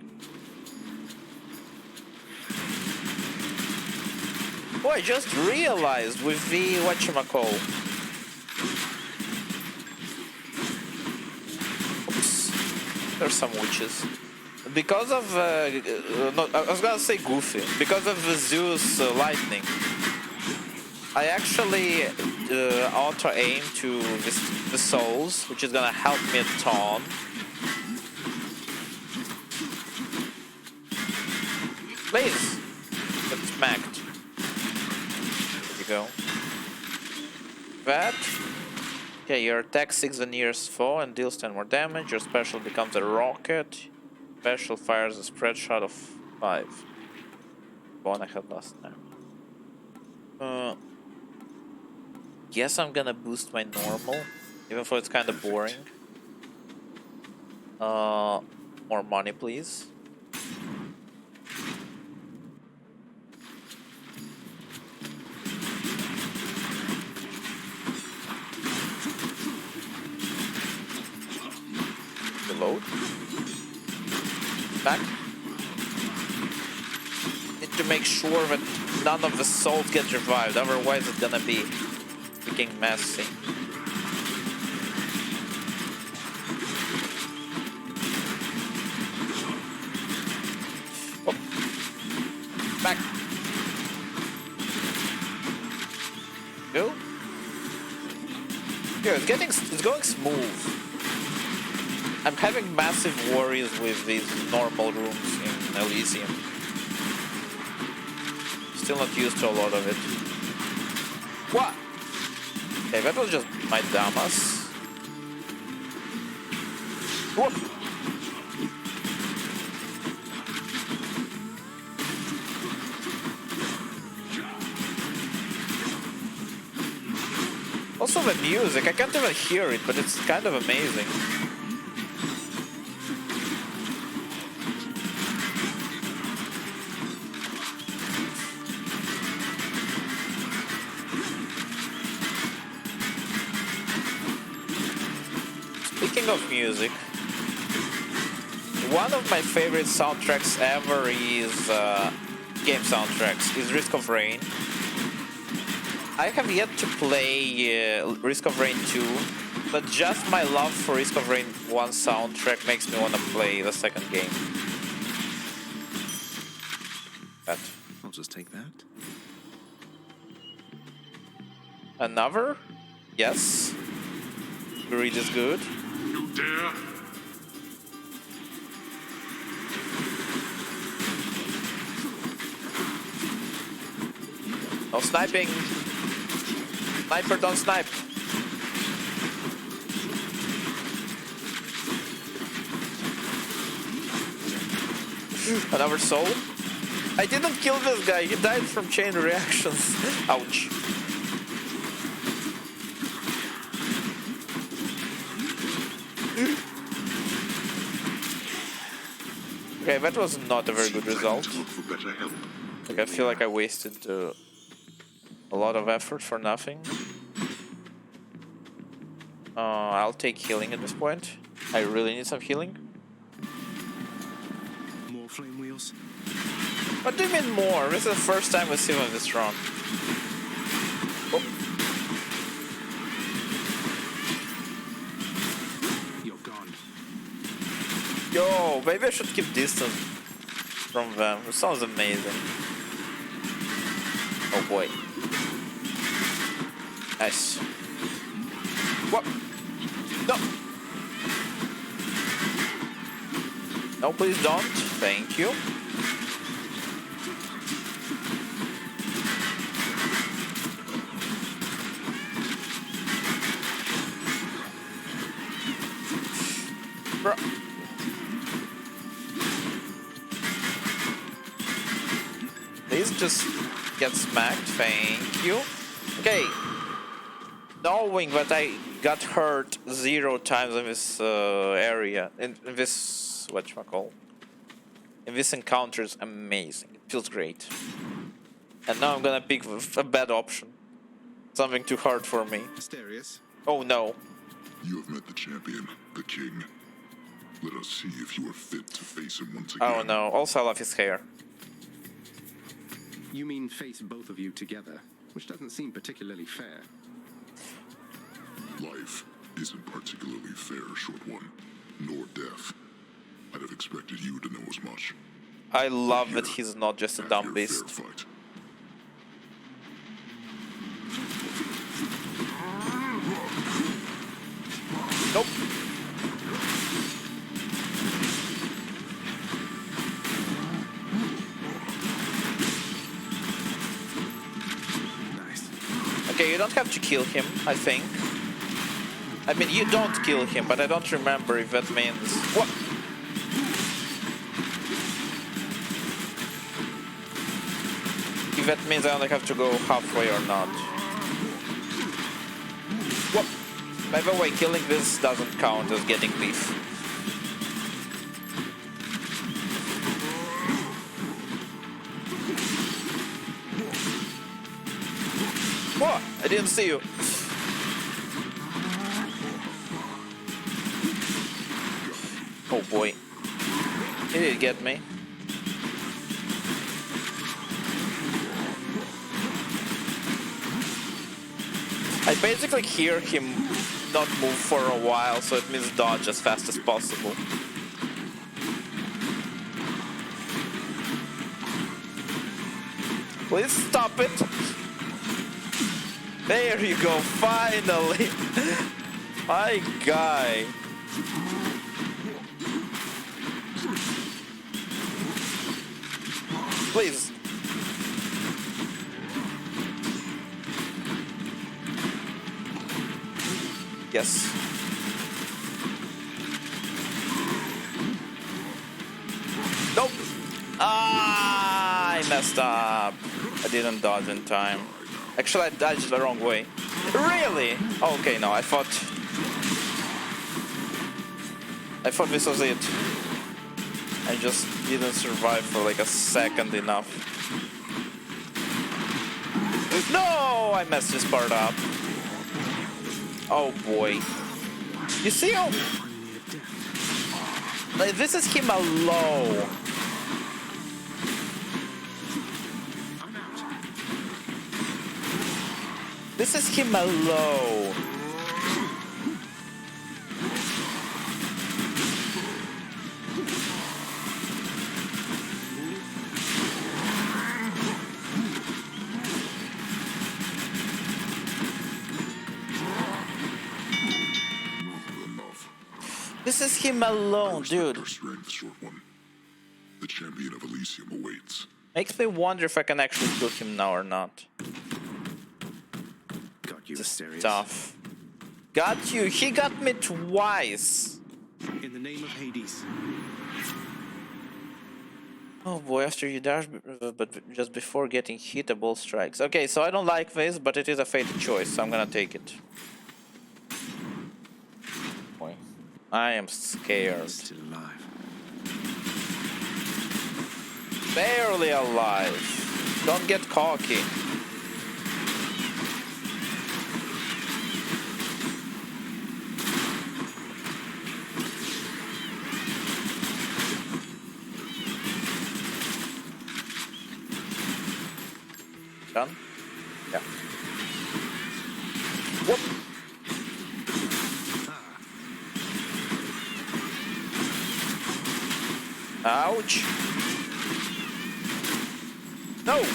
Oh, I just realized with the whatchamacall. Oops. There's some witches. Because of no, I was gonna say goofy. Because of the Zeus lightning, I actually auto aim to the souls, which is gonna help me a ton. Please! Get smacked. There you go. That. Okay, your attack 6 the nearest foe and deals 10 more damage. Your special becomes a rocket. Special fires a spread shot of 5. One I had last time. Guess I'm gonna boost my normal, even though it's kind of boring. More money, please. Reload. Back. Need to make sure that none of the souls get revived, otherwise it's gonna be freaking messy. Oh. Back. Go. Yeah, it's going smooth. I'm having massive worries with these normal rooms in Elysium. Still not used to a lot of it. What? Okay, that was just my Damas. Whoop! Also the music, I can't even hear it, but it's kind of amazing. Speaking of music, one of my favorite soundtracks ever is game soundtracks, is Risk of Rain. I have yet to play Risk of Rain 2, but just my love for Risk of Rain 1 soundtrack makes me want to play the second game. That. I'll just take that. Another? Yes. Greed is good. You dare? No sniping! Sniper, don't snipe! Another soul? I didn't kill this guy, he died from chain reactions. Ouch. Okay, that was not a very good result. Like, I feel like I wasted a lot of effort for nothing. I'll take healing at this point. I really need some healing. More flame wheels? What do you mean more? This is the first time we see him this strong. Oh. You're gone. Yo, maybe I should keep distance from them. It sounds amazing. Oh boy. Nice. What? No! No, please don't. Thank you. Bro. Please just get smacked. Thank you. Okay. Knowing that I got hurt 0 times in this area, in this whatchamacall, in this encounter is amazing. It feels great. And now I'm gonna pick a bad option. Something too hard for me. Asterius. Oh no. You have met the champion, the king. Let us see if you are fit to face him once again. Oh no. Also I love his hair. You mean face both of you together, which doesn't seem particularly fair. Life isn't particularly fair, short one, nor death. I'd have expected you to know as much. I love that he's not just a dumb beast. Nope. Nice. Okay, you don't have to kill him, I think. I mean, you don't kill him, but I don't remember if that means... What? If that means I only have to go halfway or not. What? By the way, killing this doesn't count as getting beef. What? I didn't see you. Oh boy. He did get me. I basically hear him not move for a while, so it means dodge as fast as possible. Please stop it! There you go, finally! My guy! Please! Yes. Nope! Ah, I messed up. I didn't dodge in time. Actually, I dodged the wrong way. Really? Oh, okay, no, I thought this was it. I just didn't survive for like a second enough. No! I messed this part up. Oh boy. You see how... Like, this is him alone. This is him alone. This is him alone, dude. Your strength, short one. The champion of Elysium awaits. Makes me wonder if I can actually kill him now or not. Got you, Asterius. Tough. Got you. He got me twice. In the name of Hades. Oh boy, after you dash, but just before getting hit, a ball strikes. Okay, so I don't like this, but it is a fated choice, so I'm gonna take it. Boy, I am scared. Still alive. Barely alive. Don't get cocky. Done? Yeah. Whoop. Ouch. No,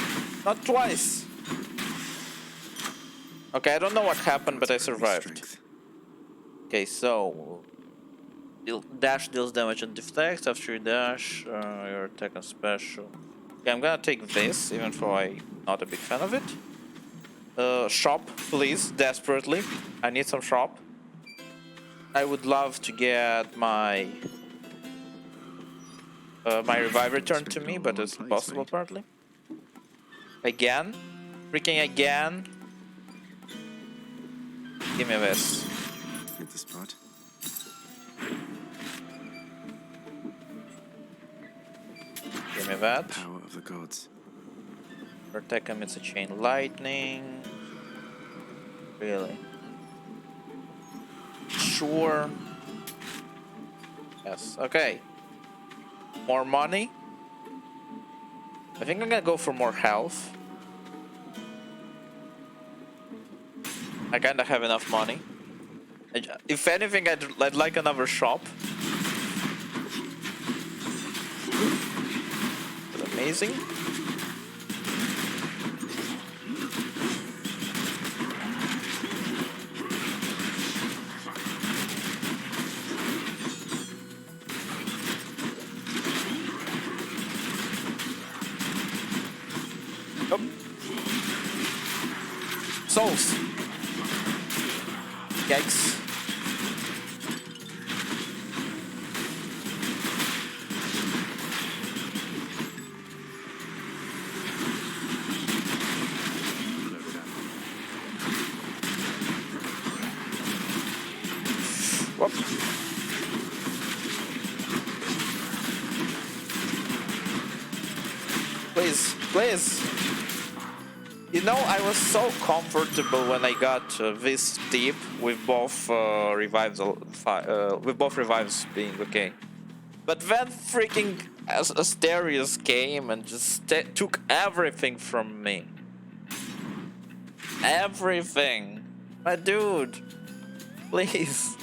not twice. Okay, I don't know what happened, but I survived. Okay, so dash deals damage and deflects. After you dash, your attack and special. Okay, I'm gonna take this, even though I'm not a big fan of it. Shop, please, desperately. I need some shop. I would love to get my my revive returned to me, but it's impossible apparently. Again? Freaking again? Give me this. Hit the spot. Give me that. Power of the gods. Protect him, it's a chain lightning. Really? Sure. Yes, okay. More money. I think I'm gonna go for more health. I kinda have enough money. If anything, I'd like another shop. That's amazing. Souls. Yikes. Whoop. Please, please. You know, I was so comfortable when I got this deep with both revives, being okay. But then freaking Asterius came and just took everything from me. Everything, my dude. Please.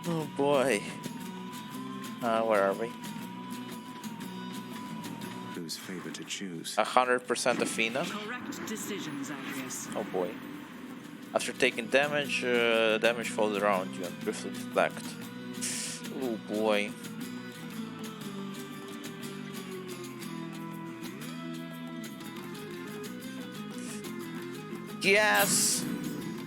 Oh boy. Where are we? Whose favor to choose? 100% Athena. Correct decisions, Agrius. Oh boy. After taking damage, damage falls around you and briefly deflect. Oh boy. Yes!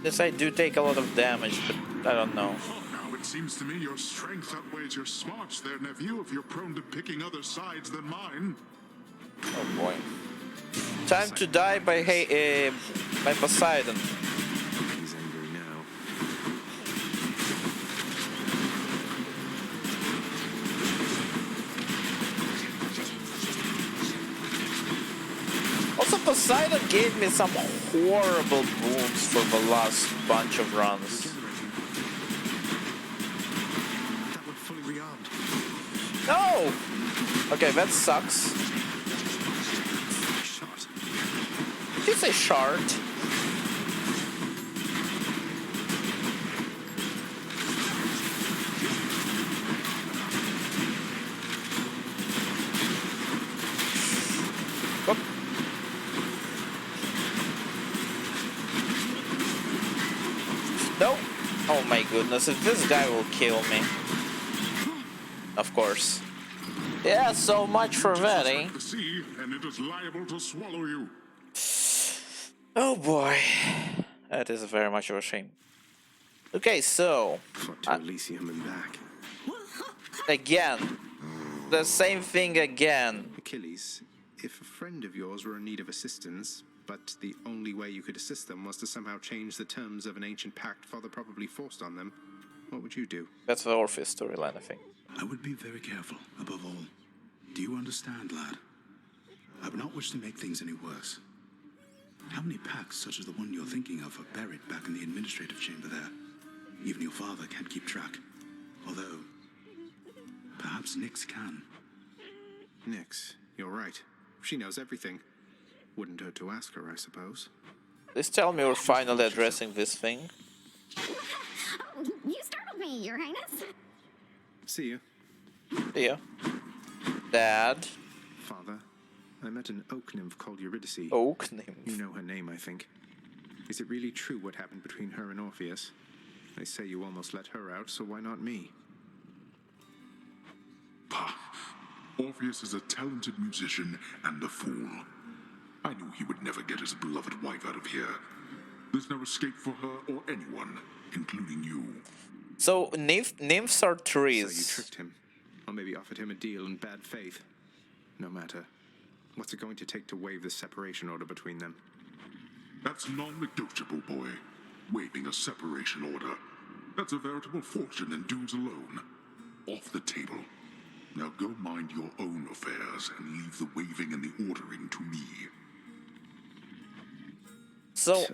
Yes, I do take a lot of damage, but I don't know. Now it seems to me your strength outweighs your smarts there, nephew, if you're prone to picking other sides than mine. Oh boy. Time to die by Poseidon. He's angry now. Also, Poseidon gave me some horrible wounds for the last bunch of runs. That one fully rearmed. No! Okay, that sucks. Shot. Did you say shard? Nope. Oh my goodness, if this guy will kill me. Of course. Yeah, so much for that, eh? The sea, and it is liable to swallow you. Oh boy. That is very much of a shame. Okay, so... to Elysium and back. Again. The same thing again. Achilles, if a friend of yours were in need of assistance, but the only way you could assist them was to somehow change the terms of an ancient pact Father probably forced on them, what would you do? That's the Orpheus storyline, I think. I would be very careful, above all. Do you understand, lad? I would not wish to make things any worse. How many pacts such as the one you're thinking of are buried back in the administrative chamber there? Even your father can't keep track. Although, perhaps Nyx can. Nyx, you're right. She knows everything. Wouldn't hurt to ask her, I suppose. Please tell me we're finally addressing this thing. You startled me, Your Highness. See you. See ya. Dad. Father, I met an oak nymph called Eurydice. Oak nymph? You know her name, I think. Is it really true what happened between her and Orpheus? They say you almost let her out, so why not me? Pah. Orpheus is a talented musician and a fool. I knew he would never get his beloved wife out of here. There's no escape for her or anyone, including you. So, nymphs are trees. So you tricked him. Or maybe offered him a deal in bad faith. No matter. What's it going to take to waive the separation order between them? That's non-negotiable, boy. Waiving a separation order. That's a veritable fortune in dues alone. Off the table. Now go mind your own affairs and leave the waiving and the ordering to me. So,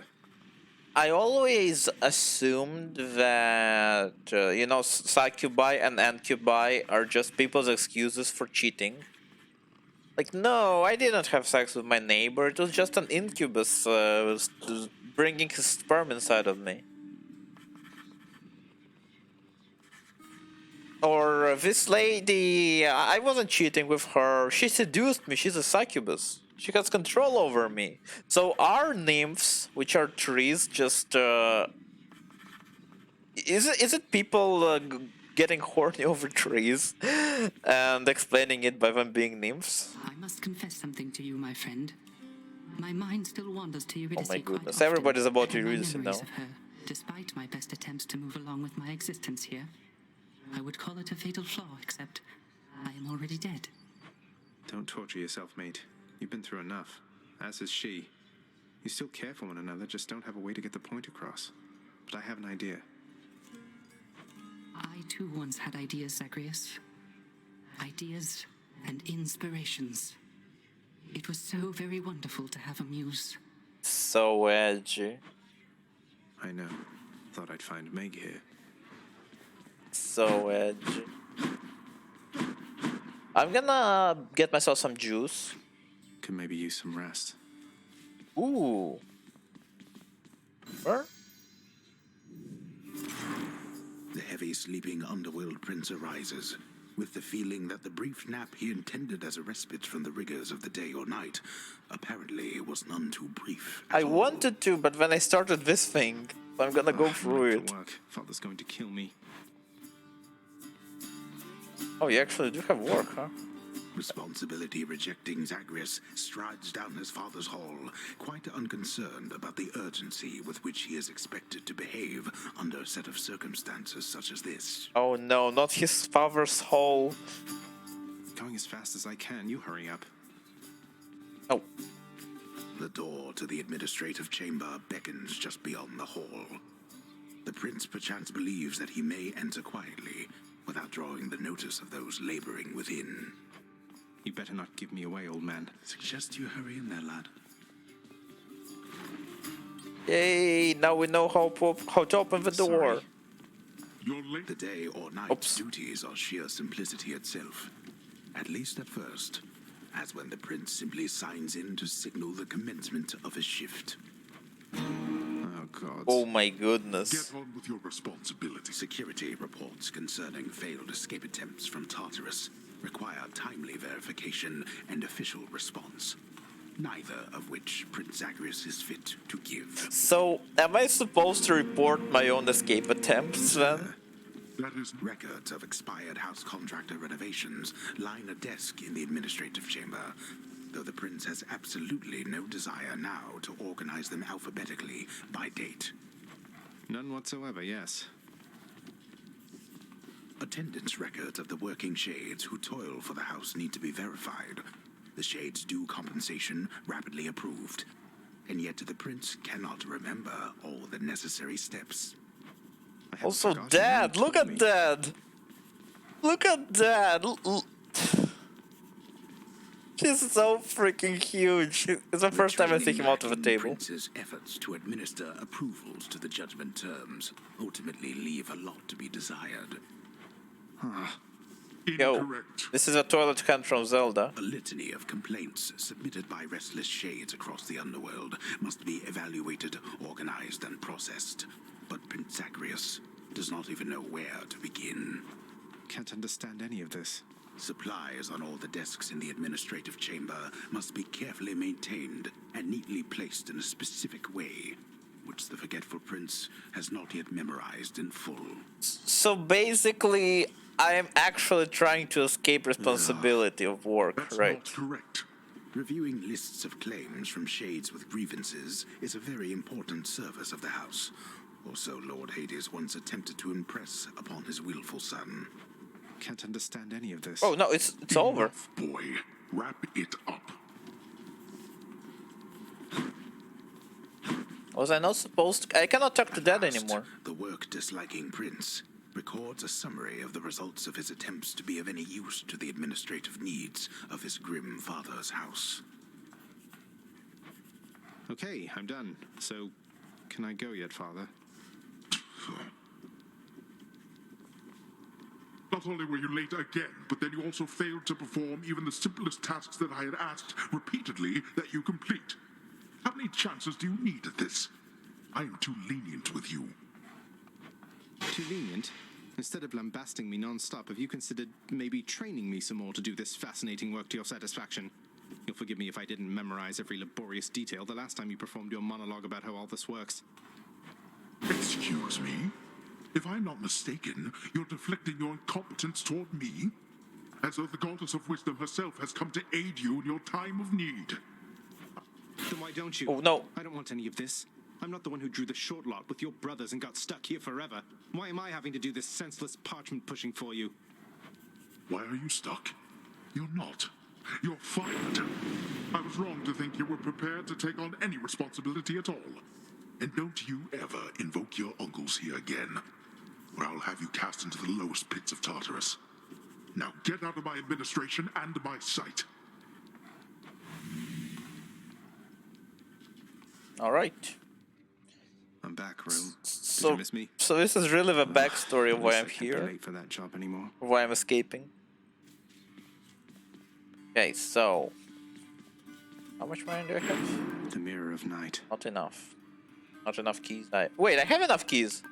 I always assumed that, you know, succubi and incubi are just people's excuses for cheating. Like, no, I didn't have sex with my neighbor, it was just an incubus bringing his sperm inside of me. Or this lady, I wasn't cheating with her, she seduced me, she's a succubus. She has control over me. So our nymphs, which are trees, just... Is it people getting horny over trees and explaining it by them being nymphs? I must confess something to you, my friend. My mind still wanders to Eurydice. Oh my goodness, quite everybody's often, about and my Eurydice now. memories of her, despite my best attempts to move along with my existence here. I would call it a fatal flaw, except I am already dead. Don't torture yourself, mate. You've been through enough. As is she. You still care for one another, just don't have a way to get the point across. But I have an idea. I too once had ideas, Zagreus. Ideas and inspirations. It was so very wonderful to have a muse. So edgy. I know. Thought I'd find Meg here. So edgy. I'm gonna get myself some juice. Could maybe use some rest. Ooh. Where? The heavy sleeping underworld prince arises, with the feeling that the brief nap he intended as a respite from the rigors of the day or night apparently was none too brief. I wanted to, but when I started this thing, I'm gonna go through it. Work. Father's going to kill me. Oh, you actually do have work, huh? Responsibility rejecting Zagreus strides down his father's hall, quite unconcerned about the urgency with which he is expected to behave under a set of circumstances such as this. Oh no, not his father's hall. Going as fast as I can, you hurry up. Oh. The door to the administrative chamber beckons just beyond the hall. The prince perchance believes that he may enter quietly, without drawing the notice of those laboring within. You better not give me away, old man. Suggest you hurry in there, lad. Yay, now we know how to open the door. The day or night duties are sheer simplicity itself. At least at first, as when the prince simply signs in to signal the commencement of his shift. Oh, God. Oh, my goodness. Get on with your responsibility. Security reports concerning failed escape attempts from Tartarus require timely verification and official response. neither of which Prince Zagreus is fit to give. So, am I supposed to report my own escape attempts then? That is records of expired house contractor renovations line a desk in the administrative chamber, though the prince has absolutely no desire now to organize them alphabetically by date. None whatsoever, yes. Attendance records of the working shades who toil for the house need to be verified. The shades' due compensation rapidly approved, and yet the prince cannot remember all the necessary steps. Also, Dad! Look at Dad! Look at Dad! She's so freaking huge. It's the first time I see him out of a table. Prince's efforts to administer approvals to the judgment terms ultimately leave a lot to be desired. Yo, this is a toilet hunt from Zelda. A litany of complaints submitted by restless shades across the underworld must be evaluated, organized, and processed. But Prince Zagreus does not even know where to begin. Can't understand any of this. Supplies on all the desks in the administrative chamber must be carefully maintained and neatly placed in a specific way, which the forgetful prince has not yet memorized in full. So basically, I am actually trying to escape responsibility of work, right? That's not correct. Reviewing lists of claims from shades with grievances is a very important service of the house. Also, Lord Hades once attempted to impress upon his willful son. Can't understand any of this. Oh no, it's over. Boy, wrap it up. Was I not supposed to? I cannot talk to Dad anymore. The work-disliking prince records a summary of the results of his attempts to be of any use to the administrative needs of his grim father's house. Okay, I'm done. So, can I go yet, Father? Not only were you late again, but then you also failed to perform even the simplest tasks that I had asked repeatedly that you complete. How many chances do you need at this? I am too lenient with you. Too lenient? Instead of lambasting me non-stop, have you considered maybe training me some more to do this fascinating work to your satisfaction? You'll forgive me if I didn't memorize every laborious detail the last time you performed your monologue about how all this works. Excuse me? If I'm not mistaken, you're deflecting your incompetence toward me? As though the goddess of wisdom herself has come to aid you in your time of need. Then why don't you? Oh no. I don't want any of this. I'm not the one who drew the short lot with your brothers and got stuck here forever. Why am I having to do this senseless parchment pushing for you? Why are you stuck? You're not. You're fired. I was wrong to think you were prepared to take on any responsibility at all. And don't you ever invoke your uncles here again, or I'll have you cast into the lowest pits of Tartarus. Now get out of my administration and my sight. All right. I'm back, Rome. Did So, you miss me? so this is really the backstory of why I'm I can't be here, late for that job anymore. why I'm escaping. Okay, so how much money do I have? The Mirror of Night. Not enough. Not enough keys. Wait, I have enough keys.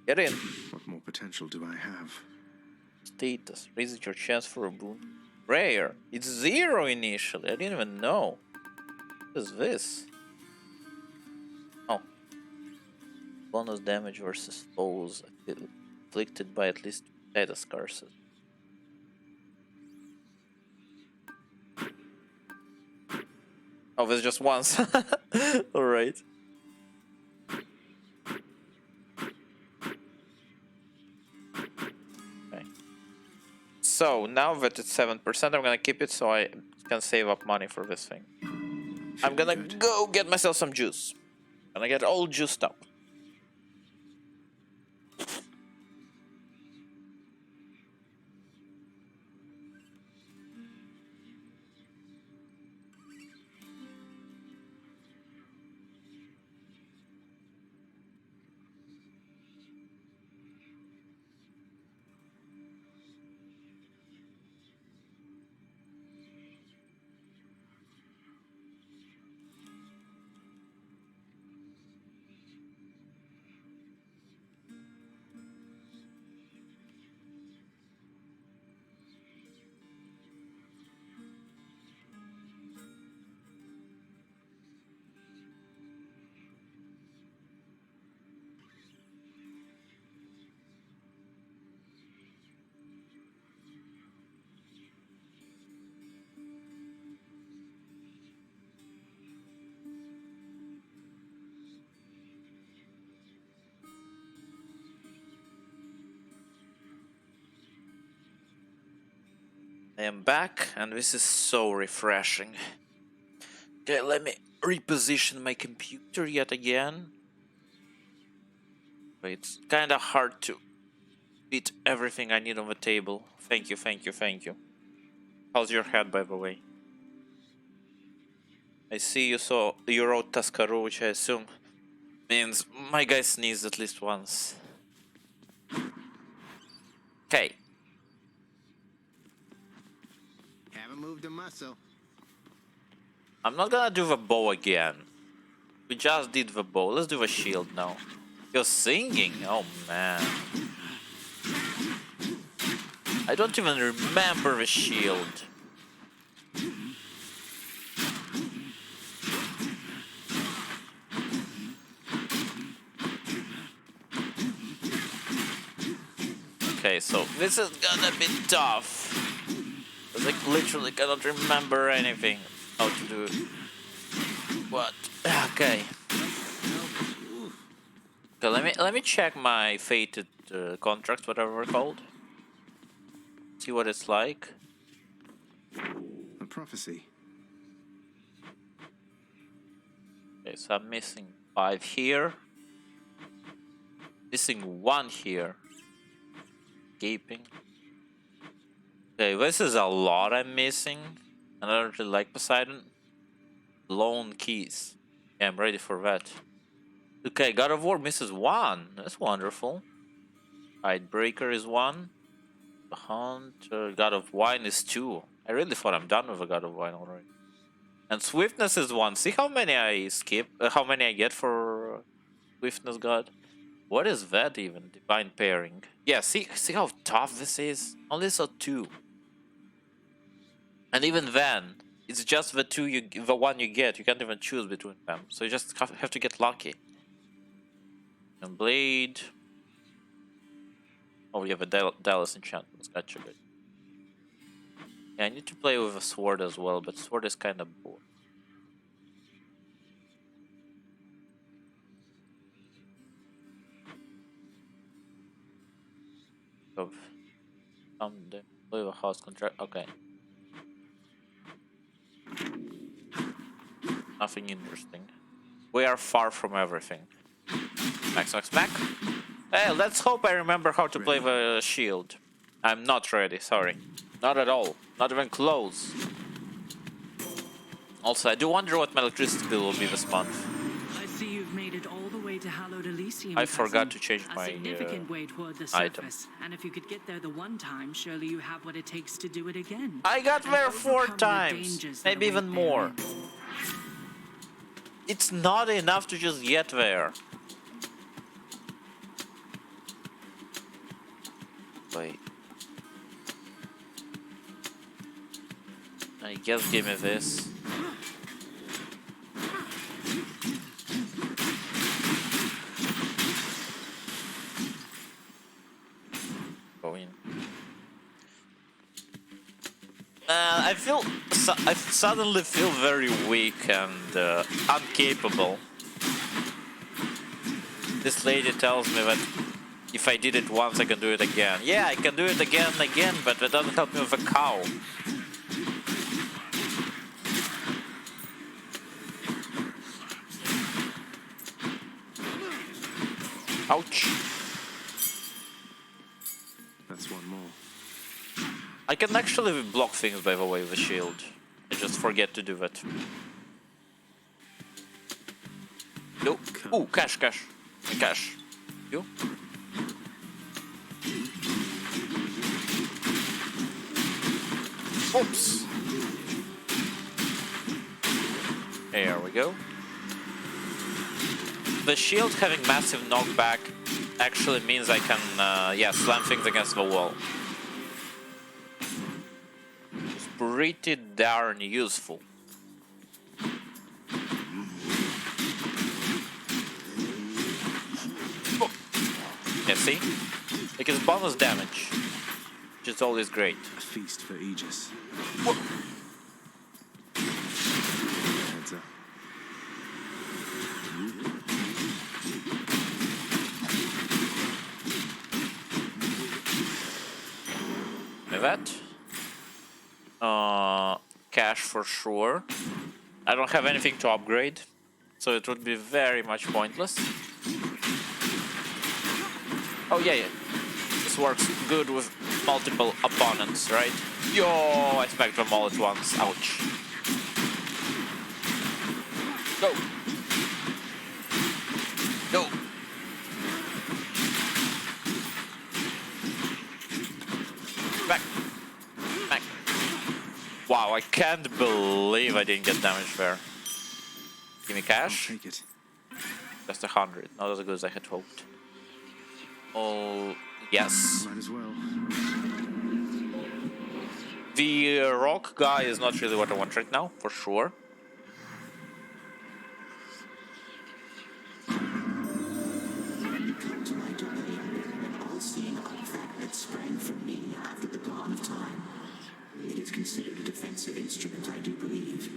Get in. What more potential do I have? Status. Raises your chance for a boon. Rare. It's 0 initially. I didn't even know. What is this? Oh. Bonus damage versus foes inflicted by at least 2 status curses. Oh, there's just once. Alright. Okay. So, now that it's 7%, I'm gonna keep it so I can save up money for this thing. I'm gonna go get myself some juice. Gonna get all juiced up. I am back, and this is so refreshing. Okay, let me reposition my computer yet again. It's kind of hard to fit everything I need on the table. Thank you, thank you, thank you. How's your head, by the way? I see you wrote Tascaru, which I assume means my guy sneezed at least once. Okay. Haven't moved a muscle. I'm not gonna do the bow again. We just did the bow. Let's do the shield now. You're singing? Oh man. I don't even remember the shield. Okay, so this is gonna be tough. Because I literally cannot remember anything. How to do it. What? Okay. Okay, let me check my fated contracts, whatever they're called. See what it's like. A prophecy. Okay, so I'm missing 5 here. Missing 1 here. Gaping. Okay, this is a lot I'm missing. And I don't really like Poseidon. Lone keys. Yeah, I'm ready for that. Okay, God of War misses 1. That's wonderful. Tidebreaker is 1. The Hunt, God of Wine is 2. I really thought I'm done with the God of Wine already. And Swiftness is 1. See how many I skip? How many I get for Swiftness God? What is that even? Divine Pairing. Yeah, see how tough this is? Only saw 2. And even then, it's just the one you get. You can't even choose between them. So you just have to get lucky. And Blade. Oh, we have a Dallas enchantments. Gotcha. Good. Yeah, I need to play with a sword as well, but sword is kind of bored. Of play with a house contract. Okay. Nothing interesting. We are far from everything. Max. Hey, let's hope I remember how to play the shield. I'm not ready, sorry. Not at all. Not even close. Also, I do wonder what my electricity bill will be this month. I see you've made it all the way to Hallowed Elysium. I forgot to change my significant way toward the item. surface. And if you could get there the one time, surely you have what it takes to do it again. I got And there 4 overcome the times. dangers that Maybe even await more. therein. It's not enough to just get there. Wait. I guess give me this. Go in. I suddenly feel very weak and incapable. This lady tells me that if I did it once, I can do it again. Yeah, I can do it again and again, but that doesn't help me with a cow. Ouch. That's one more. I can actually block things, by the way, with a shield. I just forget to do that. No. Ooh, cash. You? Oops. There we go. The shield having massive knockback actually means I can, slam things against the wall. It's pretty darn useful. Oh. Yeah, see? Like it's bonus damage, which is always great. A feast for Aegis. Whoa. Heads up. Like that. for sure. I don't have anything to upgrade, so it would be very much pointless. Oh yeah, yeah. This works good with multiple opponents, right? Yo, I smacked them all at once. Ouch. Go. Go. Back. Back. Wow, I can't believe I didn't get damage there. Give me cash. I'll take it. Just 100. Not as good as I had hoped. Oh, yes. Might as well. The rock guy is not really what I want right now, for sure. You come to my domain, an all-seeing artifact that sprang from me after the dawn of time. It is considered a defensive instrument, I do believe.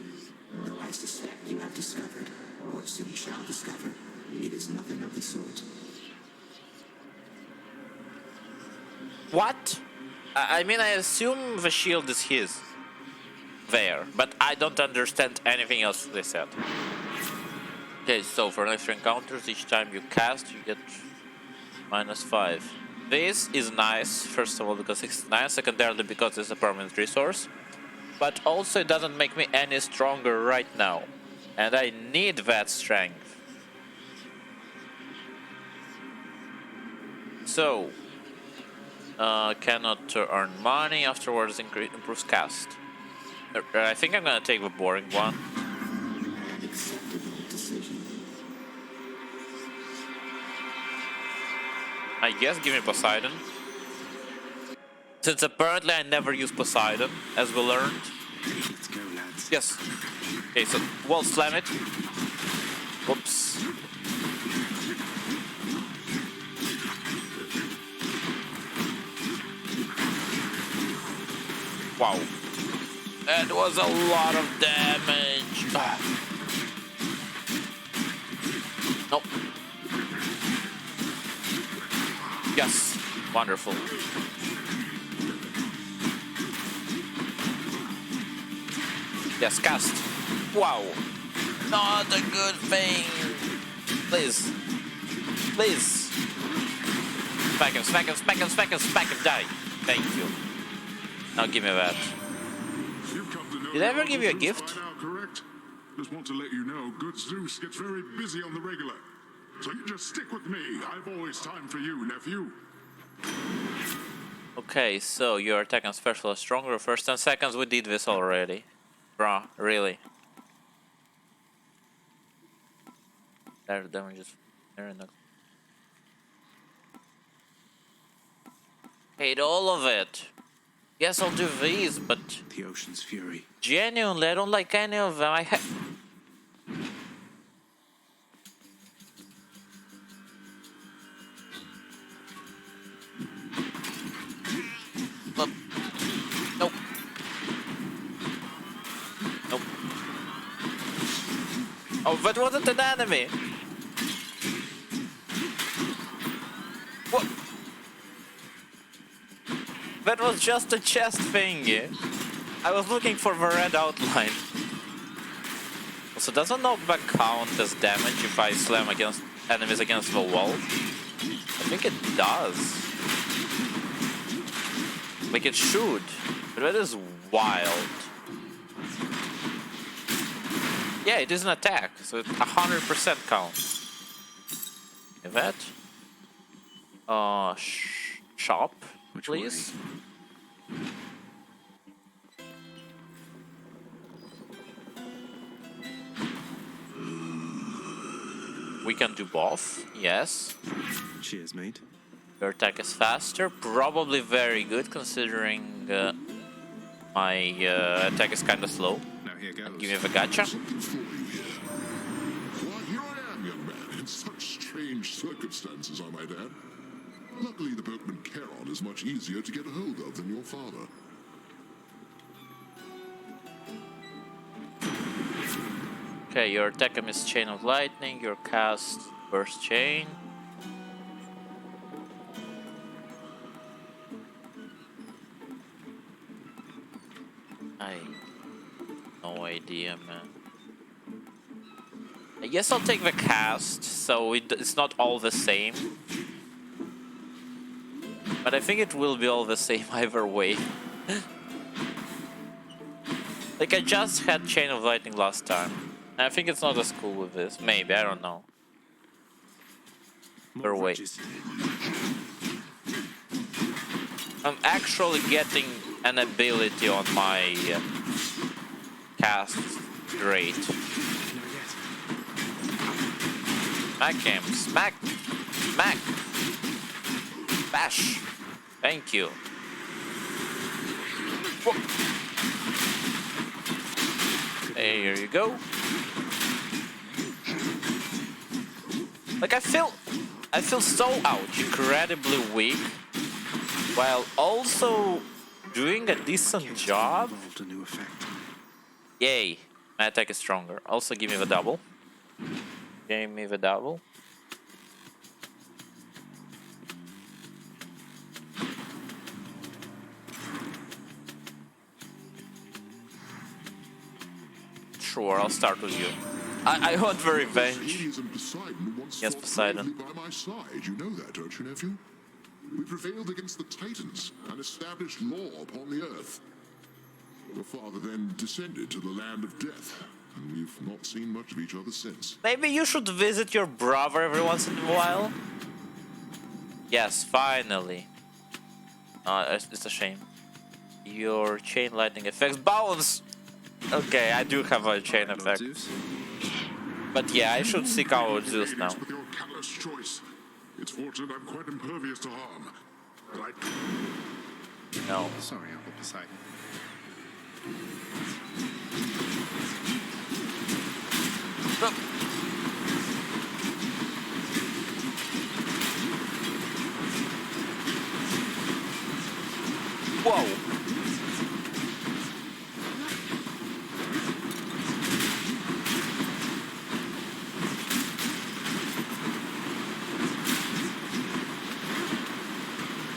Though I suspect you have discovered, or soon shall discover, it is nothing of the sort. What? I mean, I assume the shield is his. There. But I don't understand anything else they said. Okay, so for next encounters, each time you cast, you get -5. This is nice, first of all, because it's nice, secondarily because it's a permanent resource. But also it doesn't make me any stronger right now. And I need that strength. So, cannot earn money, afterwards improves cast. I think I'm gonna take the boring one. An acceptable decision. I guess give me Poseidon. Since apparently I never use Poseidon, as we learned. Let's go, lads. Yes. Okay, so wall slam it. Whoops. Wow. That was a lot of damage. Ah. Nope. Yes. Wonderful. Yes, cast. Wow. Not a good thing. Please. Please. Smack him, smack him, smack him, smack him, smack him, die. Thank you. Now give me that. Did I ever give you a gift? By now, correct? Just want to let you know, good Zeus gets very busy on the regular. So you just stick with me. I've always time for you, nephew. Okay, so your attack and special are stronger. First 10 seconds, we did this already. Bruh, really? That damage is very enough. Hate all of it. Yes, I'll do these, but The ocean's fury. genuinely, I don't like any of them. Nope. Nope. Oh, that wasn't an enemy. What? That was just a chest thingy. I was looking for the red outline. Also, doesn't knockback count as damage if I slam against enemies against the wall? I think it does. Like it should. But that is wild. Yeah, it is an attack, so it 100% counts. Okay, that. Shop, please. We can do both, yes. Cheers, mate. Your attack is faster, probably very good considering my attack is kind of slow. Now here goes. Give me the gacha. Why, here I am, young man, in such strange circumstances, I might add. Luckily, the boatman Charon is much easier to get a hold of than your father. Okay, your attack is Chain of Lightning, your cast Burst Chain. No. no idea, man. I guess I'll take the cast, so it's not all the same. But I think it will be all the same either way. Like, I just had Chain of Lightning last time. And I think it's not as cool with this. Maybe, I don't know. Or wait. I'm actually getting an ability on my cast. Great. Smack him. Smack. Smack. Bash. Thank you. Whoa. Hey, here you go. Like, I feel so incredibly weak, while also doing a decent job. Yay, my attack is stronger. Also, give me the double. Give me the double. Sure, I'll start with you. I want the revenge. Yes, Poseidon. By my side, you know that, don't you, nephew? We prevailed against the Titans and established law upon the earth. Your father then descended to the land of death, and we've not seen much of each other since. Maybe you should visit your brother every once in a while. Yes, finally. It's a shame. Your chain lightning effects bounce. Okay, I do have a chain effect. But yeah, I should seek out Zeus now. With your callous choice. It's fortunate I'm quite impervious to harm. But No. Sorry, Uncle Poseidon. Whoa.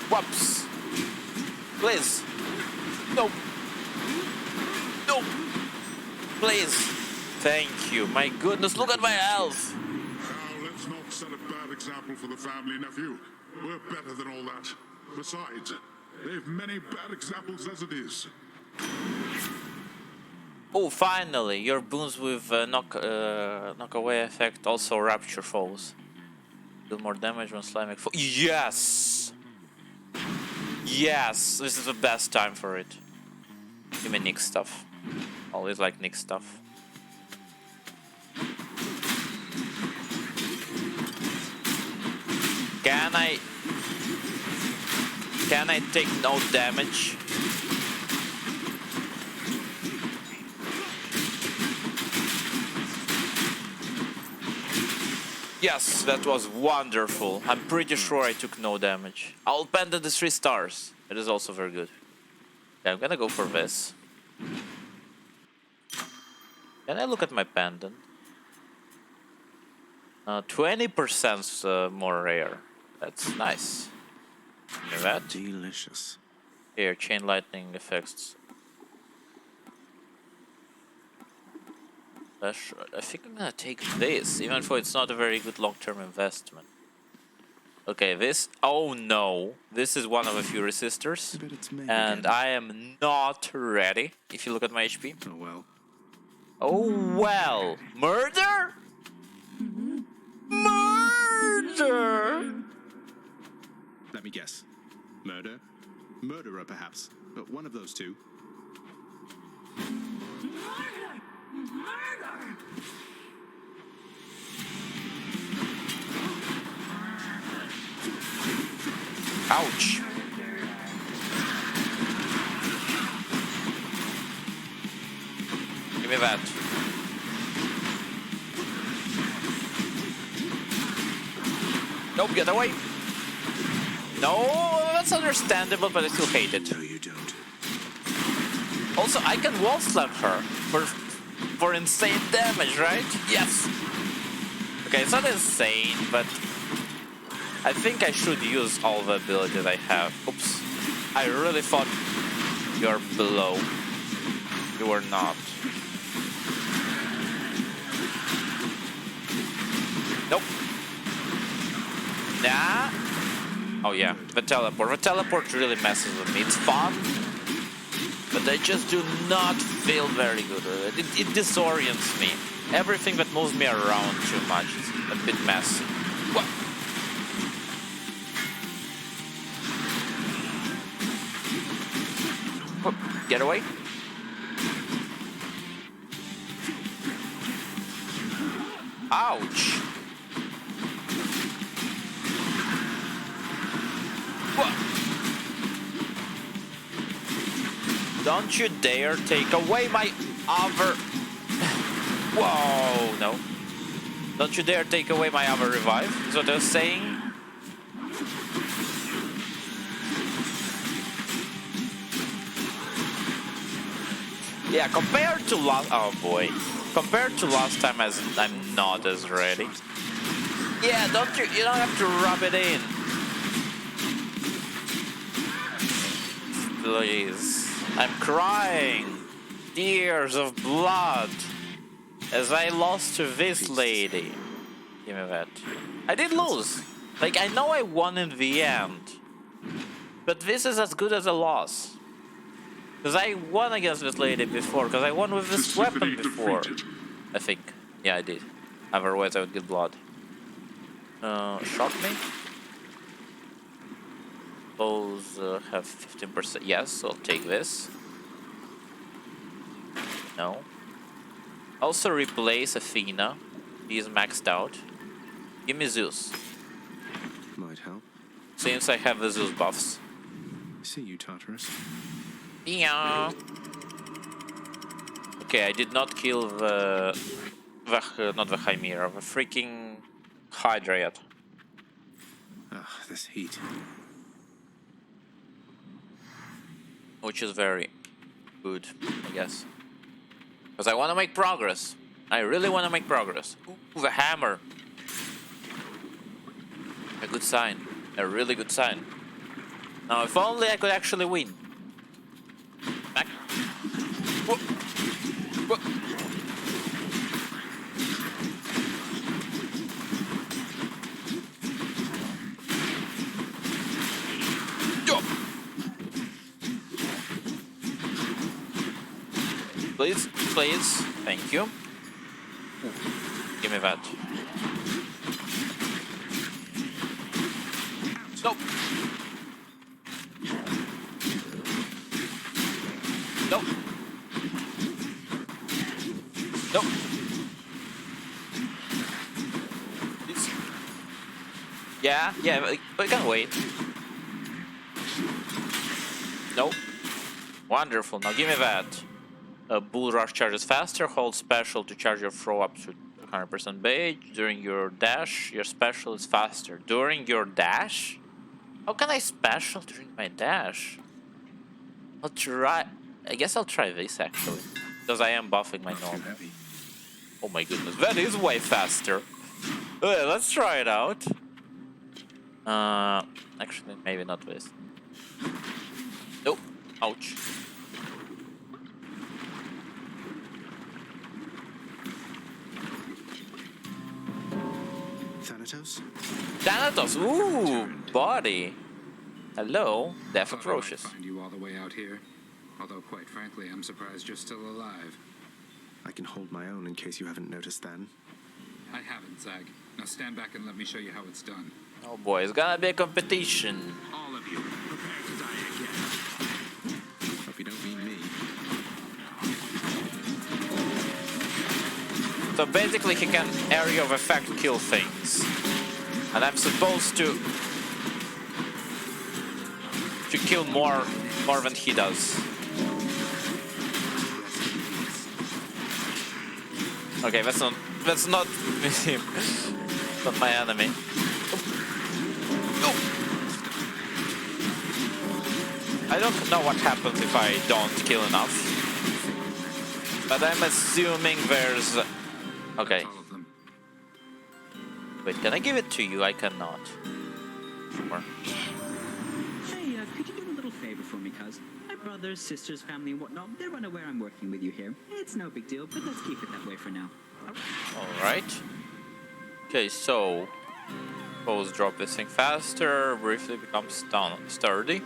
Whoops. Please. No. No. Please. Thank you. My goodness, look at my health. Now, let's not set a bad example for the family, nephew. We're better than all that. Besides, they've many bad examples as it is. Oh, finally, your boons with knock away effect also rapture foes. Do more damage when slamming foe. Yes! Yes! This is the best time for it. Give me Nick stuff. Always like Nick stuff. Can I take no damage? Yes, that was wonderful. I'm pretty sure I took no damage. I'll pendant the 3 stars. It is also very good. Okay, I'm gonna go for this. Can I look at my pendant? 20% more rare. That's nice. Give me that. Delicious. Here, chain lightning effects. I think I'm gonna take this, even though it's not a very good long-term investment. Okay, this. Oh no, this is one of a few resistors, and I am not ready. If you look at my HP. Oh well. Oh well. Murder? Murder! Let me guess. Murder? Murderer, perhaps. But one of those two. Ouch. Give me that. Nope, get away. No, that's understandable, but I still hate it. No, you don't. Also, I can wall slam her for insane damage, right? Yes. Okay, it's not insane, but I think I should use all the abilities I have. Oops. I really thought you're below. You are not. Nah. Oh yeah, the teleport. The teleport really messes with me. It's fun, but I just do not feel very good with it. It disorients me. Everything that moves me around too much is a bit messy. What? Whoop. Get away. Ouch. What? Don't you dare take away my other... Whoa, no. Don't you dare take away my other revive, is what I was saying. Yeah, compared to last... Oh boy. Compared to last time, I'm not as ready. Yeah, you don't have to rub it in. Please. I'm crying. Tears of blood. As I lost to this lady. Give me that. I did lose. Like, I know I won in the end. But this is as good as a loss. Because I won against this lady before. Because I won with this weapon before. I think. Yeah, I did. Otherwise I would get blood. Shock me? Those have 15%. Yes, I'll take this. No. Also replace Athena. He's maxed out. Give me Zeus. Might help. Since I have the Zeus buffs. I see you, Tartarus. Yeah. Okay, I did not kill not the Chimera, the freaking Hydra yet. Ugh, this heat. Which is very good, I guess. Because I want to make progress. I really want to make progress. Ooh, the hammer. A good sign. A really good sign. Now, if only I could actually win. Back. Whoa. Whoa. Please, please. Thank you. Ooh, give me that. Nope. Nope. Nope. Please. Yeah, we can wait. Nope. Wonderful. Now give me that. Bull Rush charges faster. Hold special to charge your throw up to 100% base. During your dash, your special is faster. During your dash? How can I special during my dash? I'll try... I guess I'll try this actually. Because I am buffing my normal. Oh my goodness, that is way faster. Okay, let's try it out. Actually, maybe not this. Nope. Ouch. Thanatos? Thanatos! Ooh, body. Hello, Death Atrocious. Find you all the way out here. Although, quite frankly, I'm surprised you're still alive. I can hold my own in case you haven't noticed then. I haven't, Zag. Now stand back and let me show you how it's done. Oh boy, it's gonna be a competition. All of you, prepare to die again. Hope you don't mean me. So basically he can area of effect kill things. And I'm supposed to kill more than he does. Okay, that's not him. Not my enemy. Oh. I don't know what happens if I don't kill enough. But I'm assuming there's... Okay. Wait, can I give it to you? I cannot. Sure. Hey, could you do a little favor for me, cuz? My brothers, sisters, family, and whatnot, they're unaware I'm working with you here. It's no big deal, but let's keep it that way for now. Alright. Okay, so... Foes drop this thing faster, briefly becomes sturdy.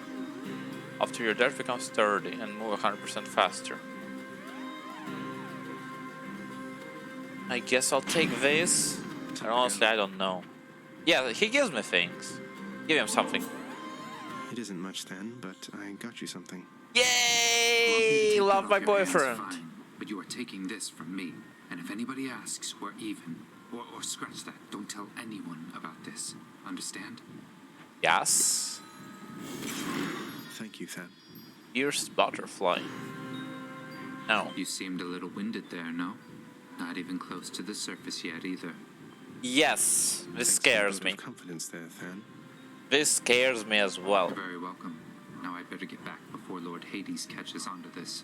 After your death becomes sturdy and move 100% faster. I guess I'll take this. And honestly, I don't know. Yeah, he gives me things. Give him something. It isn't much then, but I got you something. Yay! Love my boyfriend. Fine, but you are taking this from me. And if anybody asks, we're even. Or scratch that. Don't tell anyone about this. Understand? Yes. Thank you, Thad. Here's butterfly. No. You seemed a little winded there, no? Not even close to the surface yet either. Yes, this scares me. Confidence there, Thad. This scares me as well. You're very welcome. Now I'd better get back before Lord Hades catches on to this.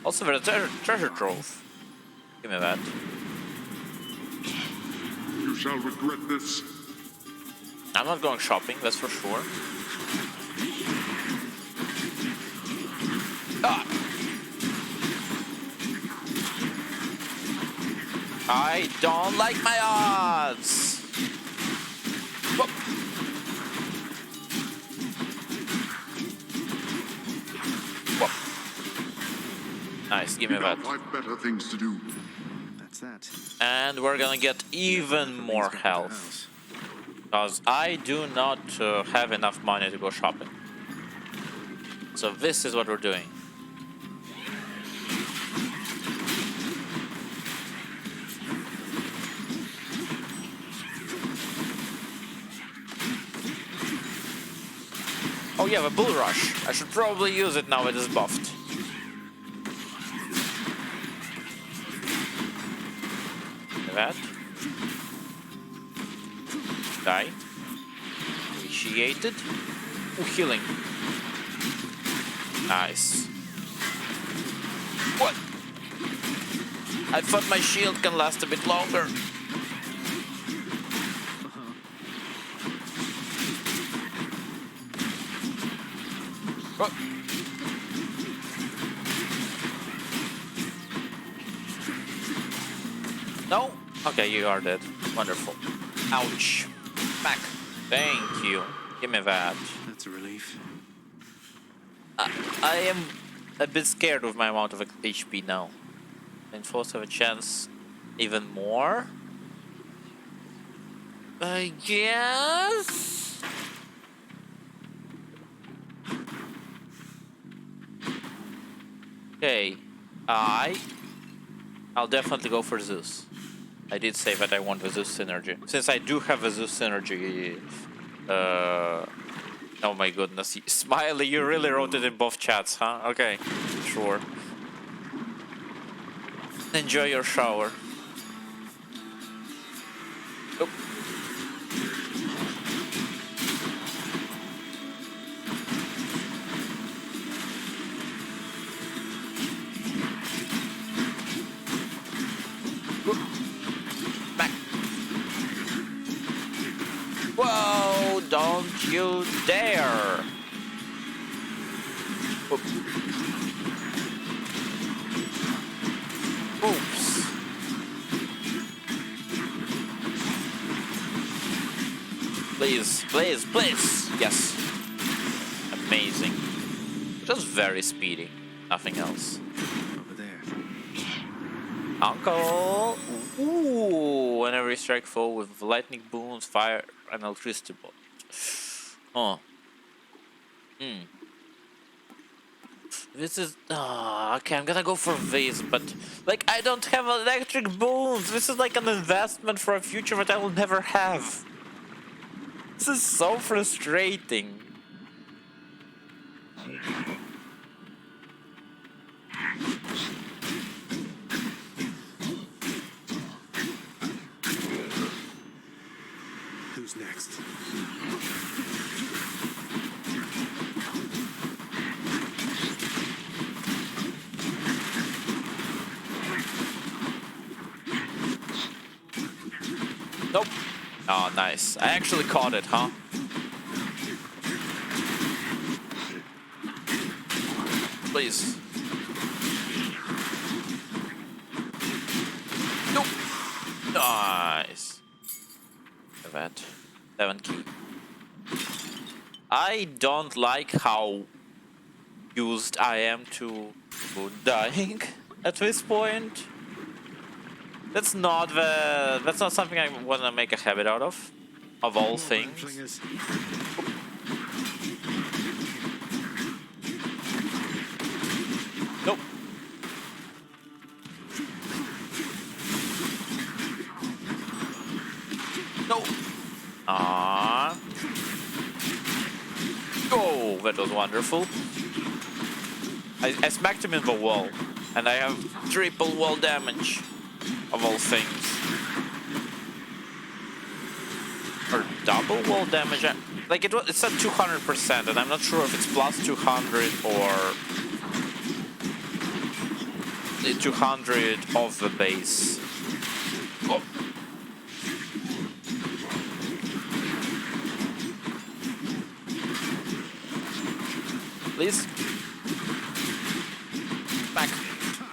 Also, there's a treasure trove. Give me that. You shall regret this. I'm not going shopping, that's for sure. Ah! I don't like my odds! Whoop. Whoop. Nice, give me that. I've better things to do. That's that. And we're gonna get even more health. Because I do not have enough money to go shopping. So this is what we're doing. Oh yeah, the Bull Rush. I should probably use it now it is buffed. That. Die. Initiated. Ooh, healing. Nice. What? I thought my shield can last a bit longer. Oh. No? Okay, you are dead. Wonderful. Ouch. Back. Thank you. Give me that. That's a relief. I am a bit scared with my amount of HP now. And force have a chance even more. I guess. Okay. I'll definitely go for Zeus. I did say that I want the Zeus synergy. Since I do have a Zeus synergy. Oh my goodness. Smiley, you really wrote it in both chats, huh? Okay, sure. Enjoy your shower. Oop. Back. Whoa, don't you dare! Oop. Oops. Please, please, please! Yes. Amazing. Just very speedy. Nothing else. Over there. Uncle! Ooh! Whenever you strike foe with lightning boons, fire, and electricity bolt. Oh. Hmm. This is... okay, I'm gonna go for this, but... Like, I don't have electric boons! This is like an investment for a future that I will never have. This is so frustrating. Who's next? Nope. Oh, nice. I actually caught it, huh? Please. Nope. Nice. that. 7 key. I don't like how used I am to dying at this point. That's not something I want to make a habit out of all things. Nope. No. Ah. Oh, that was wonderful. I smacked him in the wall, and I have triple wall damage, of all things. Or double wall damage. Like it's at 200%, and I'm not sure if it's plus 200 or 200 of the base. Oh. Please. Back.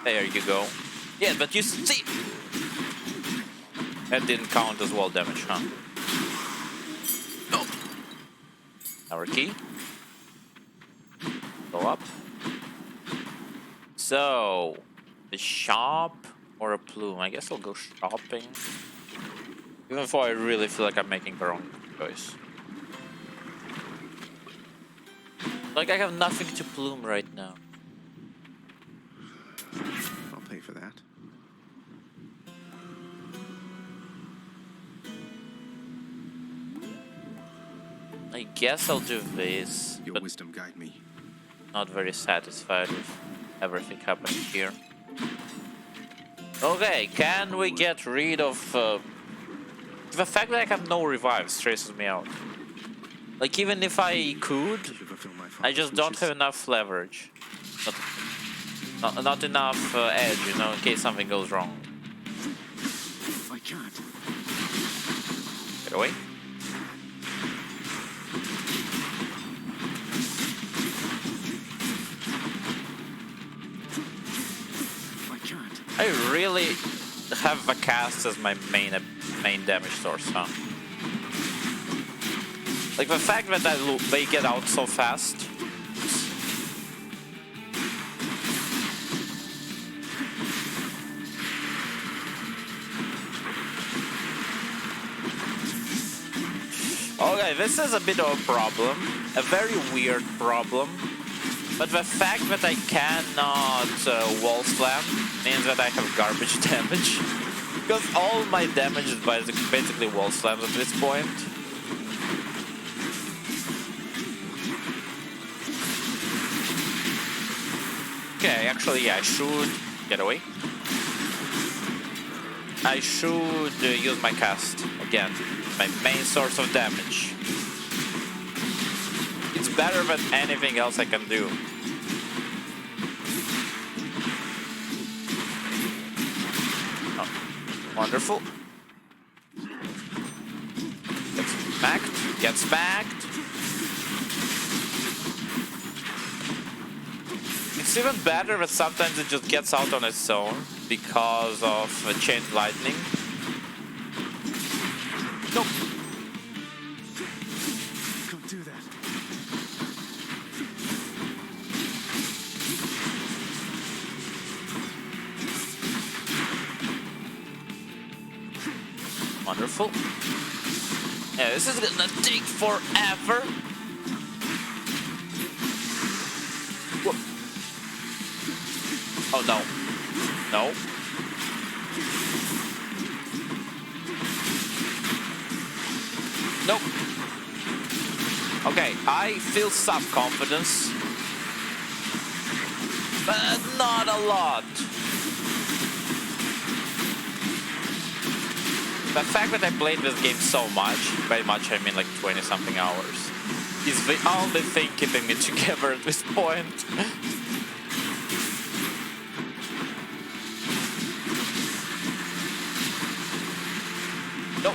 There you go. Yeah, but you see, that didn't count as wall damage, huh? No. Our key. Go up. So, the shop or a plume? I guess I'll go shopping. Even though I really feel like I'm making the wrong choice. Like I have nothing to plume right now. I'll pay for that. I guess I'll do this. Your but wisdom guide me. Not very satisfied with everything happening here. Okay, can we get rid of the fact that I have no revive stresses me out. Like even if I could, I just don't have enough leverage. Not enough edge, you know, in case something goes wrong. I can't. Get away. I really have the cast as my main damage source, huh? Like the fact that they get out so fast. Okay, this is a bit of a problem, a very weird problem. But the fact that I cannot wall slam means that I have garbage damage. Because all my damage is basically wall slams at this point. Okay, actually, yeah, I should get away. I should use my cast again, my main source of damage. It's better than anything else I can do. Oh, wonderful. Get smacked. Get smacked. It's even better that sometimes it just gets out on its own because of chain lightning. Nope. Can't do that. Wonderful. Yeah, this is gonna take forever. Whoa. Oh no. No. Nope. Okay, I feel some confidence, but not a lot. The fact that I played this game so much, by much I mean like 20 something hours, is the only thing keeping me together at this point. Nope.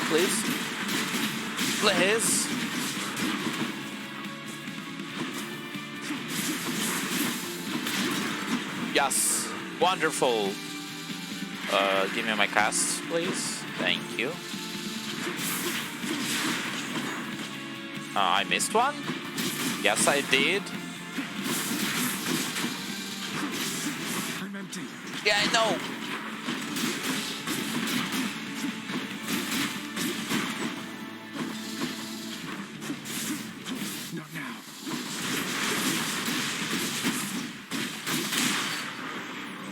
Please. Please. Yes. Wonderful. Give me my cast, please. Thank you. I missed one? Yes, I did. I'm empty. Yeah, I know. Not now.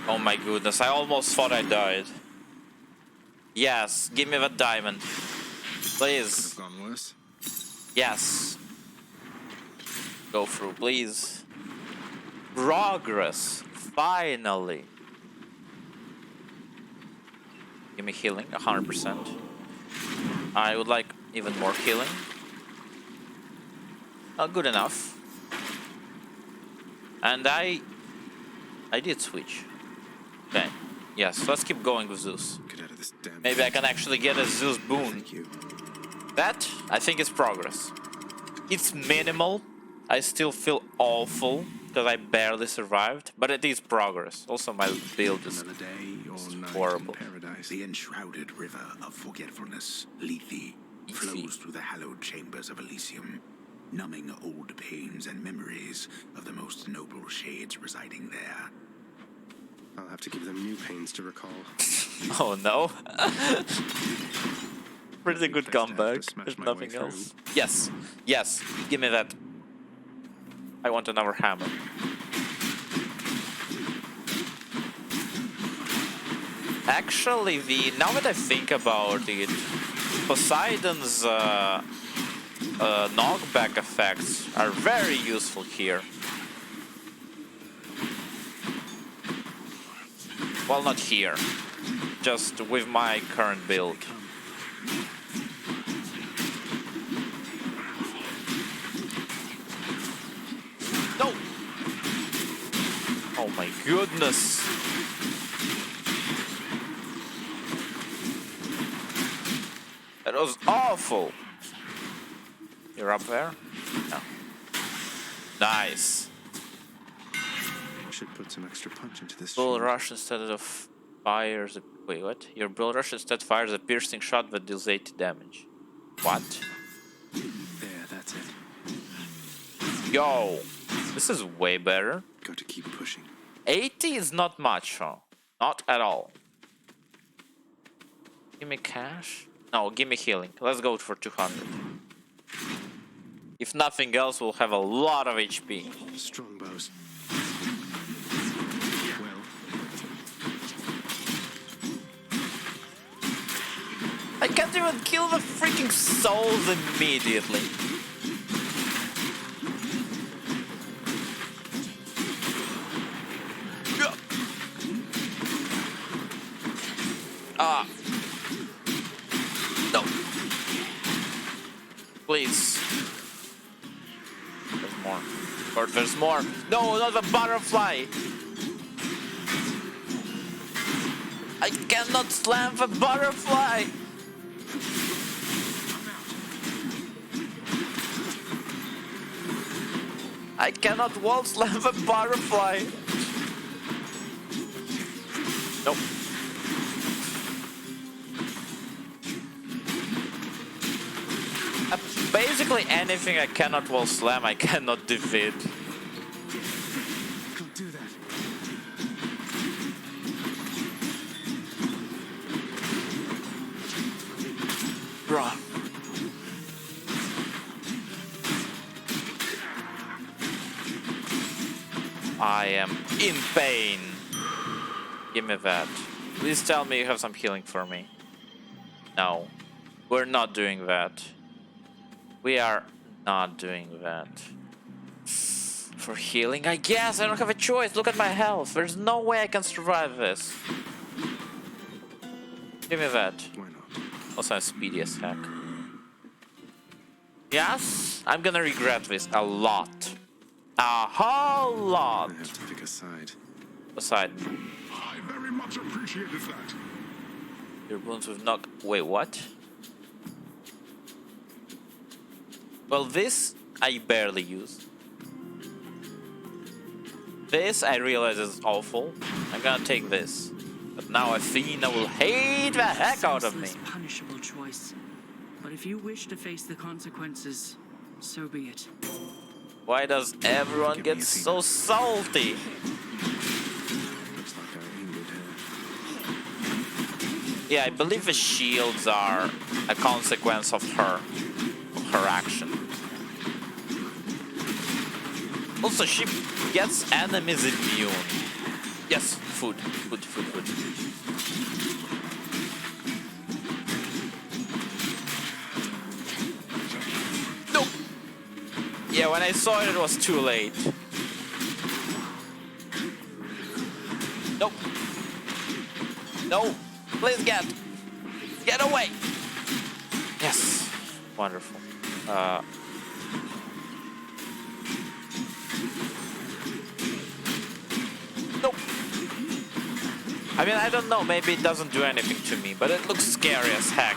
Oh my goodness, I almost thought I died. Yes, give me that diamond. Please. Could have gone worse. Yes. Go through, please. Progress. Finally. Give me healing, 100%. I would like even more healing. Good enough. And I did switch. Okay. Yes, let's keep going with Zeus. Get out of this damn. Maybe I can actually get a Zeus boon. Thank you. That, I think, is progress. It's minimal. I still feel awful because I barely survived, but it is progress. Also, my build is Another day or night horrible. in paradise. The enshrouded river of forgetfulness, Lethe, flows through the hallowed chambers of Elysium, numbing old pains and memories of the most noble shades residing there. I'll have to give them new pains to recall. Oh no. Pretty good Place to have to comeback, smash if my way nothing through. else. Yes, yes, give me that. I want another hammer. Actually, now that I think about it, Poseidon's knockback effects are very useful here. Well, not here, just with my current build. No! Oh my goodness! That was awful! You're up there? No. Nice. Should put some extra punch into this. Bull shield. rush instead of fires. Wait, what? Your bull rush instead fires a piercing shot that deals 80 damage. What? There, that's it. Yo! This is way better. Got to keep pushing. 80 is not much, huh? Not at all. Give me cash? No, give me healing. Let's go for 200. If nothing else, we'll have a lot of HP. Strong bows. Well, I can't even kill the freaking souls immediately. Ah. No. Please. There's more. Or there's more. No, not the butterfly. I cannot slam the butterfly. I cannot wall slam the butterfly. Nope. Basically anything I cannot wall slam, I cannot defeat. don't do that. Bruh. I am in pain. Give me that. Please tell me you have some healing for me. No. We're not doing that. We are not doing that. For healing, I guess I don't have a choice. Look at my health. There's no way I can survive this. Give me that. Why not? Also, I'm speedy as heck. Yes, I'm gonna regret this a lot. A whole lot. I have to pick a side. Aside, I very much appreciated that. your wounds with knock. Wait, what? Well, this I barely use. This I realize is awful. I'm gonna take this. But now Athena will hate the heck out of me. Senseless, punishable choice. But if you wish to face the consequences, so be it. Why does everyone get so salty? Looks like I aimed at her. Yeah, I believe the shields are a consequence of her action. Also, she gets enemies immune. Yes, food. Nope. Yeah, when I saw it, it was too late. Nope. No. Please get away. Yes. Wonderful. Nope. I mean, I don't know. Maybe it doesn't do anything to me, but it looks scary as heck.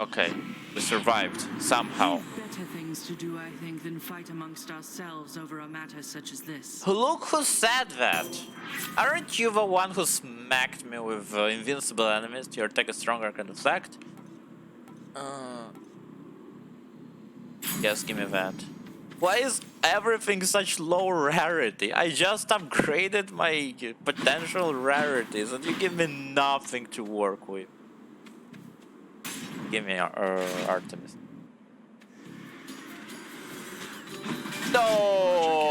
Okay, we survived somehow. Better things to do, I think, than fight amongst ourselves over a matter such as this. Look who said that! Aren't you the one who smacked me with invincible enemies? Your attack is stronger can deflect? Yes, give me that. Why is everything such low rarity? I just upgraded my potential rarities and you give me nothing to work with. Give me Artemis. No!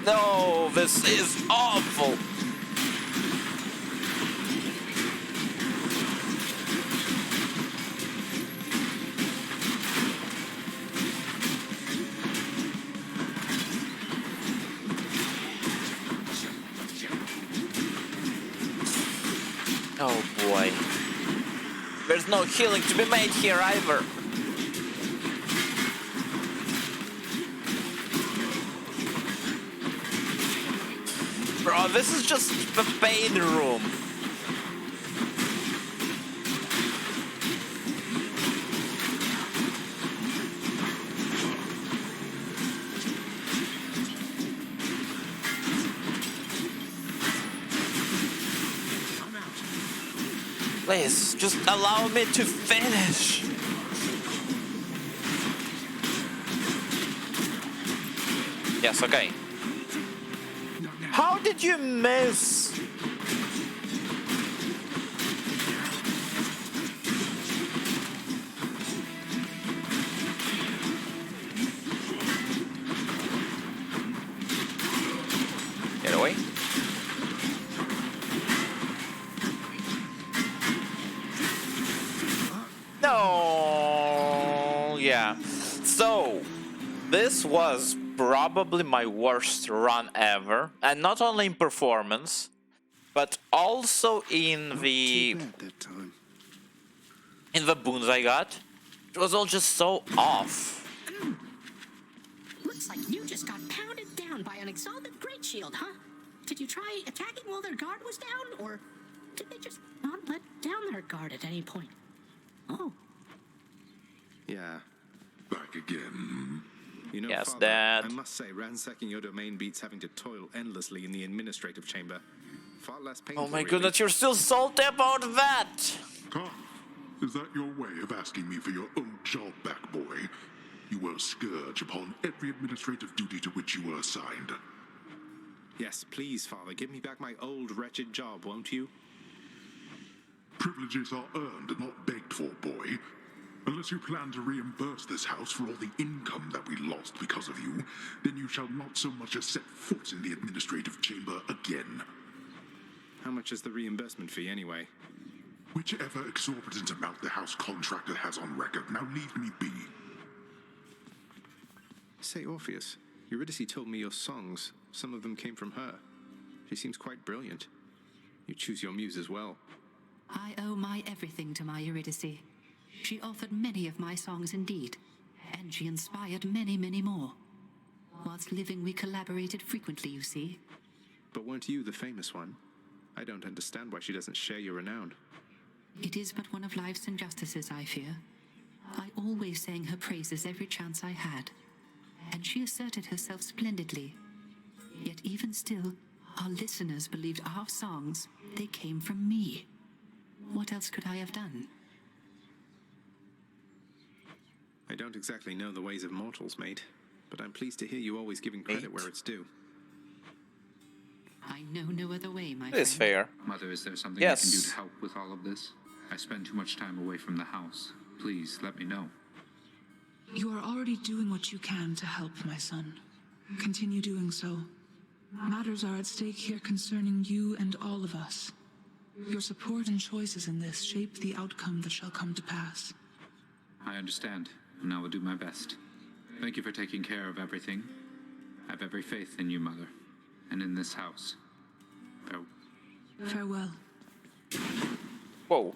No, this is awful. Oh boy. There's no healing to be made here either. Bro, this is just the pain room. Please, just allow me to finish. Yes, okay. How did you miss? Get away. No. Yeah. So, this was probably my worst run ever, and not only in performance, but also in the boons I got. It was all just so off. Looks like you just got pounded down by an exalted great shield, huh? Did you try attacking while their guard was down, or did they just not let down their guard at any point? Oh. Yeah. Back again. You know, Yes, Father, Dad. I must say, ransacking your domain beats having to toil endlessly in the administrative chamber. Far less painful. Oh my really. goodness, you're still salty about that! Carl, is that your way of asking me for your old job back, boy? You were a scourge upon every administrative duty to which you were assigned. Yes, please, Father, give me back my old wretched job, won't you? Privileges are earned and not begged for, boy. Unless you plan to reimburse this house for all the income that we lost because of you, then you shall not so much as set foot in the administrative chamber again. How much is the reimbursement fee, anyway? Whichever exorbitant amount the house contractor has on record. Now leave me be. Say, Orpheus, Eurydice told me your songs, some of them came from her. She seems quite brilliant. You choose your muse as well. I owe my everything to my Eurydice. She authored many of my songs indeed, And she inspired many, many more. Whilst living, we collaborated frequently, you see. But weren't you the famous one? I don't understand why she doesn't share your renown. It is but one of life's injustices, I fear. I always sang her praises every chance I had, and she asserted herself splendidly. Yet even still, our listeners believed our songs, they came from me. What else could I have done? I don't exactly know the ways of mortals, mate, but I'm pleased to hear you always giving credit where it's due. I know no other way, my friend. It is fair. Mother, is there something Yes. I can do to help with all of this? I spend too much time away from the house. Please, let me know. You are already doing what you can to help, my son. Continue doing so. Matters are at stake here concerning you and all of us. Your support and choices in this shape the outcome that shall come to pass. I understand, and I will do my best. Thank you for taking care of everything. I have every faith in you, Mother, and in this house. Farewell. Whoa.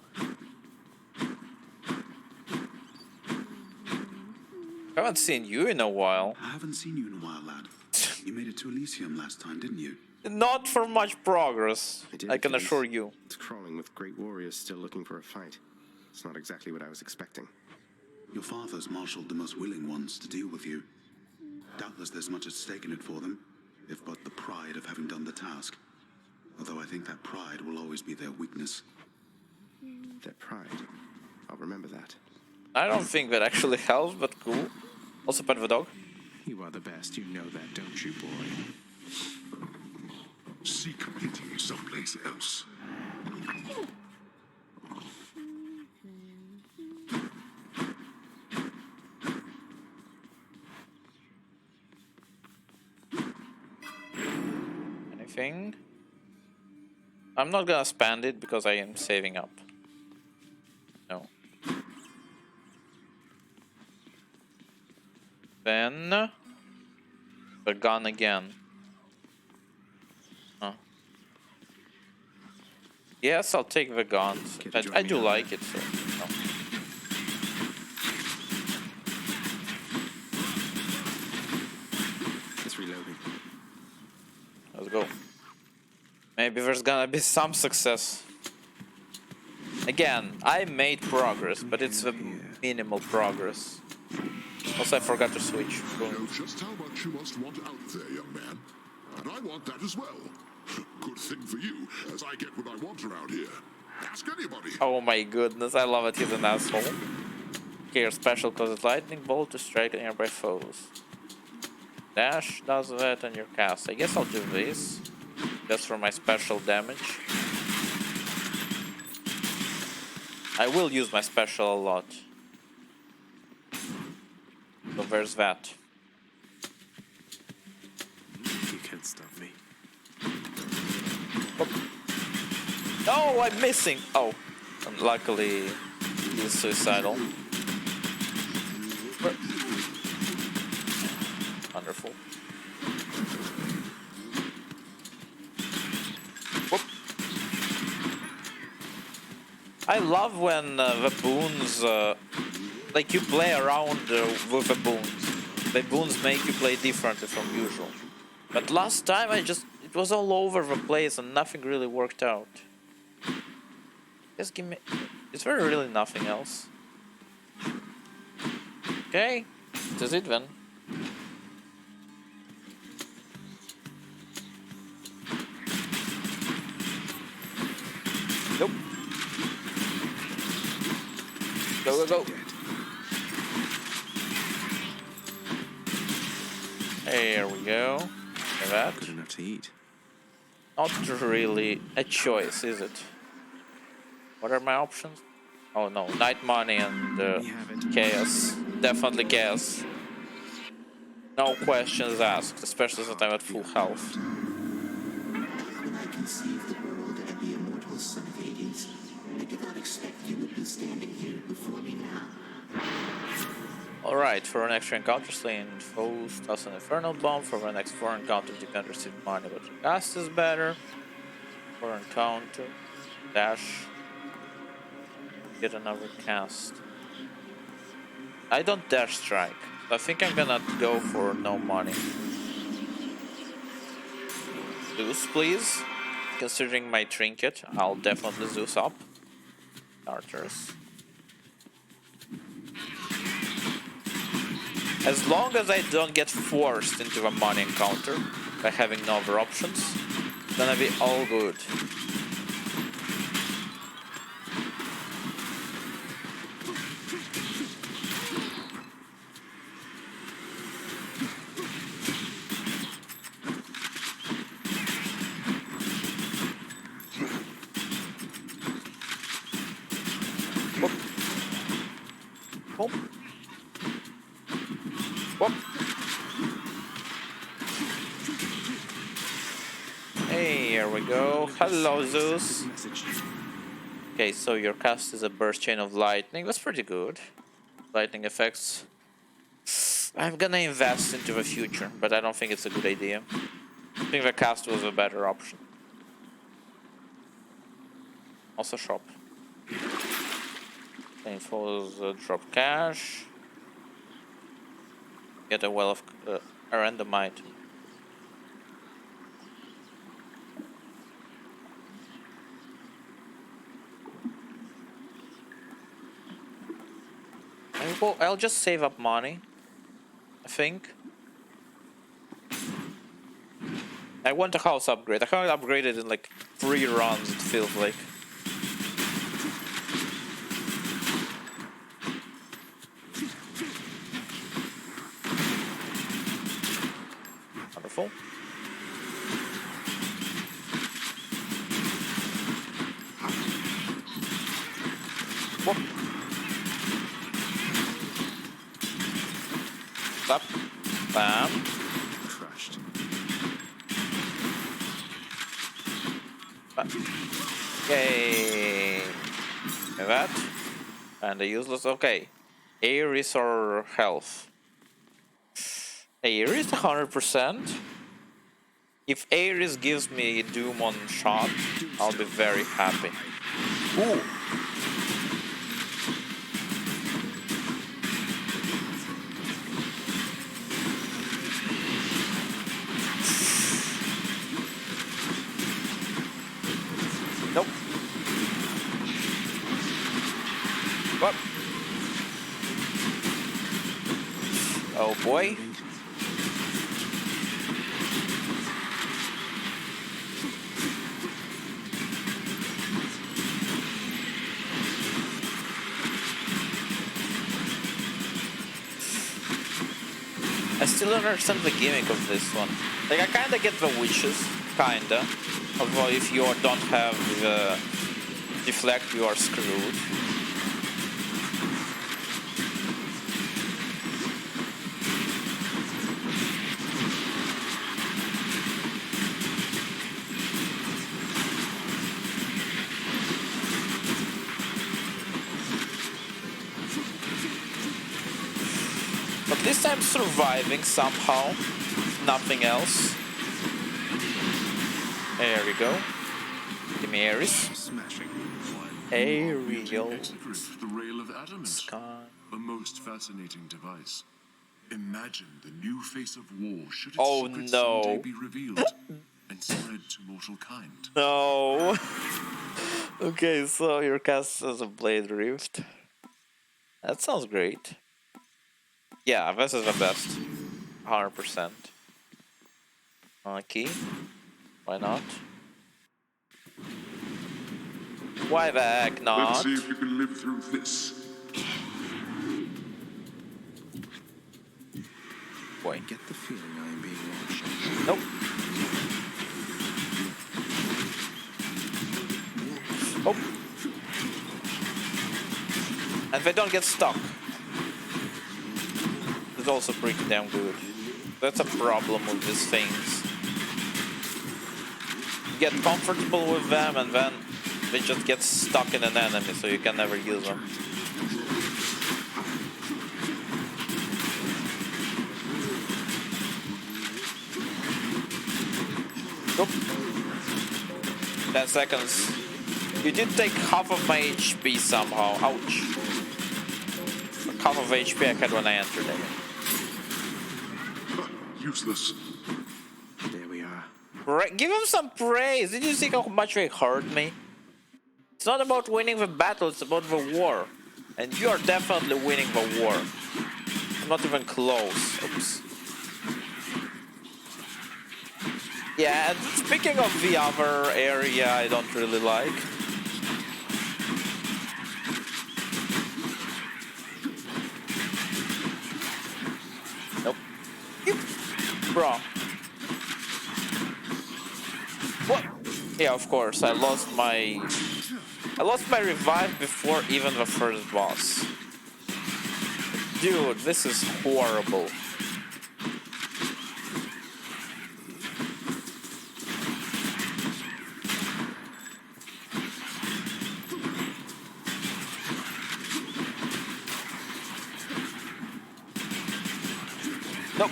I haven't seen you in a while. I haven't seen you in a while, lad. You made it to Elysium last time, didn't you? Not for much progress, I can Please. assure you. It's crawling with great warriors still looking for a fight. It's not exactly what I was expecting. Your father's marshaled the most willing ones to deal with you. Doubtless there's much at stake in it for them, if but the pride of having done the task. Although I think that pride will always be their weakness. Their pride. I'll remember that. I don't think that actually helps, but cool. Also pet the dog. You are the best, you know that, don't you, boy? Seek pity someplace else. Anything? I'm not gonna spend it because I am saving up. No. Then the gun again. Huh. Yes, I'll take the gun. I do like it. So, no. It's reloading. Let's go. Maybe there's gonna be some success. Again, I made progress, but it's the minimal progress. Also, I forgot to switch. I know just how much you must want out there, young man. And I want that as well. Good thing for you, as I get what I want around here. Ask anybody. Oh my goodness, I love it. He's an asshole. Okay, your special causes lightning bolt to strike nearby foes. Dash does that on your cast. I guess I'll do this. Just for my special damage. I will use my special a lot. So there's that. You can't stop me. Oh. No, I'm missing. Oh, and luckily he's suicidal. Wonderful. Whoop. I love when the boons, like you play around with the boons. The boons make you play differently from usual. But last time it was all over the place and nothing really worked out. Just give me... Is there really nothing else? Okay, this is it then. Nope. Go, go, go. There we go. Like that. Good enough to eat. Not really a choice, is it? What are my options? Oh no, night money and chaos. Definitely chaos. No questions asked, especially since I'm at full health. When I conceived the world and the immortal son of Hades, I did not expect you would be standing here before me now. Alright, for our next 3 encounters, slaying foes, toss an infernal bomb. For our next 4 encounters, you can receive money, but your cast is better. For encounter, dash, get another cast. I don't dash strike. I think I'm gonna go for no money. Zeus, please. Considering my trinket, I'll definitely Zeus up. Starters. As long as I don't get forced into a money encounter by having no other options, it's gonna be all good. Whoop. Whoop. Hey, here we go. Hello, Zeus. Okay, so your cast is a burst chain of lightning. That's pretty good. Lightning effects. I'm gonna invest into the future, but I don't think it's a good idea. I think the cast was a better option. Also shop. Infos, drop cash. Get a well of a random item. I'll just save up money, I think. I want a house upgrade. I can't upgrade it in like 3 runs, it feels like. Wonderful. Whoop. Up. Bam. Crushed. Yay. Like that. And the useless. Okay. Ares or health? Ares 100%. If Ares gives me Doom on shot, I'll be very happy. Ooh. Nope. What? Oh boy. I still don't understand the gimmick of this one. Like, I kinda get the witches, kinda. Although if you don't have the deflect, you are screwed. At least I'm surviving somehow. Nothing else. There we go. Give me Ares. Smashing. Aerial. The rail of adamant. Sky. A most fascinating device. Imagine the new face of war should its Oh secret no. someday be revealed and spread to mortal kind. No. Okay, so your cast has a Blade Rift. That sounds great. Yeah, this is the best. 100%. Okay. Why not? Why the heck not? Let's see if you can live through this. Boy. I get the feeling I am being watched. Nope. Oh. And they don't get stuck. It's also pretty damn good. That's a problem with these things. You get comfortable with them and then they just get stuck in an enemy, so you can never use them. Oop. 10 seconds. You did take half of my HP somehow. Ouch. Half of HP I had when I entered it. useless. There we are. Give him some praise. Did you see how much he hurt me? It's not about winning the battle, it's about the war. And you are definitely winning the war. I'm not even close. Oops. Yeah, and speaking of the other area I don't really like. Nope. Bro. What? Yeah, of course. I lost my revive before even the first boss. Dude, this is horrible. Nope.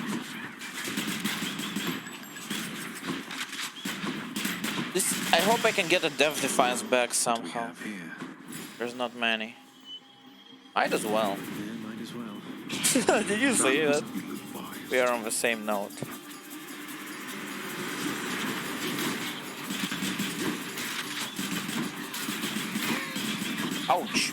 I hope I can get a Death Defiance back somehow. There's not many. Might as well. Yeah, might as well. Did you see that? We are on the same note. Ouch.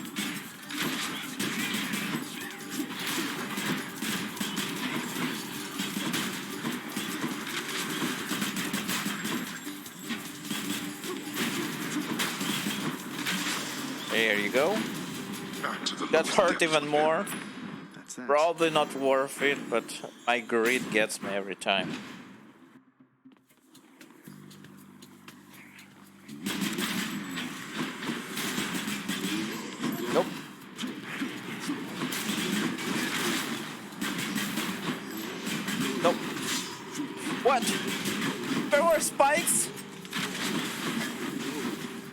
There you go. That hurt even more. Probably not worth it, but my greed gets me every time. Nope. Nope. What? There were spikes?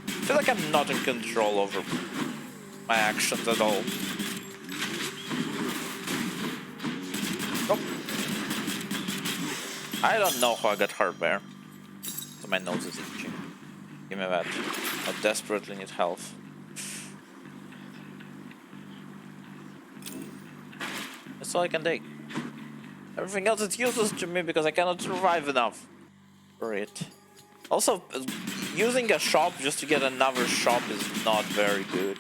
I feel like I'm not in control over my actions at all. Nope. I don't know how I got hurt there. So my nose is itching. Give me that. I desperately need health. That's all I can take. Everything else is useless to me because I cannot survive enough for it. Also, using a shop just to get another shop is not very good.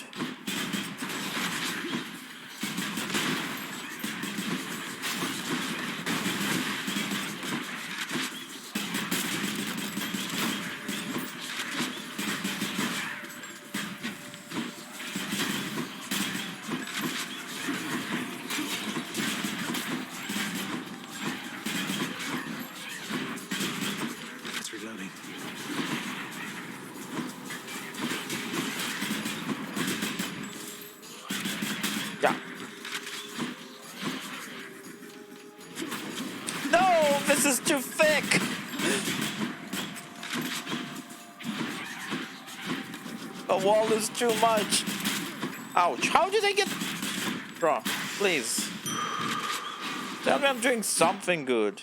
It's reloading. Yeah. No, this is too thick. The wall is too much. Ouch. How did I get... Bro, please. Tell me I'm doing something good.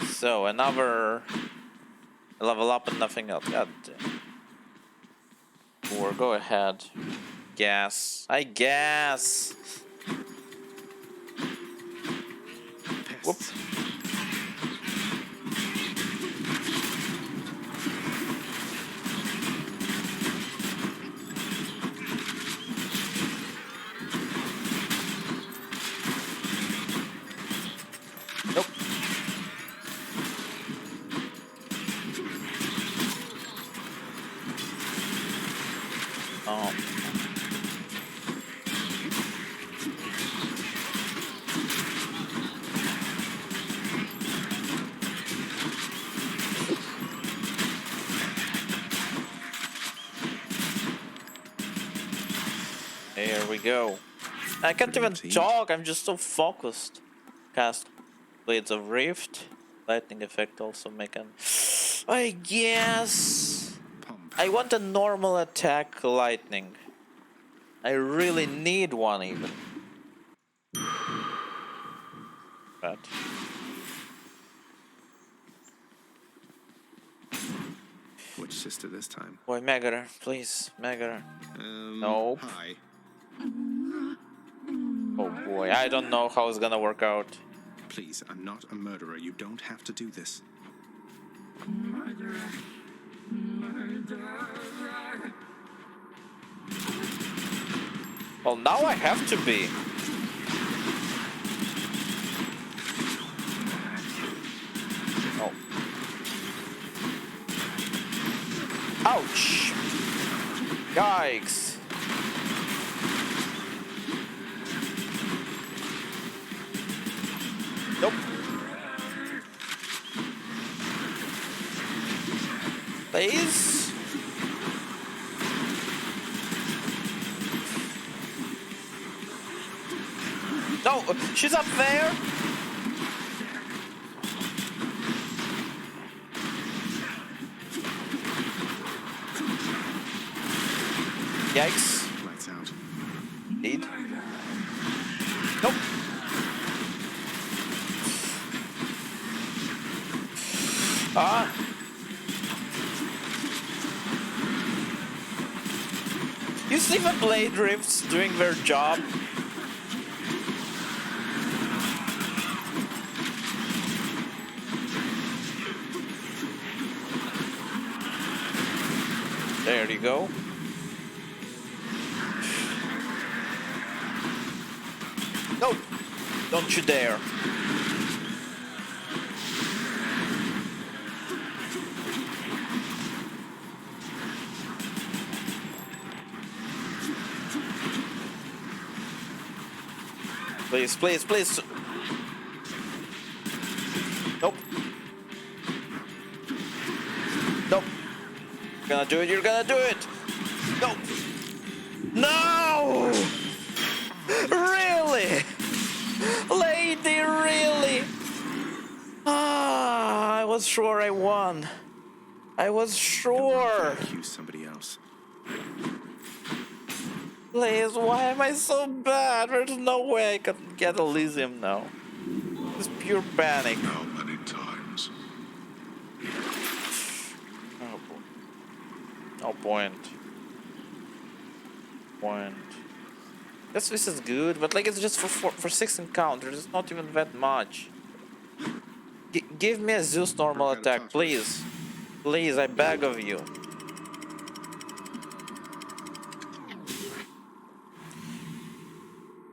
So, another... level up and nothing else. God damn. Or go ahead. Gas. I guess. Whoops. Nope. Oh. There we go. I can't even talk, I'm just so focused. Cast Blades of Rift. Lightning effect also make an... I guess... I want a normal attack lightning. I really need one even. But... Which sister this time? Boy, Megara, please, Megara. Nope. Hi. Oh boy, I don't know how it's gonna work out. Please, I'm not a murderer. You don't have to do this. Murderer. Murderer. Well, now I have to be. Oh. Ouch! Yikes! Nope. Please? No, she's up there! Yikes. Lights out. Indeed. Nope. Ah. You see the blade rifts doing their job? There you go. No! Don't you dare. Please, please, please. Nope. Nope. You're gonna do it, you're gonna do it! Nope. No! Really? Lady, really? Ah, I was sure I won. I was sure. Accuse somebody else. Please, why am I so bad? There's no way I can get Elysium now. It's pure panic. How many times? Oh, boy. No point. Yes, this is good, but like it's just for 6 encounters. It's not even that much. Give me a Zeus normal attack, please. Please, I beg of you.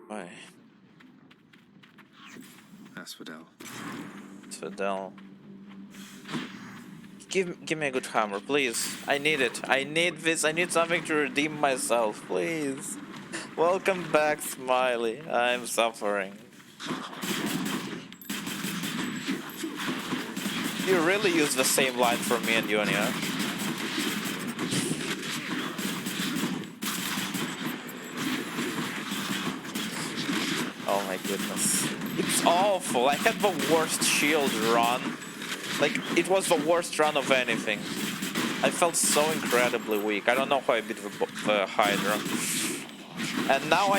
Why? Asphodel. Asphodel. Give me a good hammer, please. I need it. I need this. I need something to redeem myself, please. Welcome back, Smiley. I'm suffering. You really use the same line from me and Ionia. Oh my goodness. It's awful. I had the worst shield run. Like, it was the worst run of anything. I felt so incredibly weak. I don't know how I beat the Hydra. And now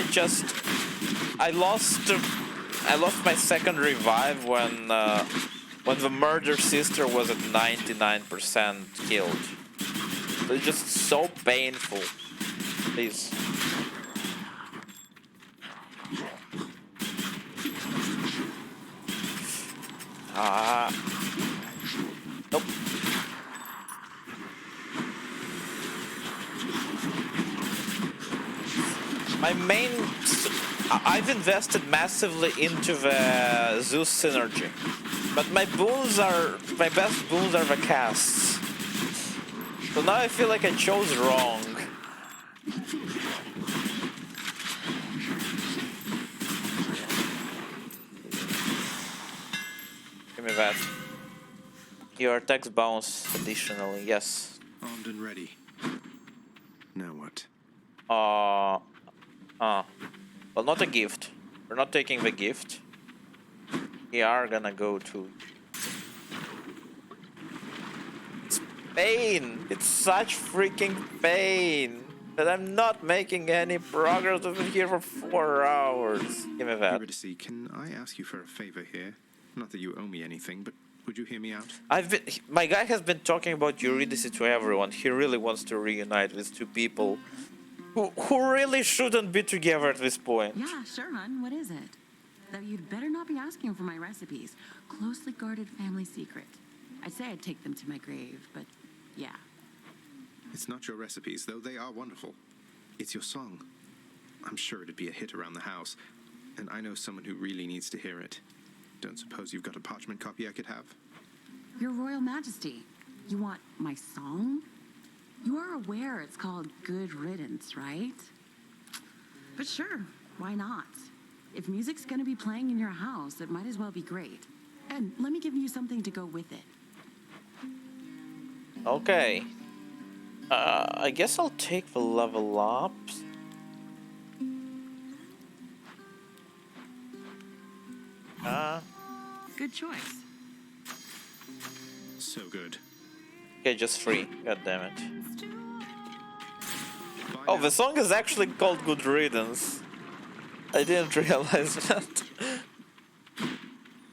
I lost my second revive when the murder sister was at 99% killed. It's just so painful. Please. Nope. I've invested massively into the Zeus synergy, but my best boons are the casts. So now I feel like I chose wrong. Give me that. Your attacks bounce additionally, yes. Armed and ready. Now what? Well, not a gift. We're not taking the gift. We are gonna go to... It's pain! It's such freaking pain! That I'm not making any progress. I've been here for 4 hours. Give me that. Eurydice, can I ask you for a favor here? Not that you owe me anything, but would you hear me out? My guy has been talking about Eurydice to everyone. He really wants to reunite with two people who really shouldn't be together at this point. Yeah, sure, hon. What is it? Though you'd better not be asking for my recipes. Closely guarded family secret. I'd say I'd take them to my grave, but yeah. It's not your recipes, though they are wonderful. It's your song. I'm sure it'd be a hit around the house, and I know someone who really needs to hear it. Don't suppose you've got a parchment copy I could have? Your Royal Majesty, you want my song? You are aware it's called Good Riddance, right? But sure, why not? If music's gonna be playing in your house, it might as well be great. And let me give you something to go with it. Okay. I guess I'll take the level ups. Good choice. So good. Okay, just 3. God damn it. Oh, the song is actually called Good Riddance. I didn't realize that.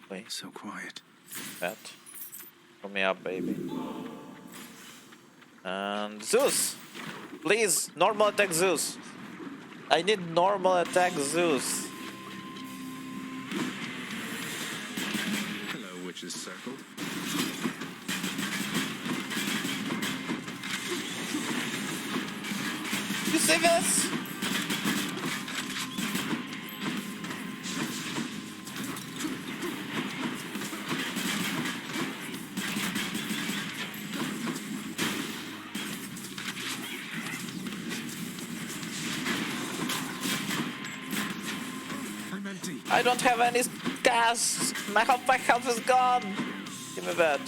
Wait. So quiet. That. Pull me up, baby. And Zeus! Please, normal attack Zeus! I need normal attack Zeus. Hello, Witch's Circle. You see this? I'm empty. I don't have any gas. My health is gone. Give me that.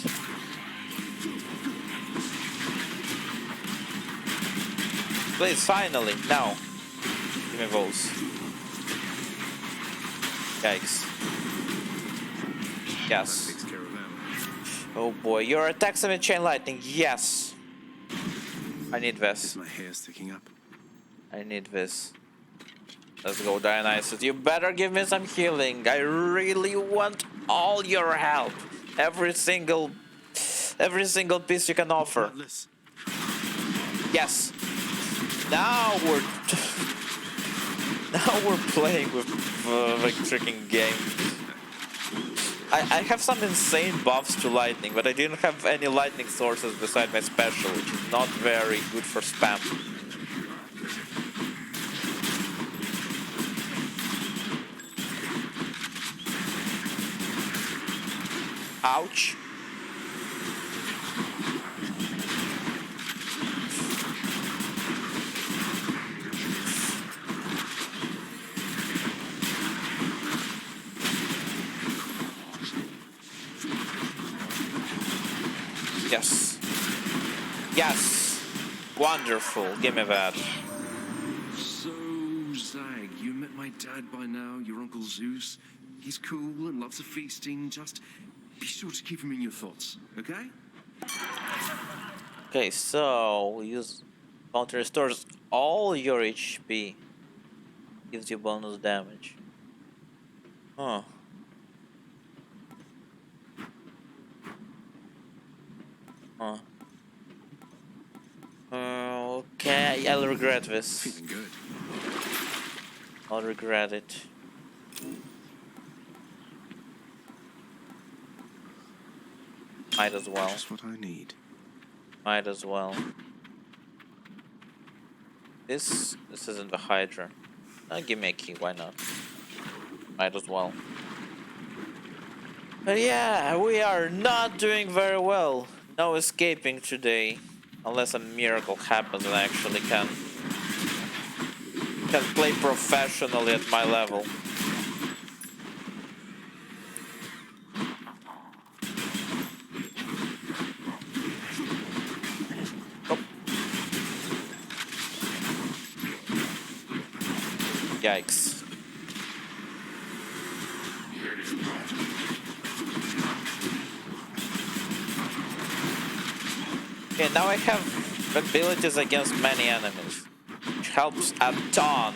Please, finally, now. Give me those. Yikes. Yes. Takes care of them. Oh boy, your attacks with chain lightning. Yes. I need this. My hair sticking up. I need this. Let's go, Dionysus. You better give me some healing. I really want all your help. Every single piece you can offer. Yes. Now we're playing with the freaking game. I have some insane buffs to lightning, but I didn't have any lightning sources beside my special, which is not very good for spam. Ouch. Yes. Yes. Wonderful. Give me that. So, Zag, you met my dad by now, your Uncle Zeus. He's cool and loves of feasting. Just be sure to keep him in your thoughts, okay? Okay, so use counter restores all your HP. Gives you bonus damage. Huh. Huh. Okay, I'll regret this. Feeling good. I'll regret it. Might as well. Just what I need. Might as well. This isn't the Hydra. Give me a key, why not? Might as well. But yeah, we are not doing very well. No escaping today. Unless a miracle happens and I actually can play professionally at my level. Oh. Yikes. Okay, now I have abilities against many enemies, which helps a ton.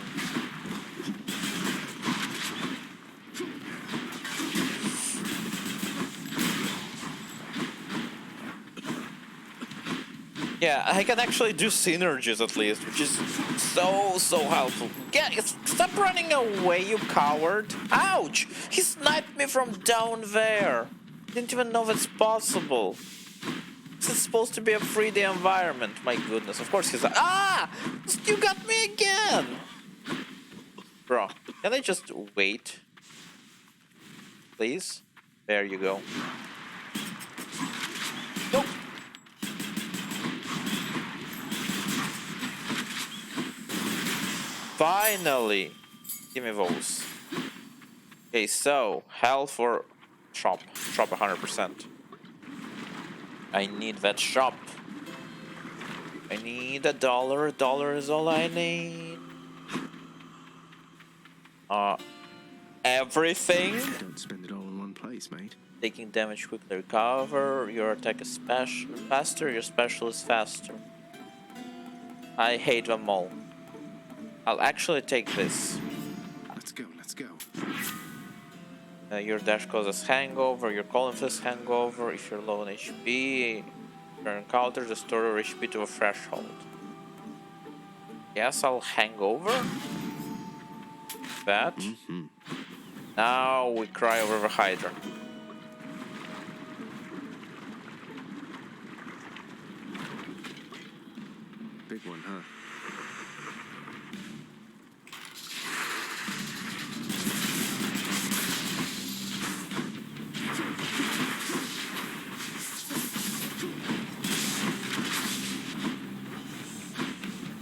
Yeah, I can actually do synergies at least, which is so helpful. Stop running away, you coward! Ouch! He sniped me from down there. Didn't even know that's possible. This is supposed to be a 3D environment. My goodness, of course he's like, ah! You got me again! Bro, can I just wait? Please? There you go. Nope. Finally! Give me those. Okay, so, health for shop. Shop 100%. I need that shop. I need $1. $1 is all I need. Everything. Don't spend it all in one place, mate. Taking damage quickly recover. Your attack is faster. Your special is faster. I hate them all. I'll actually take this. Let's go, let's go. Your dash causes hangover. Your calling fist hangover. If you're low on HP, your encounter restore your HP to a threshold. Yes, I'll hangover. That. Now we cry over the Hydra. Big one, huh?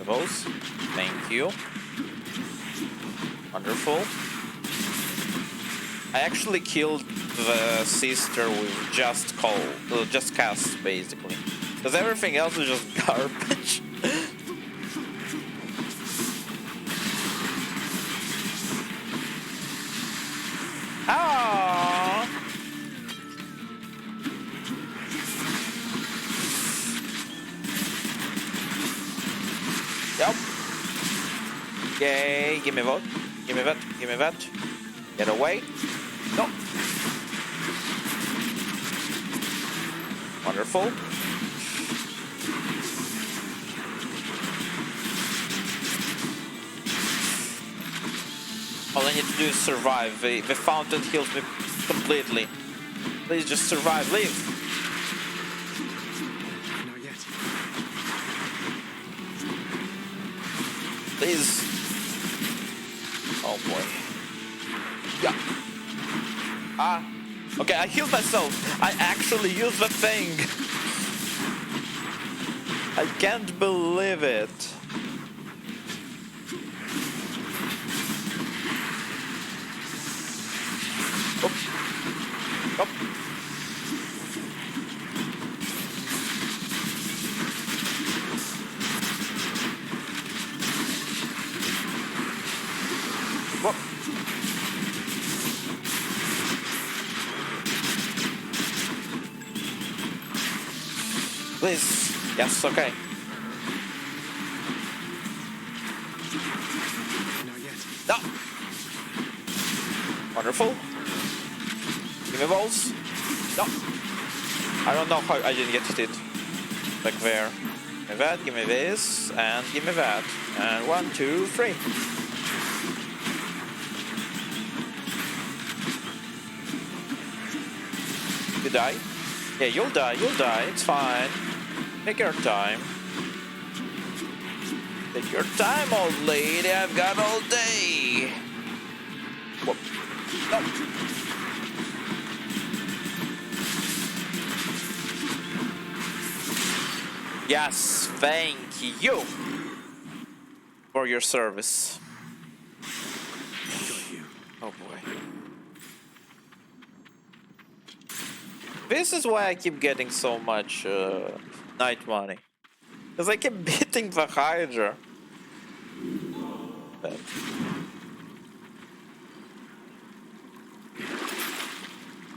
Those. Thank you. Wonderful. I actually killed the sister with just cast basically, because everything else is just garbage. Ah! Yep. Yay! Give me that. Give me that. Give me that. Get away. No. Wonderful. All I need to do is survive. The fountain heals me completely. Please just survive. Leave. Not yet. Please. Oh boy. Yeah. Ah. Okay, I healed myself. I actually used the thing. I can't believe it. Oh. Oh. Whoop. Please. Yes, okay. Not yet. No. Wonderful. Give me balls. No. I don't know how I didn't get it. Back there. Give me that, give me this, and give me that. And 1, 2, 3. You die? Yeah, you'll die, it's fine. Take your time. Take your time, old lady, I've got all day. Whoop. No. Yes, thank you for your service. Oh boy. This is why I keep getting so much night money. Because I keep beating the Hydra. But...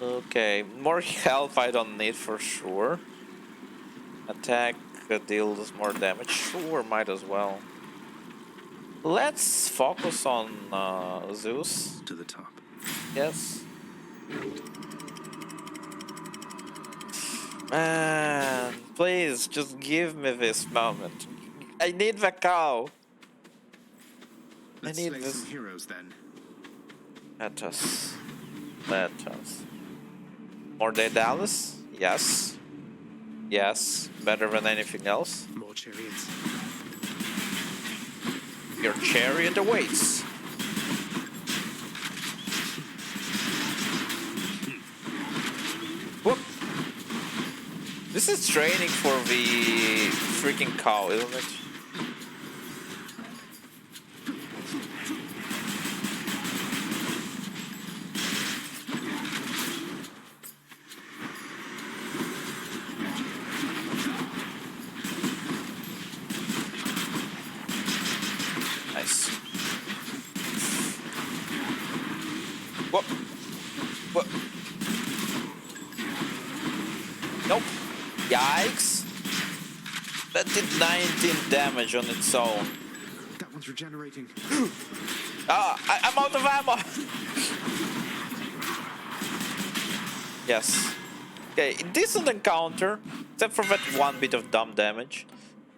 okay, more health I don't need for sure. Attack deals more damage. Sure, might as well. Let's focus on Zeus. To the top. Yes. Man, Please, just give me this moment. I need the cow. Let's I need slay this. some heroes then. Let us. Let us. More Daedalus? Yes. Yes. Better than anything else. More chariots. Your chariot awaits. Whoop. This is training for the freaking cow, isn't it? Nice. Whoop. Whoop. Nope. Yikes. That did 19 damage on its own. That one's regenerating. I'm out of ammo. Yes. Okay, decent encounter, except for that one bit of dumb damage.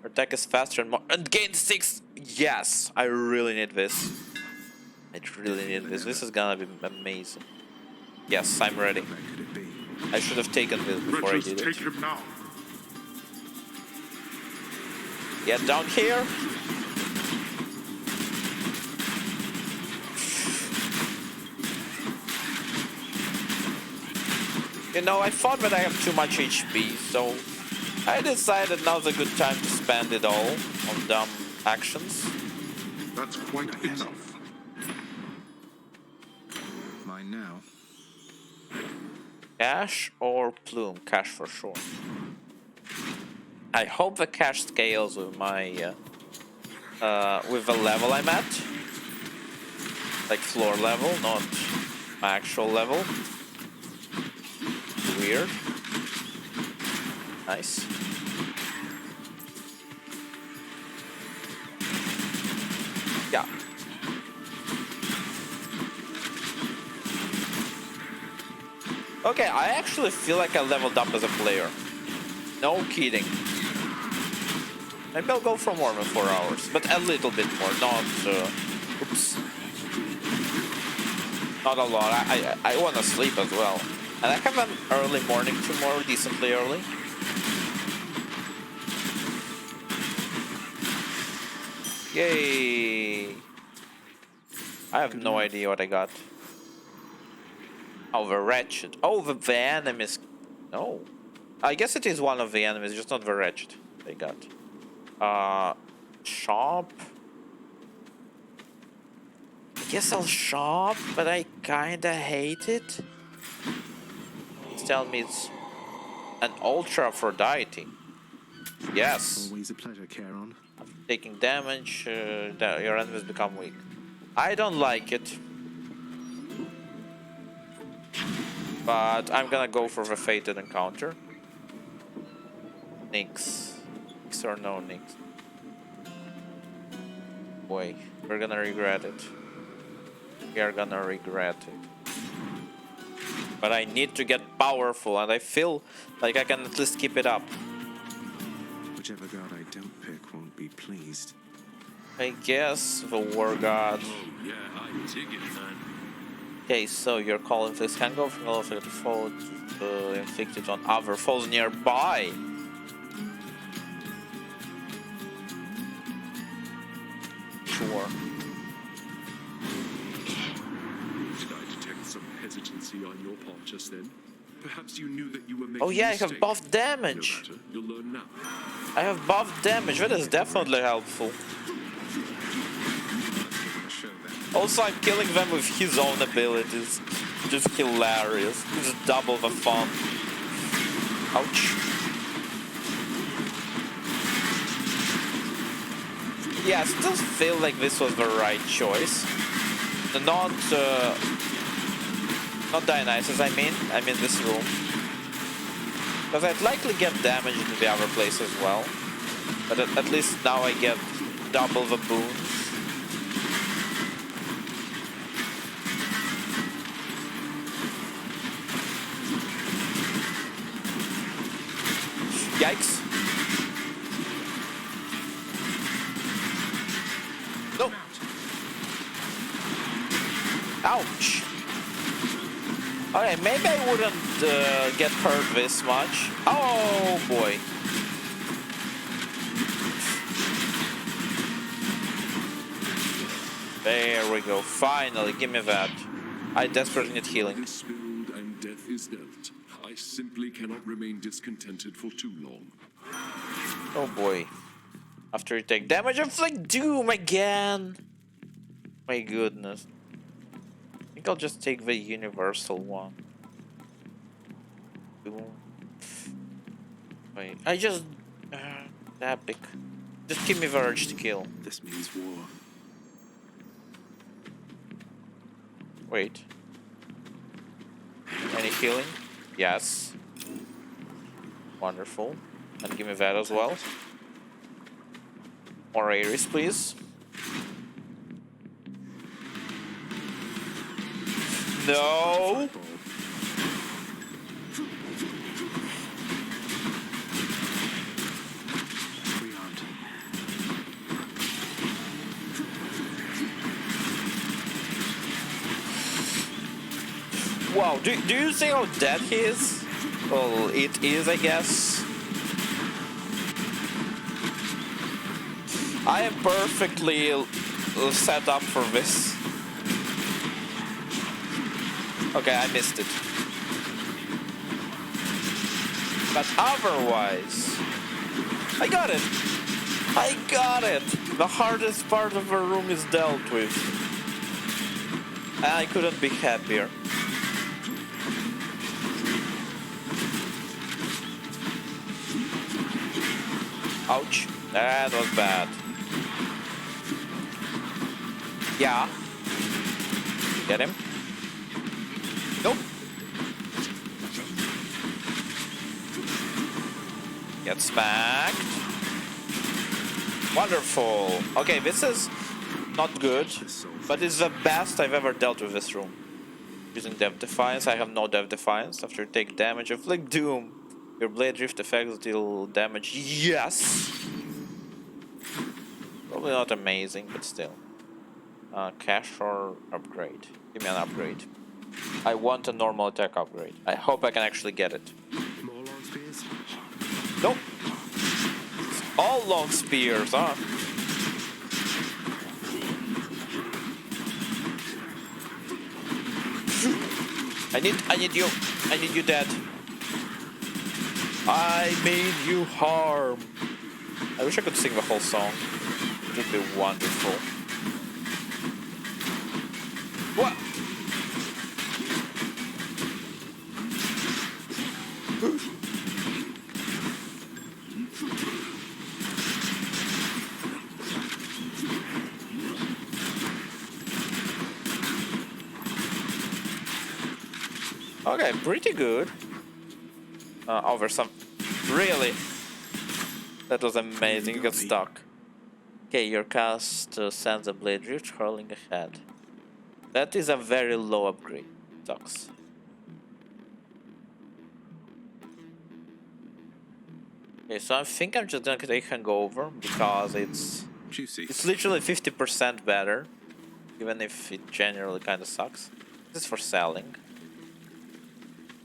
Our attack is faster and more, and gain 6. Yes, I really need this. I really need this. This is gonna be amazing. Yes, I'm ready. I should have taken this before I did it. Take him now. Get down here. You know, I thought that I have too much HP, so I decided now's a good time to spend it all on dumb actions. That's quite enough. Mine now. Cash or plume? Cash for sure. I hope the cash scales with my with the level I'm at, like floor level, not my actual level. Weird. Nice. Yeah. Okay, I actually feel like I leveled up as a player. No kidding. Maybe I'll go for more than 4 hours, but a little bit more, not oops. Not a lot. I want to sleep as well. And I have an early morning tomorrow, decently early. Yay! I have no idea what I got. Oh, the wretched. Oh, the enemies. No. I guess it is one of the enemies, just not the wretched they got. Shop. I guess I'll shop, but I kinda hate it. Please tell me it's an Ultra Aphrodite. Yes. Always a pleasure, Charon. Taking damage, your enemies become weak. I don't like it. But I'm gonna go for the fated encounter. Nyx. Nyx or no Nyx? Boy, we're gonna regret it. We are gonna regret it. But I need to get powerful, and I feel like I can at least keep it up. Whichever god I don't pick won't be pleased. I guess the war god. Oh, yeah, I dig it, man. Okay, so your call inflicts can go from all of the foe inflicted on other foes nearby. Sure. Did I detect some hesitancy on your part just then? Perhaps you knew that you were making Oh yeah, a I have mistake. buff damage. No matter, you'll learn now. I have buff damage. That is definitely helpful. Also, I'm killing them with his own abilities. Just hilarious. It's double the fun. Ouch. Yeah, I still feel like this was the right choice. Not Dionysus, I mean this room. Because I'd likely get damage in the other place as well. But at least now I get double the boons. Yikes. Ouch! Okay, maybe I wouldn't get hurt this much. Oh boy. There we go. Finally, give me that. I desperately need healing. Is spilled and death is dealt. I simply cannot remain discontented for too long. Oh boy. After you take damage, inflict doom again. My goodness. I think I'll just take the universal one. Boom. Wait, I just... epic. Just give me the urge to kill. This means war. Wait. Any healing? Yes. Wonderful. And give me that as well. More Ares, please. No! Wow, do you see how dead he is? Well, it is, I guess. I am perfectly set up for this. Okay, I missed it. But otherwise... I got it! I got it! The hardest part of the room is dealt with. And I couldn't be happier. Ouch. That was bad. Yeah. Get him. Nope. Get smacked. Wonderful. Okay, this is not good, but it's the best I've ever dealt with this room. Using Death Defiance, I have no Death Defiance. After you take damage, inflict doom. Your blade drift effects deal damage. Yes! Probably not amazing, but still. Cash or upgrade? Give me an upgrade. I want a normal attack upgrade. I hope I can actually get it. More long spears? Nope. It's all long spears, huh? I need you dead. I made you harm. I wish I could sing the whole song. It would be wonderful. What? Okay, pretty good. Over some... Really? That was amazing, you got stuck. Okay, your cast sends a blade drift hurling ahead. That is a very low upgrade. Sucks. Okay, so I think I'm just gonna take Hangover because it's juicy. It's literally 50% better, even if it generally kind of sucks. This is for selling.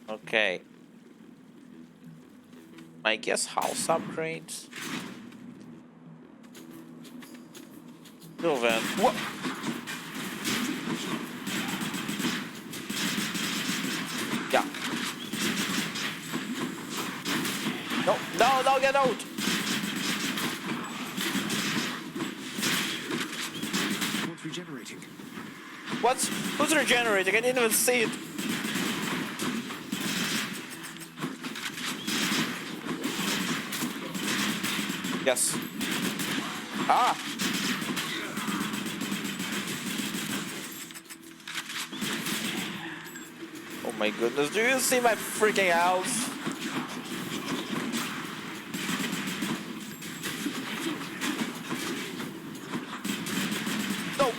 Okay. I guess house upgrades. Sylvan. What? Yeah. No, get out! What's regenerating? Who's regenerating? I didn't even see it. Yes. Ah! Oh my goodness, do you see my freaking house? No!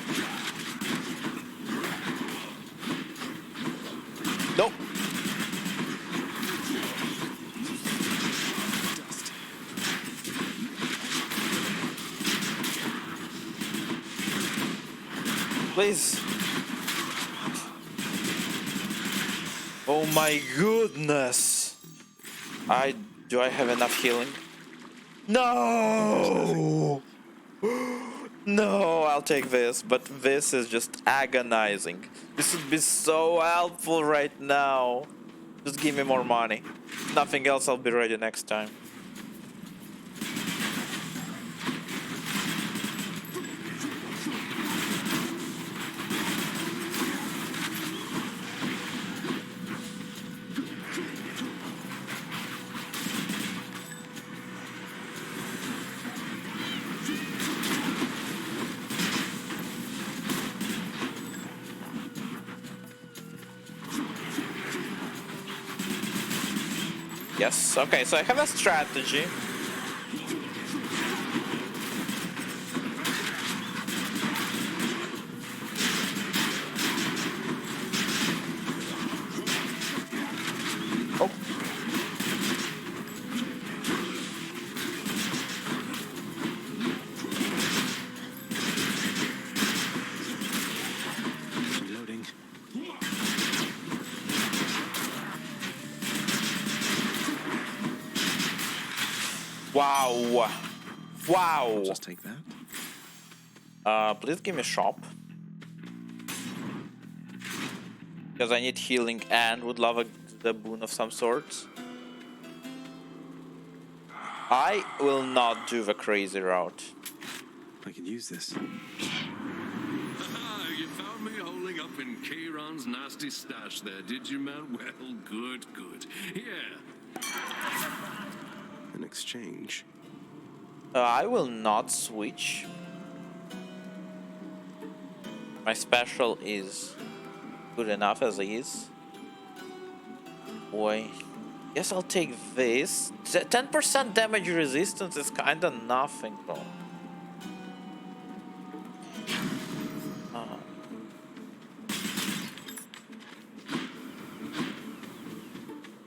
Nope. Please. Oh my goodness! Do I have enough healing? No! No, I'll take this, but this is just agonizing. This would be so helpful right now. Just give me more money. Nothing else, I'll be ready next time. Yes, okay, so I have a strategy. Oh. Reloading. Wow. Wow. I'll just take that. Please give me shop. Because I need healing and would love the boon of some sort. I will not do the crazy route. I can use this. You found me holding up in Kieran's nasty stash there, did you, man? Well, good, good. Here. An exchange. I will not switch. My special is good enough as is. Boy. Guess I'll take this. 10% damage resistance is kinda nothing, bro.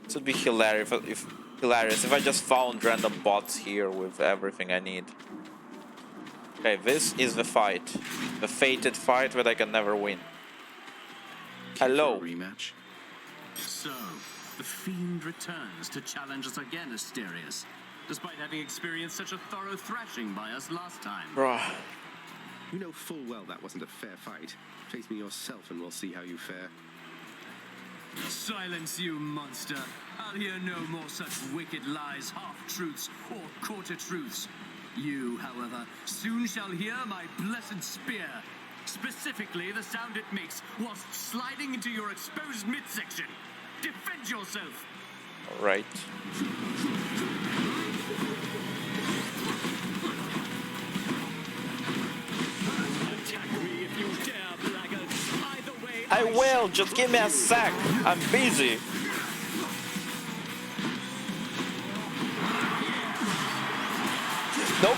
This would be hilarious if I just found random bots here with everything I need. Okay, this is the fight. The fated fight that I can never win. Hello. Rematch. So, the Fiend returns to challenge us again, Asterius, despite having experienced such a thorough thrashing by us last time. Bruh. You know full well that wasn't a fair fight. Face me yourself and we'll see how you fare. Silence, you monster. I'll hear no more such wicked lies, half-truths, or quarter-truths. You, however, soon shall hear my blessed spear. Specifically, the sound it makes whilst sliding into your exposed midsection. Defend yourself! Right. Attack me if you dare, blackguard. Either way, I will, just give me a sec. I'm busy. Nope.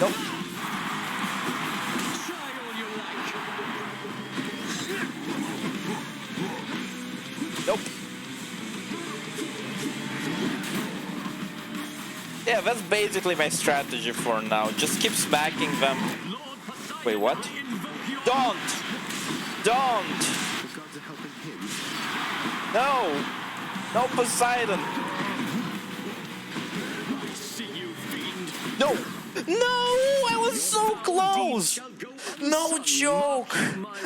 Nope. Nope. Yeah, that's basically my strategy for now. Just keep smacking them. Wait, what? Don't! Don't! No! No, Poseidon! No! No! I was so close! No joke!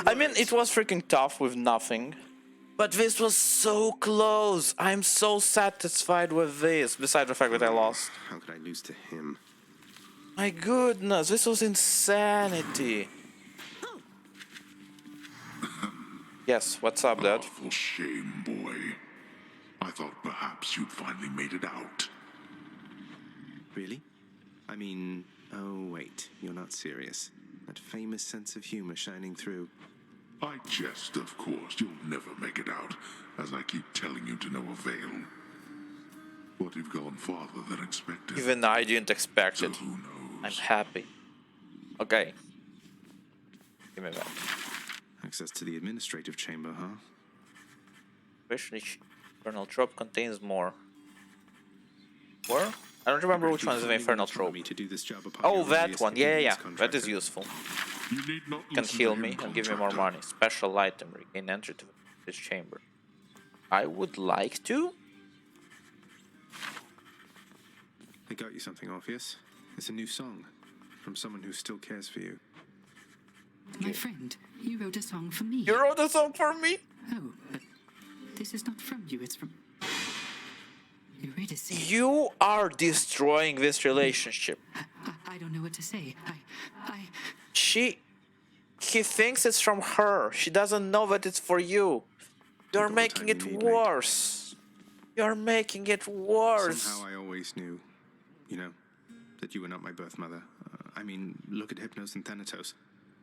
I mean, it was freaking tough with nothing. But this was so close! I'm so satisfied with this, besides the fact that I lost. How could I lose to him? My goodness, this was insanity. Yes, what's up, Dad? Awful shame, boy. I thought perhaps you'd finally made it out. Really? I mean, oh wait, you're not serious. That famous sense of humor shining through. I jest, of course. You'll never make it out, as I keep telling you to no avail. But you've gone farther than expected. Even I didn't expect it. Who knows? I'm happy. Okay. Give me that. Access to the administrative chamber, huh? Especially Colonel Drop contains more. Where? I don't remember which one is the Infernal Trope. Me to do this job upon Oh, your that earliest one. Yeah, yeah, convenience, yeah. That contractor. is useful. You need not Can listen heal to me him, and give me more contractor. money. Special item, regain entry to this chamber. I would like to. I got you something, Orpheus. It's a new song from someone who still cares for you. My friend, you wrote a song for me. You wrote a song for me? Oh, but this is not from you, it's from Eurydice. You are destroying this relationship. I don't know what to say. He thinks it's from her. She doesn't know that it's for you. You're making it worse. You're making it worse. Somehow I always knew, you know, that you were not my birth mother. I mean, look at Hypnos and Thanatos.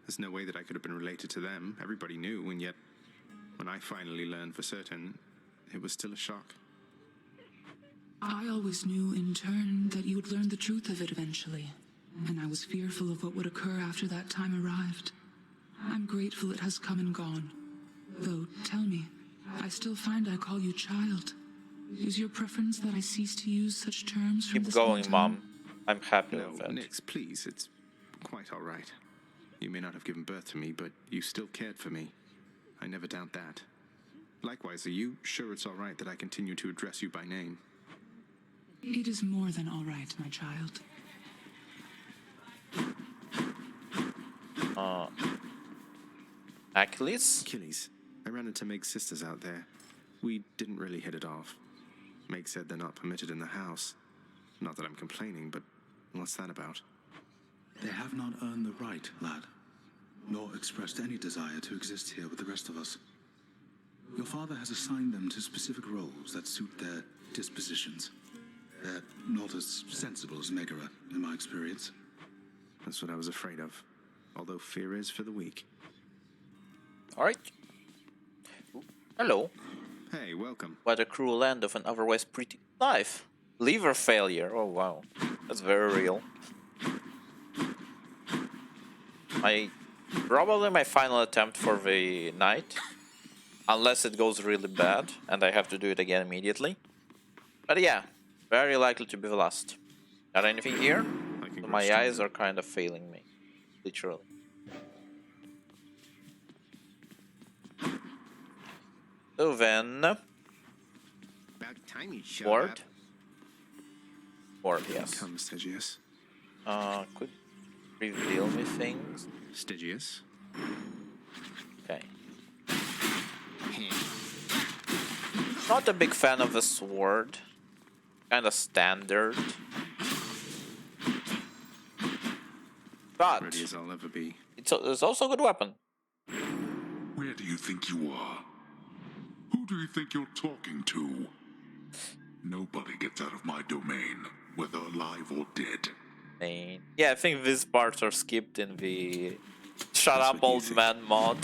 There's no way that I could have been related to them. Everybody knew, and yet, when I finally learned for certain, it was still a shock. I always knew, in turn, that you would learn the truth of it eventually, and I was fearful of what would occur after that time arrived. I'm grateful it has come and gone. Though, tell me, I still find I call you child. Is your preference that I cease to use such terms from Keep this going, point Mom. on? I'm happy No, with that. Nix, please, it's quite all right. You may not have given birth to me, but you still cared for me. I never doubt that. Likewise, are you sure it's all right that I continue to address you by name? It is more than all right, my child. Achilles? Achilles. I ran into Meg's sisters out there. We didn't really hit it off. Meg said they're not permitted in the house. Not that I'm complaining, but what's that about? They have not earned the right, lad, nor expressed any desire to exist here with the rest of us. Your father has assigned them to specific roles that suit their dispositions. They're not as sensible as Megara, in my experience. That's what I was afraid of. Although fear is for the weak. Alright. Hello. Hey, welcome. What a cruel end of an otherwise pretty life. Liver failure. Oh wow. That's very real. Probably my final attempt for the night. Unless it goes really bad and I have to do it again immediately. But yeah, very likely to be the last. Got anything here? My eyes are kind of failing me. Literally. So then... About time you showed Ward? up. Ward, yes. Come, Stygius. Could reveal me things. Stygius? Okay. Not a big fan of the sword. Kinda standard. But ready as I'll ever be. It's also a good weapon. Where do you think you are? Who do you think you're talking to? Nobody gets out of my domain, whether alive or dead. Yeah, I think these parts are skipped in the Shut Up Old Man mod.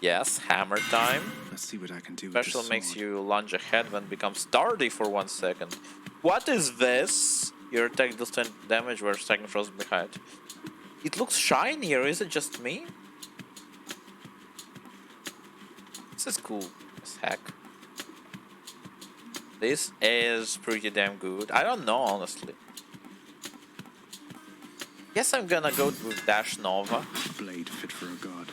Yes, hammer time. Let's see what I can do Special with this makes sword. you lunge ahead when becomes tardy for 1 second. What is this? Your attack does 10 damage where second frozen behind. It looks shinier, is it just me? This is cool as heck. This is pretty damn good. I don't know, honestly. Guess I'm gonna go with Dash Nova. Blade fit for a god.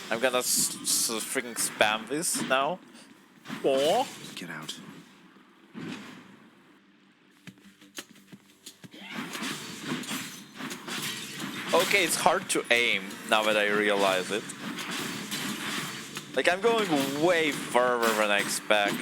I'm gonna freaking spam this now. Or get out. Okay, it's hard to aim now that I realize it. Like, I'm going way further than I expect.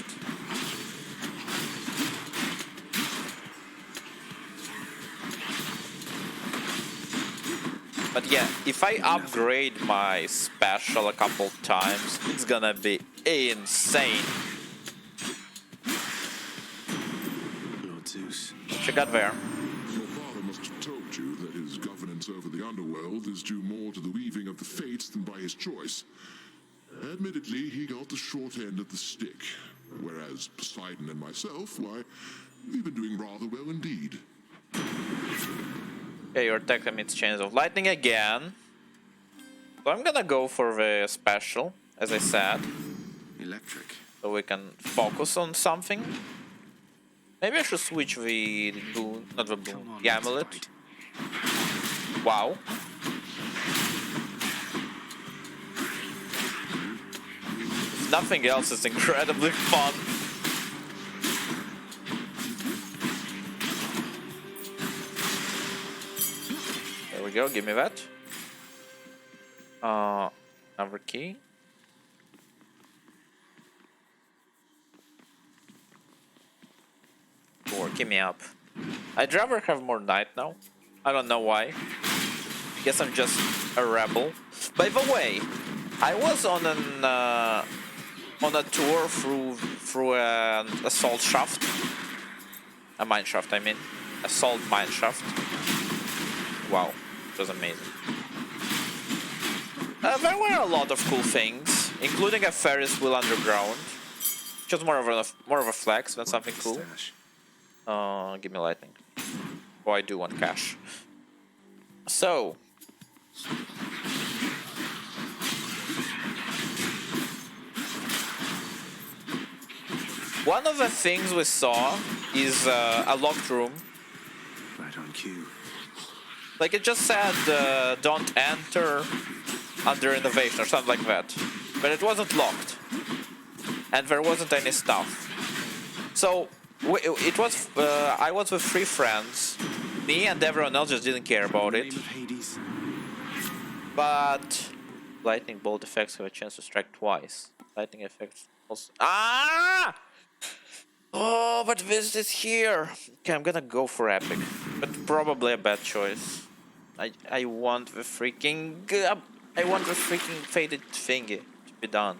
But yeah, if I upgrade my special a couple times, it's gonna be insane. Lord Zeus. Check out there. Your father must have told you that his governance over the underworld is due more to the weaving of the fates than by his choice. Admittedly, he got the short end of the stick, whereas Poseidon and myself, why, we've been doing rather well indeed. Okay, your attack emits chains of lightning again. So I'm gonna go for the special, as I said. Electric. so we can focus on something. Maybe I should switch the boon, not the boon, the amulet. Wow. If nothing else, it's incredibly fun. There we go, give me that. Another key. Or give me up. I'd rather have more night now. I don't know why. Guess I'm just a rebel. By the way, I was on a tour through an assault shaft. A mine shaft, I mean. Assault mine shaft. Wow, it was amazing. There were a lot of cool things, including a Ferris wheel underground, which was more of a flex than something cool. Give me lightning. Oh, I do want cash. So. One of the things we saw is a locked room. Right on cue. Like it just said, don't enter under innovation or something like that. But it wasn't locked. And there wasn't any stuff. So, it was, I was with 3 friends. Me and everyone else just didn't care about it. But lightning bolt effects have a chance to strike twice. Lightning effects also. Ah! Oh, but this is here. Okay, I'm gonna go for epic, but probably a bad choice. I want the freaking faded thingy to be done.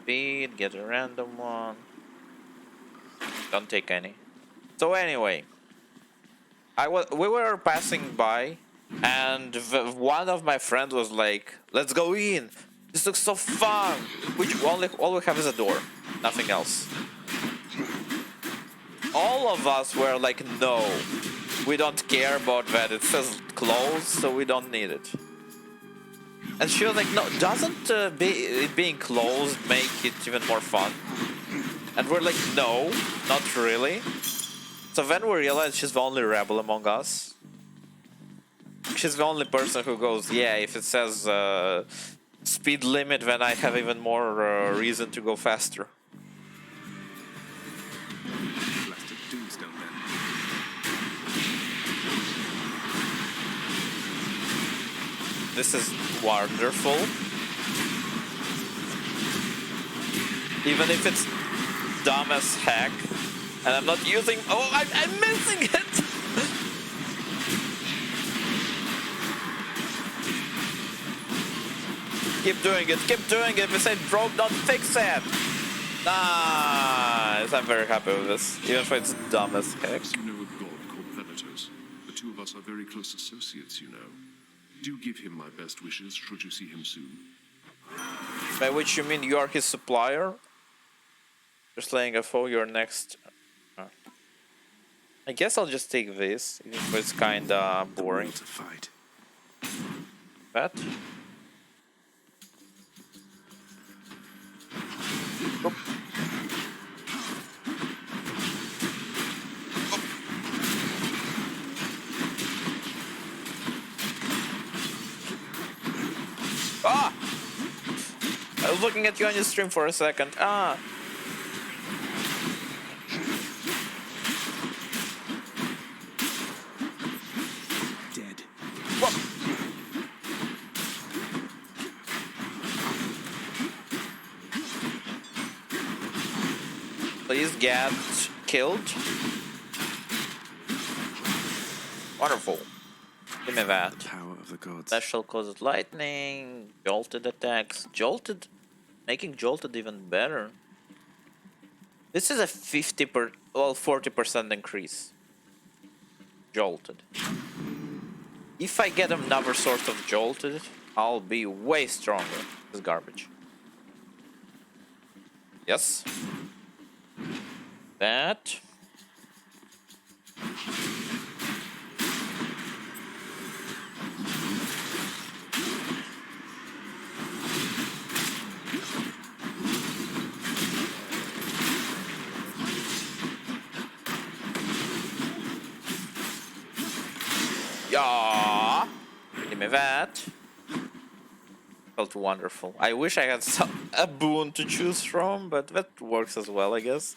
Speed, get a random one. Don't take any. So anyway, we were passing by, and one of my friends was like, "Let's go in. This looks so fun." Which all we have is a door, nothing else. All of us were like, "No, we don't care about that. It says closed, so we don't need it." And she was like, "No, doesn't it being closed make it even more fun?" And we're like, "No, not really." So then we realized she's the only rebel among us. She's the only person who goes, "Yeah, if it says speed limit, then I have even more reason to go faster." Blasted tombstone then. This is wonderful. Even if it's dumb as heck, and I'm not using. Oh, I'm missing it. Keep doing it. Keep doing it. We said broke, don't fix it. Nice. I'm very happy with this, even if it's dumb as heck. You know a god called Venatos. The two of us are very close associates, you know. Do give him my best wishes should you see him soon. By which you mean you are his supplier? You're slaying a foe, you're next. I guess I'll just take this, even if it's kinda boring. To fight. That? Oop. Ah! I was looking at you on your stream for a second. Ah! Dead. Whoa. Please get killed. Wonderful. Give me that. Power of the gods. Special causes lightning, jolted attacks, jolted, making jolted even better. This is a 40% increase. Jolted. If I get another sort of jolted, I'll be way stronger. This is garbage. Yes. That. Yeah. Give me that. Felt wonderful. I wish I had a boon to choose from, but that works as well, I guess.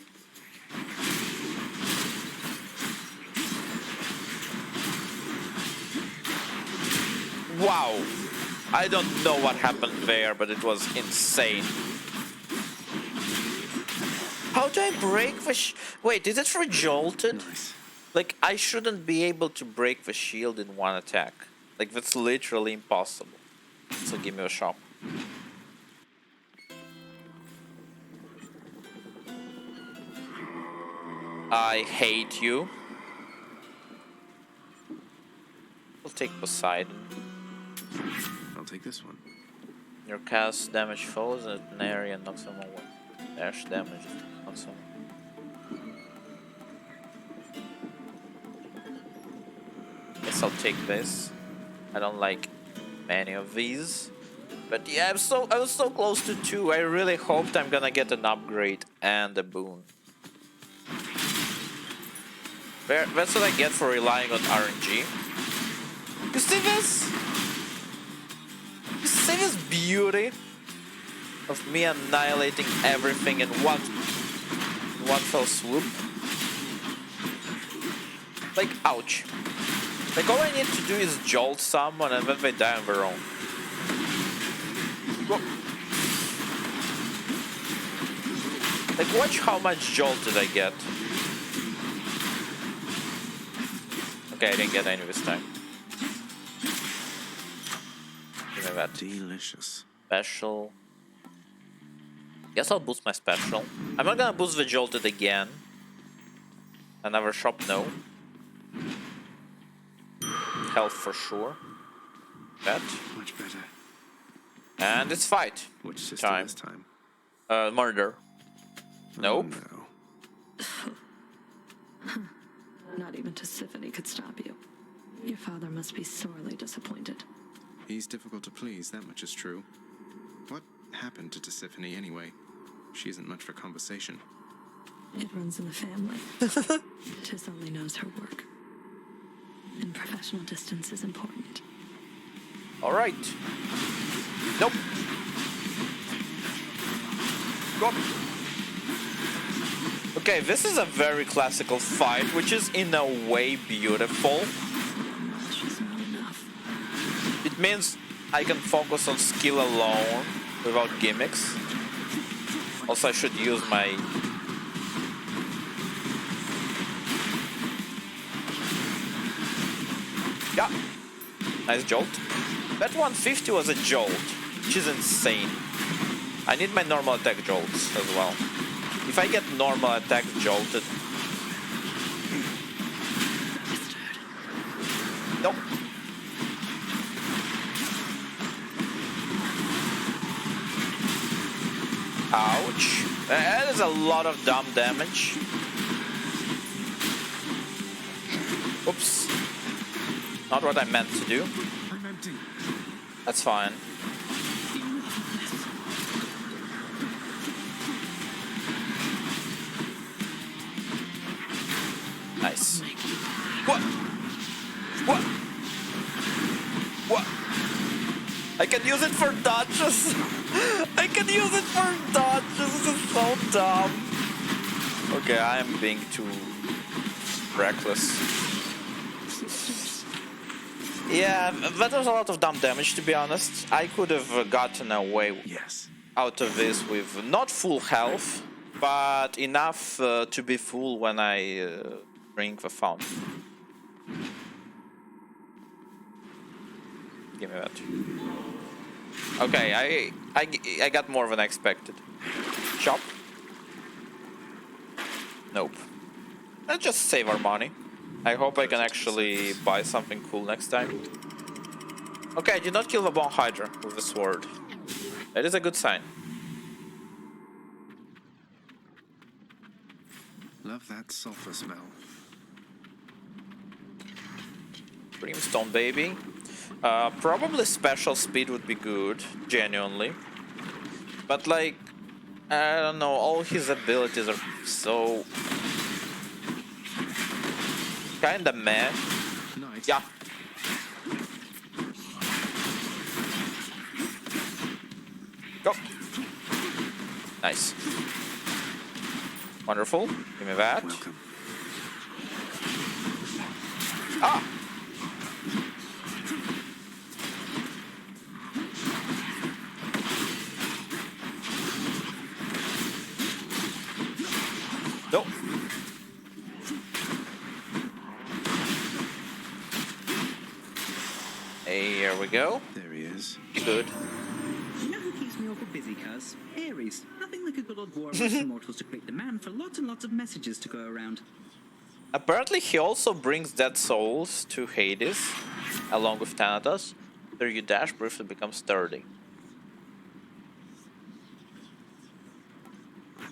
Wow. I don't know what happened there, but it was insane. How do I break the wait, is it for jolted? Nice. Like, I shouldn't be able to break the shield in one attack. Like, that's literally impossible. So give me a shop. I hate you. I'll take Poseidon. I'll take this one. Your cast damage foes at an area and knocks them away. Dash damage knocks them. Guess I'll take this. I don't like many of these. But yeah, I was so close to 2. I really hoped I'm gonna get an upgrade and a boon. That's what I get for relying on RNG. You see this? You see this beauty of me annihilating everything in one fell swoop? Like, ouch. Like, all I need to do is jolt someone and then they die on their own. Whoa. Like, watch how much jolt did I get. Okay, I didn't get any this time. Give me that. Delicious. Special. Guess I'll boost my special. I'm not gonna boost the jolted again. Another shop, no. Health for sure. That. Much better. And it's fight. Which sister this time? Murder. Nope. Oh, no. Not even Tisiphone could stop you. Your father must be sorely disappointed. He's difficult to please, that much is true. What happened to Tisiphone anyway? She isn't much for conversation. It runs in the family. Tis only knows her work. And professional distance is important. Alright. Nope. Go. Okay, this is a very classical fight, which is in a way beautiful. It means I can focus on skill alone without gimmicks. Also, I should use my... Yeah. Nice jolt. That 150 was a jolt, which is insane. I need my normal attack jolts as well. If I get normal attack jolted... Nope. Ouch. That is a lot of dumb damage. Oops. Not what I meant to do. I'm empty. That's fine. Nice. What? What? What? I can use it for dodges. I can use it for dodges. This is so dumb. Okay, I am being too reckless. Yeah, that was a lot of dumb damage, to be honest. I could have gotten away out of this with not full health, but enough to be full when I drink the fountain. Give me that. Okay, I got more than I expected. Chop. Nope. Let's just save our money. I hope I can actually buy something cool next time. Okay, I did not kill the Bone Hydra with the sword. That is a good sign. Love that sulfur smell. Brimstone, baby. Probably special speed would be good, genuinely. But like, I don't know, all his abilities are so... kinda meh. Nice. Yeah. Go. Nice. Wonderful. Give me that. Welcome. Ah! Nope. Hey, here we go. There he is. Good. You know who keeps me awful busy, cuz? Ares. Nothing like a good old war amongst immortals to create demand for lots and lots of messages to go around. Apparently he also brings dead souls to Hades, along with Thanatos. There you dash, briefly become sturdy.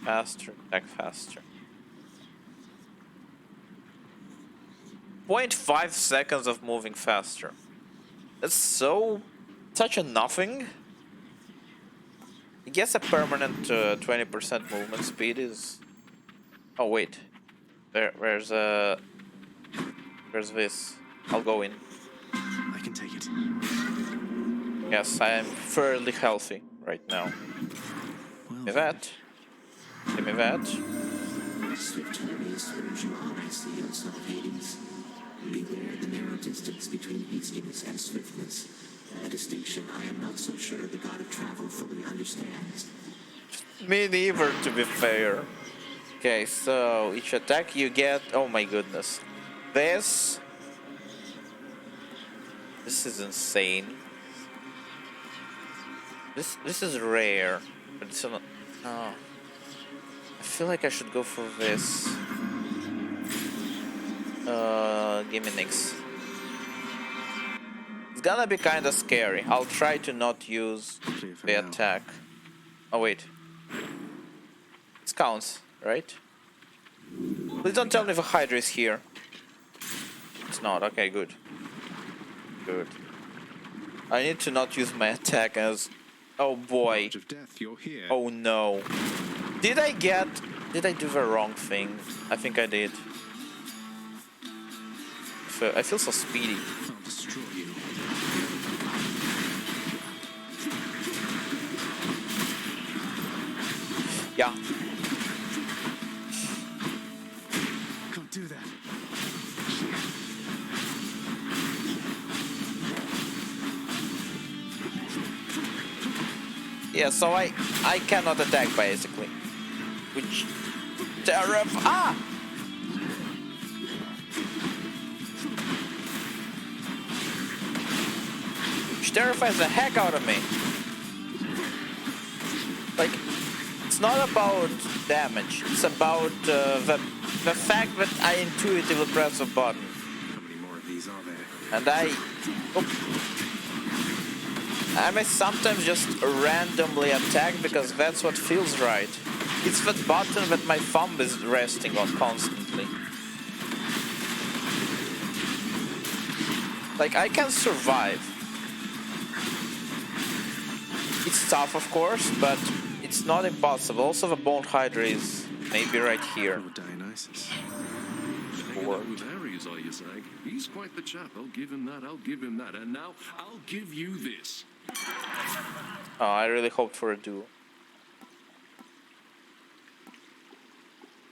Faster, attack faster. 0.5 seconds of moving faster. That's such a nothing. I guess a permanent 20% movement speed is... Oh wait, where's this? I'll go in. I can take it. Yes, I am fairly healthy right now. Give me that. Give me that. Swift journeys urge you on, I see, O son of Hades. Beware the narrow distance between hastiness and swiftness. A distinction I am not so sure the god of travel fully understands. Me neither, to be fair. Okay, so each attack you get... Oh my goodness. This is insane. This is rare, but it's not... Oh. I feel like I should go for this. Give me Nyx. It's gonna be kinda scary. I'll try to not use the attack. Oh wait. It counts, right? Please don't tell me if a Hydra is here. It's not. Okay, good. Good. I need to not use my attack as... Oh boy. Of death, you're here. Oh no. Did I do the wrong thing? I think I did. I feel so speedy. I'll destroy you. Yeah. Can't do that. Yeah, so I cannot attack basically. Which Ah! Which terrifies the heck out of me. Like, it's not about damage. It's about the fact that I intuitively press a button. How many more of these are there? And I may sometimes just randomly attack because that's what feels right. It's that button that my thumb is resting on constantly. Like, I can survive. It's tough, of course, but it's not impossible. Also, the Bone Hydra is maybe right here. Oh, Dionysus. Hanging out with Ares, are you, Zag? He's quite the chap. I'll give him that. I'll give him that. And now I'll give you this. Oh, I really hoped for a duel.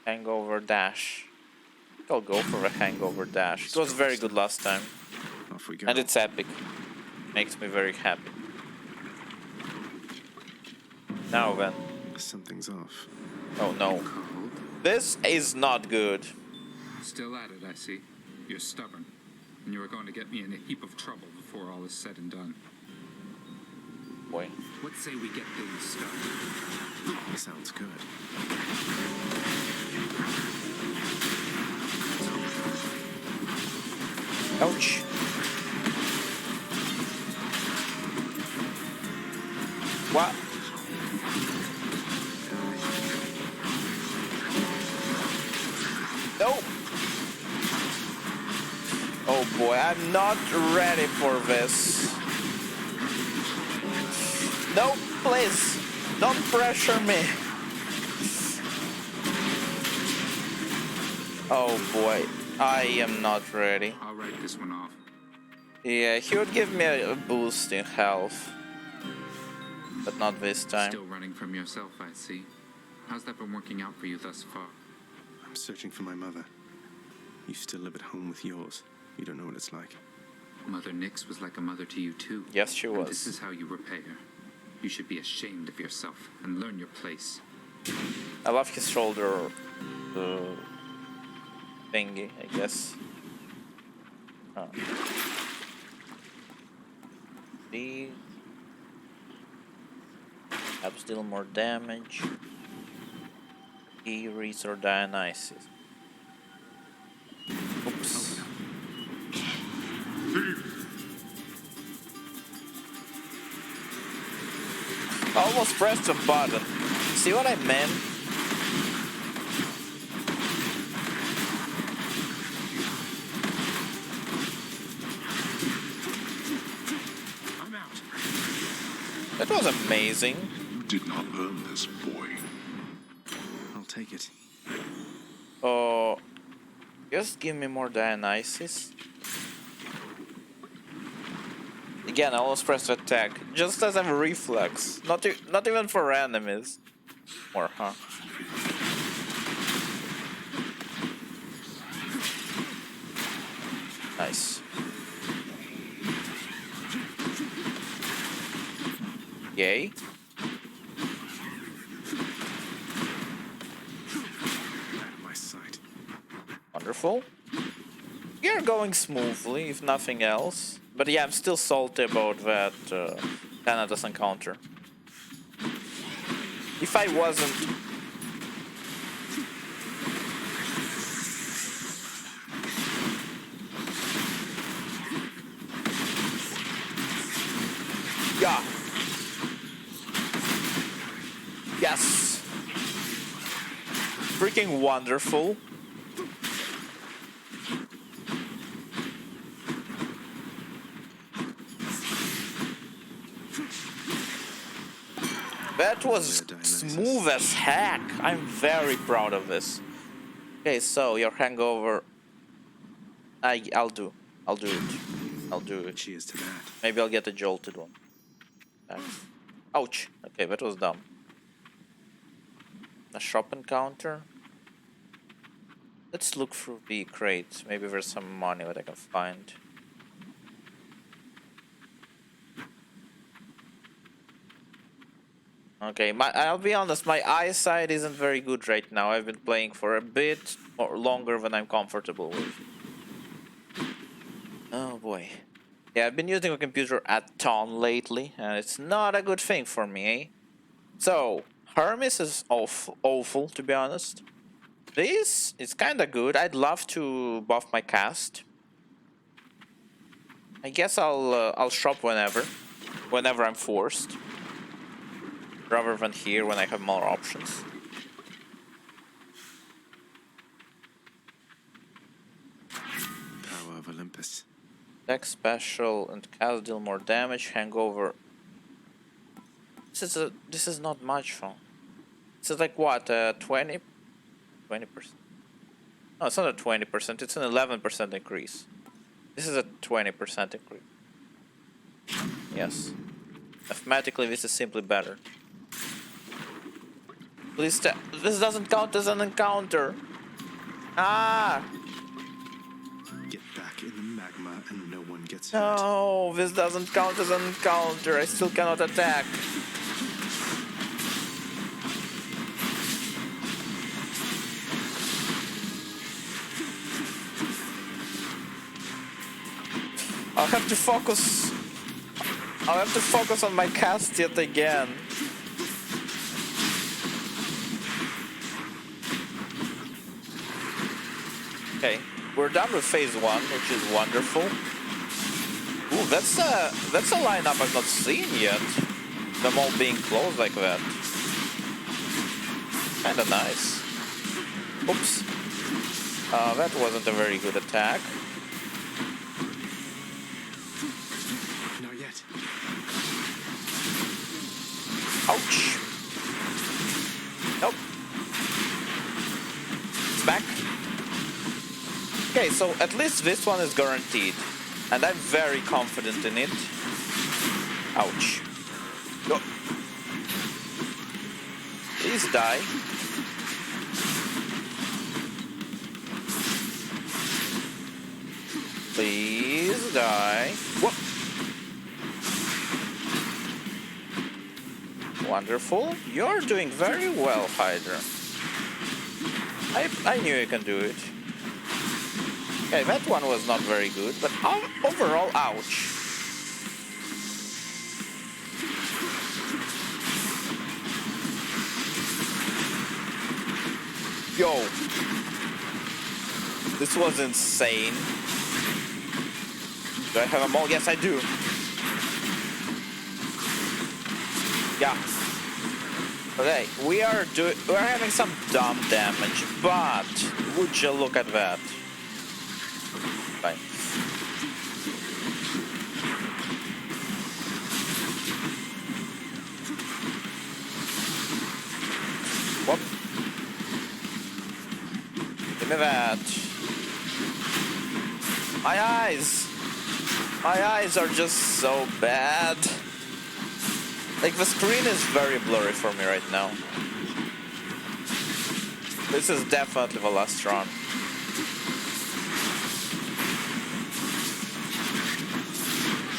Hangover dash. I'll go for a hangover dash. It was very good last time. Off we go. And it's epic. Makes me very happy. Now then. Something's off. Oh no. This is not good. Still at it, I see. You're stubborn. And you are going to get me in a heap of trouble before all is said and done. Boy. What say we get things started? Sounds good. Ouch. What? Nope. Oh boy, I'm not ready for this. No, please, don't pressure me. Oh boy, I am not ready. I'll write this one off. Yeah, he would give me a boost in health. But not this time. Still running from yourself, I see. How's that been working out for you thus far? I'm searching for my mother. You still live at home with yours. You don't know what it's like. Mother Nyx was like a mother to you too. Yes, she was. And this is how you repay her. You should be ashamed of yourself and learn your place. I love his shoulder thingy, I guess. B. Perhaps deal more damage. E. Restore Dionysus. Oops. Almost pressed the button. See what I meant? I'm out. That was amazing. You did not earn this, boy. I'll take it. Oh, just give me more Dionysus. Again, I almost pressed attack, just as I'm a reflex. Not even for enemies. Or, huh? Nice. Yay. Out of my sight. Wonderful. You're going smoothly, if nothing else. But yeah, I'm still salty about that Thanatos encounter. If I wasn't... Yeah. Yes. Freaking wonderful. That was smooth as heck. I'm very proud of this. Okay, so your hangover. I'll do it. Cheers to that. Maybe I'll get a jolted one. Thanks. Ouch. Okay, that was dumb. A shop encounter. Let's look through the crates. Maybe there's some money that I can find. Okay, I'll be honest, my eyesight isn't very good right now. I've been playing for a bit more longer than I'm comfortable with. Oh boy. Yeah, I've been using a computer a ton lately, and it's not a good thing for me, eh? So, Hermes is awful, to be honest. This is kinda good. I'd love to buff my cast. I guess I'll shop whenever I'm forced. Rather than here when I have more options. Power of Olympus. Deck special and cast deal more damage. Hangover. This is not much fun. This is like what, 20%? No, it's not a 20%. It's an 11% increase. This is a 20% increase. Yes. Mathematically, this is simply better. Please, this doesn't count as an encounter. Ah! Get back in the magma and no one gets hurt. No, this doesn't count as an encounter. I still cannot attack. I'll have to focus. I'll have to focus on my cast yet again. Okay, we're done with phase 1, which is wonderful. Ooh, that's a lineup I've not seen yet. Them all being close like that. Kinda nice. Oops. That wasn't a very good attack. Not yet. Ouch. Nope. It's back. Okay, so at least this one is guaranteed. And I'm very confident in it. Ouch. Oh. Please die. Please die. Whoop. Wonderful. You're doing very well, Hydra. I knew you can do it. Okay, that one was not very good, but overall, ouch. Yo. This was insane. Do I have a mole? Yes, I do. Yeah. Okay, we're having some dumb damage, but would you look at that? Fine. Whoop. Give me that. My eyes! My eyes are just so bad. Like, the screen is very blurry for me right now. This is definitely the last run.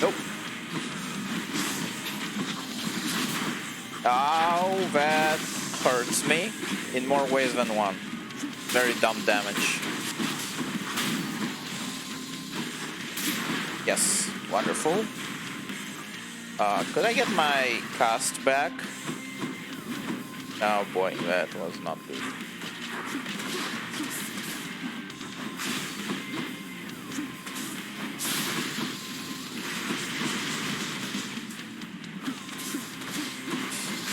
Nope. Oh, that hurts me in more ways than one. Very dumb damage. Yes, wonderful. Could I get my cast back? Oh boy, that was not good.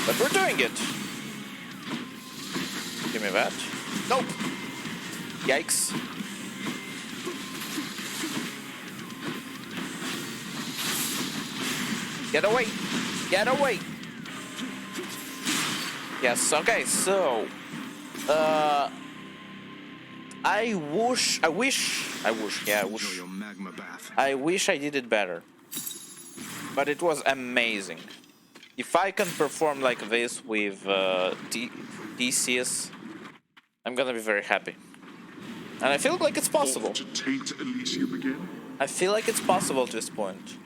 But we're doing it. Give me that. Nope. Yikes. Get away! Get away! Yes, okay, so... I wish your magma bath. I wish I did it better. But it was amazing. If I can perform like this with DCS, I'm gonna be very happy. And I feel like it's possible. To taint Elysium again? I feel like it's possible to this point.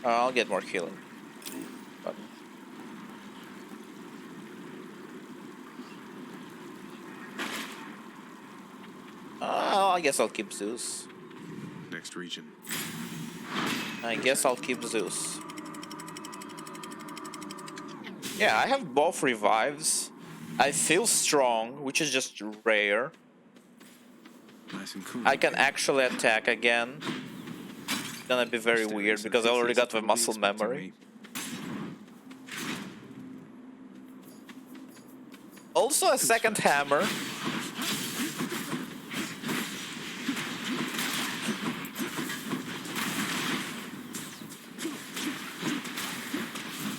I'll get more healing. But... I guess I'll keep Zeus. Next region. I guess I'll keep Zeus. Yeah, I have both revives. I feel strong, which is just rare. Nice and cool. I can actually attack again. Gonna be very weird because I already got the muscle memory. Also a second hammer.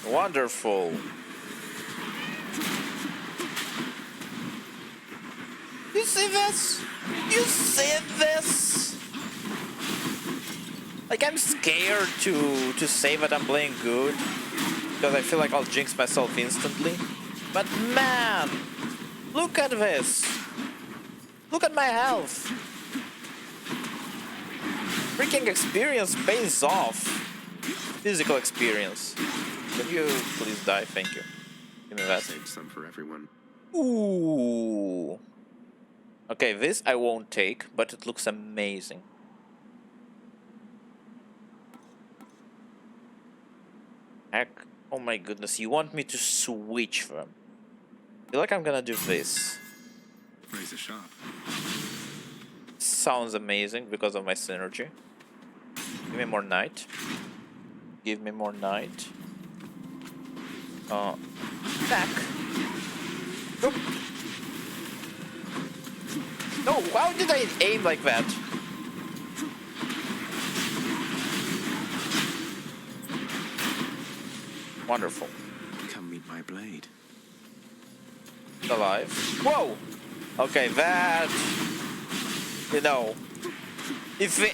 Wonderful. You see this? You see this? Like, I'm scared to say that I'm playing good because I feel like I'll jinx myself instantly. But man, look at this. Look at my health. Freaking experience pays off. Physical experience. Can you please die? Thank you. Give me that. Save some for everyone. Ooh. Okay, this I won't take, but it looks amazing. Heck, oh my goodness, you want me to switch them? I feel like I'm gonna do this. Razor sharp. Sounds amazing because of my synergy. Give me more knight. Give me more knight. Back. Nope. No, how did I aim like that? Wonderful. Come meet my blade. Alive. Whoa! Okay, that... You know... If the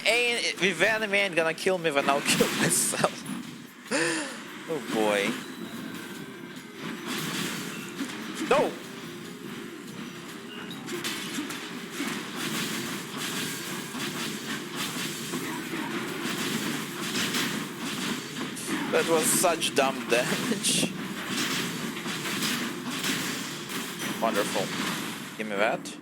enemy ain't gonna kill me, then I'll kill myself. Oh boy. No! That was such dumb damage. Wonderful. Give me that.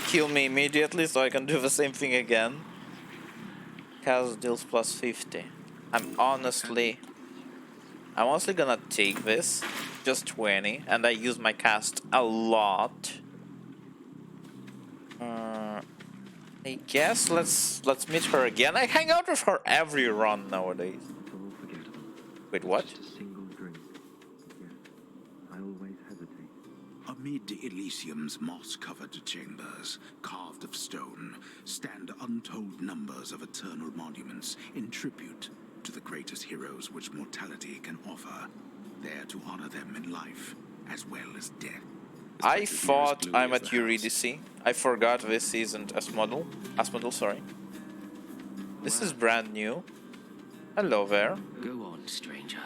Kill me immediately so I can do the same thing again. Cast deals plus 50. I'm honestly gonna take this. Just 20. And I use my cast a lot. I guess let's meet her again. I hang out with her every run nowadays. Wait, what? Amid Elysium's moss-covered chambers, carved of stone, stand untold numbers of eternal monuments in tribute to the greatest heroes which mortality can offer, there to honor them in life as well as death. I thought I'm at Eurydice. I forgot this isn't Asmodel. Sorry. This is brand new. Hello there. Go on, stranger.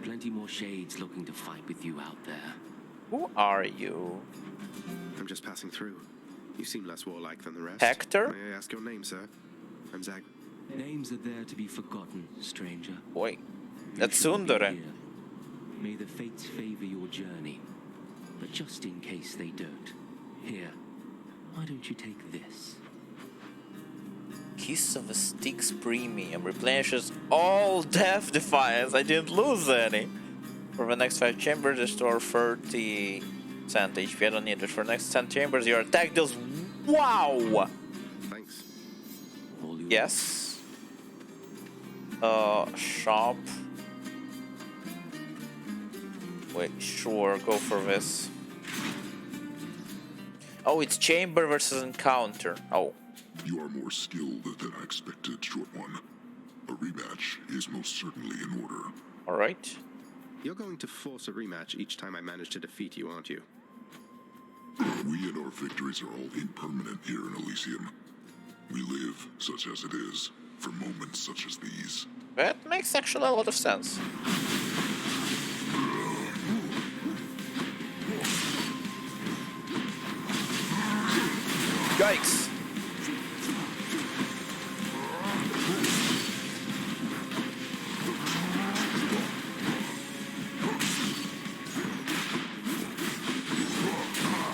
Plenty more shades looking to fight with you out there. Who are you? I'm just passing through. You seem less warlike than the rest. Hector? May I ask your name, sir? I'm Zag. Names are there to be forgotten, stranger. Wait. That's Sundere. May the fates favor your journey. But just in case they don't, here, why don't you take this? Kiss of a Styx Premium replenishes all death defiance. I didn't lose any. For the next 5 chambers, restore 30% HP. I don't need it. For the next 10 chambers, your attack deals. Wow! Thanks. Yes. Shop. Wait, sure, go for this. Oh, it's chamber versus encounter. Oh. You are more skilled than I expected, short one. A rematch is most certainly in order. Alright. You're going to force a rematch each time I manage to defeat you, aren't you? We and our victories are all impermanent here in Elysium. We live, such as it is, for moments such as these. That makes actually a lot of sense. Yikes!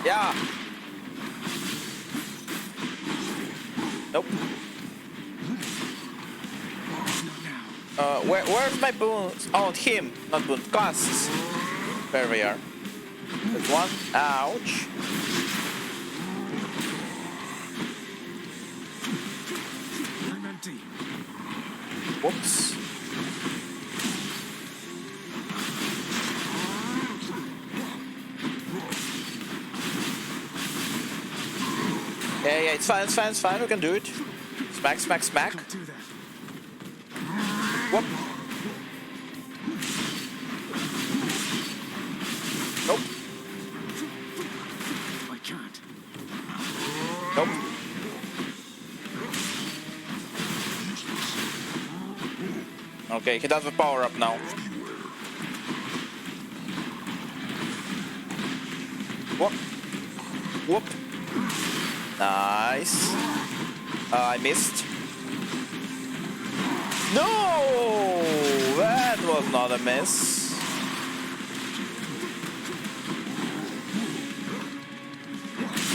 Yeah! Nope. Where's my boons? Oh, him, not boons, costs. There we are. There's one. Ouch. I'm empty. Whoops. Yeah, it's fine, we can do it. Smack, smack, smack. Whoop. Nope. I can't. Nope. Okay, he does the power up now. Whoop. Whoop. Nice. I missed. No! That was not a miss.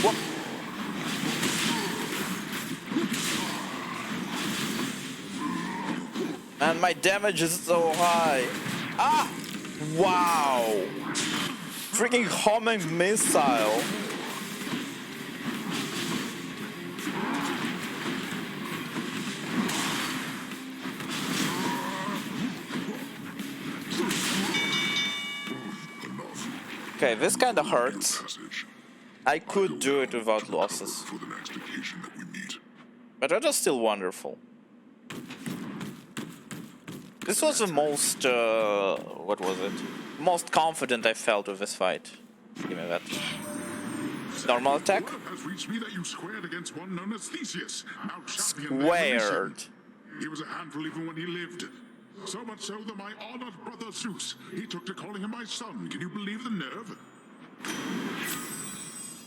Whoop. And my damage is so high. Ah! Wow! Freaking homing missile. Okay, this kinda hurts. I could do it without losses. But that is still wonderful. This was the most, what was it? Most confident I felt with this fight. Give me that. Normal attack? Word has reached me that you squared against one known as Theseus, out champion. Squared. He was a handful even when he lived. So much so that my honored brother Zeus, he took to calling him my son. Can you believe the nerve?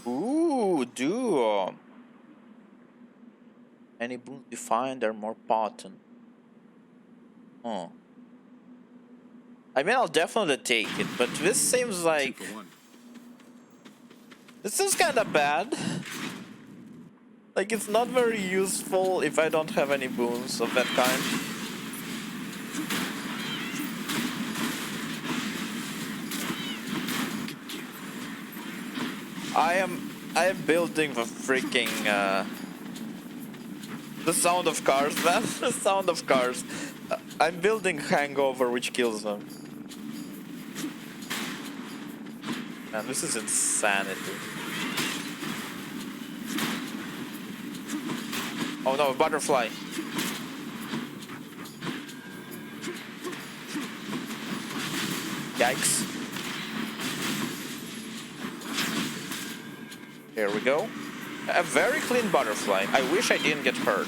Ooh, duo. Any boons you find are more potent. Oh. I mean, I'll definitely take it, but this seems like... This is kinda bad. Like, it's not very useful if I don't have any boons of that kind. I am building the freaking the sound of cars, man. The sound of cars. I'm building Hangover, which kills them. Man, this is insanity. Oh no, a butterfly. Yikes. Here we go. A very clean butterfly. I wish I didn't get hurt.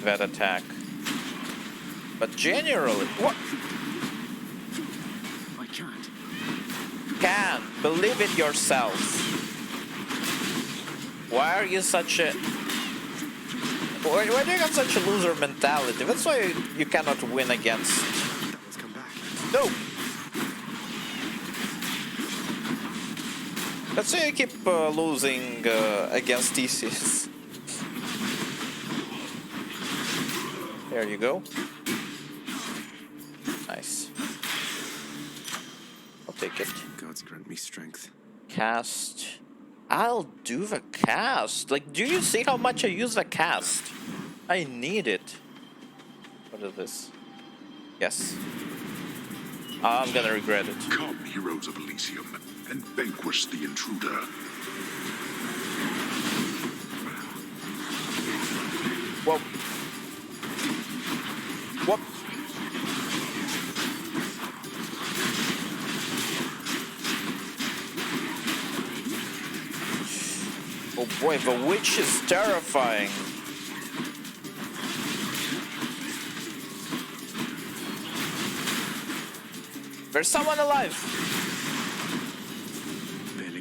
That attack. But generally... What? I can't. Can. Believe it yourself. Why are you such a... Why do you have such a loser mentality? That's why you cannot win against... No! That's why you keep losing against Theseus. There you go. Nice. I'll take it. Gods grant me strength. Cast. I'll do the cast. Like, do you see how much I use the cast? I need it. What is this? Yes. I'm gonna regret it. Come, heroes of Elysium, and vanquish the intruder. Whoa. Whoop. Oh boy, the witch is terrifying. There's someone alive.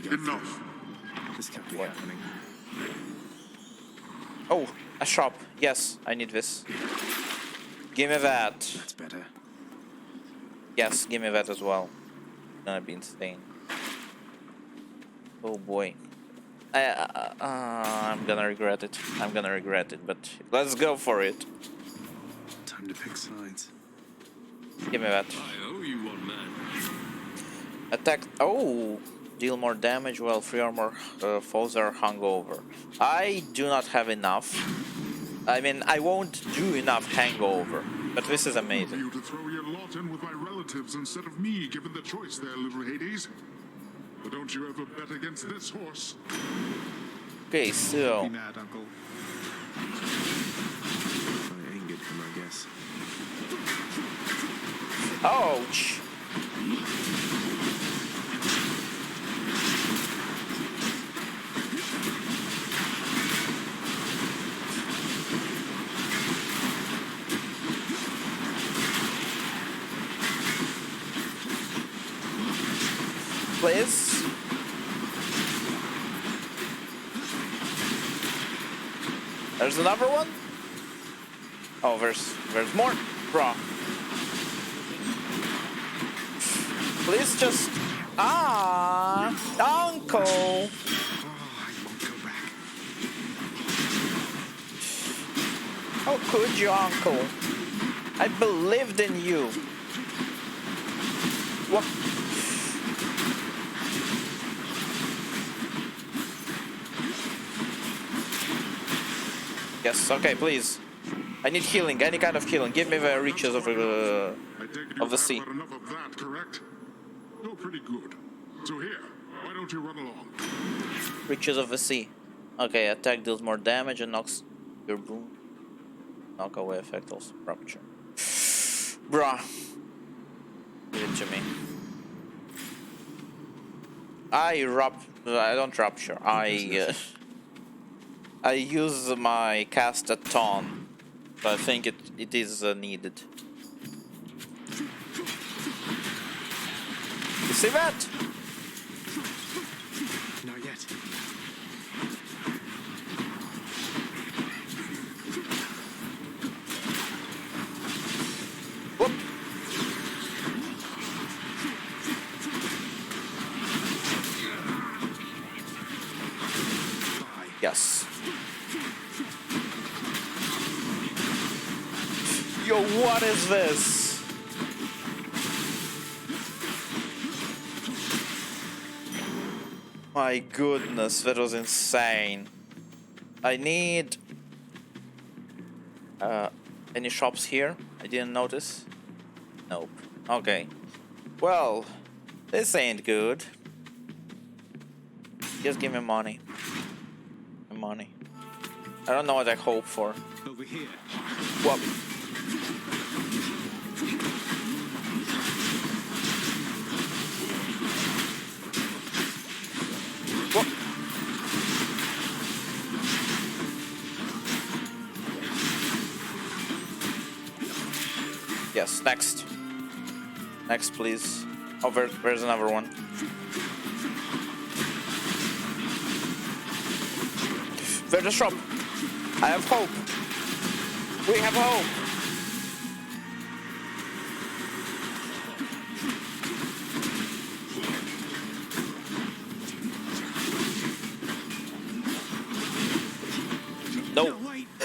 Enough. This can't be happening. Oh, a shop. Yes, I need this. Give me that. That's better. Yes, give me that as well. Gonna be insane. Oh boy. I'm gonna regret it. I'm gonna regret it, but let's go for it. Time to pick sides. Give me that. I owe you one, man. Attack. Oh! Deal more damage while 3 or more foes are hungover. I do not have enough. I mean, I won't do enough hangover. But this is amazing. You to throw your lot in with my relatives instead of me, given the choice there, little Hades. But don't you ever bet against this horse. Okay, so... Be mad, Uncle. I angered him, I guess. Ouch! Please. There's another one. Oh, there's more. Bruh. Please just... Uncle! Oh, I won't go back. How could you, Uncle? I believed in you. What? Yes, okay, please. I need healing, any kind of healing. Give me the reaches of the sea. Enough of that, correct? You're pretty good. So here, why don't you run along? Reaches of the sea. Okay, attack deals more damage and knocks your boom. Knock away effect also rupture. Bruh. Give it to me. I don't rupture. I use my cast a ton. So I think it is needed. You see that? Not yet. Whoop. Yes. Yo, what is this? My goodness, that was insane. I need any shops here? I didn't notice. Nope. Okay. Well, this ain't good. Just give me money. Money. I don't know what I hope for. Over here. What? Yes, next. Next, please. Oh, where's another one? There's a shop. I have hope. We have hope. No.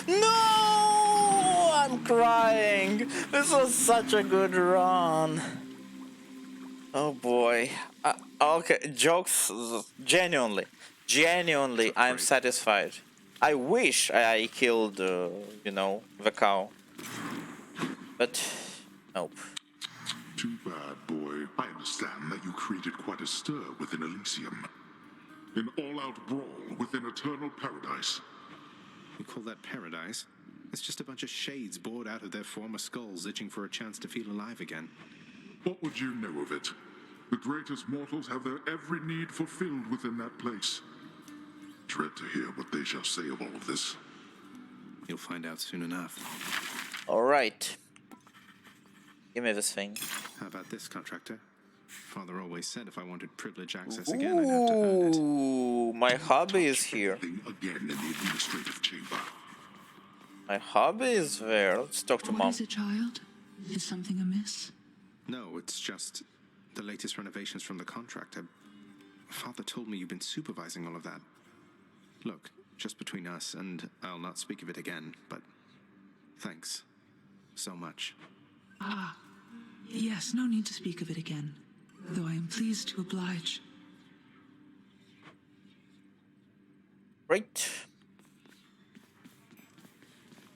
No! I'm crying. This was such a good run. Oh boy. Okay, jokes. Genuinely, I'm satisfied. I wish I killed, you know, the cow. But, nope. Too bad, boy. I understand that you created quite a stir within Elysium. An all-out brawl within Eternal Paradise. You call that paradise? It's just a bunch of shades bored out of their former skulls, itching for a chance to feel alive again. What would you know of it? The greatest mortals have their every need fulfilled within that place. Dread to hear what they shall say of all of this. You'll find out soon enough. Alright. Give me this thing. How about this, contractor? Father always said if I wanted privilege access again, I'd have to earn it. Ooh, my hobby is here. Again in the administrative chamber. My hobby is there. Let's talk to What Mom. is it, child? Is something amiss? No, it's just the latest renovations from the contractor. Father told me you've been supervising all of that. Look, just between us, and I'll not speak of it again, but thanks so much. Ah, yes, no need to speak of it again, though I am pleased to oblige. Great.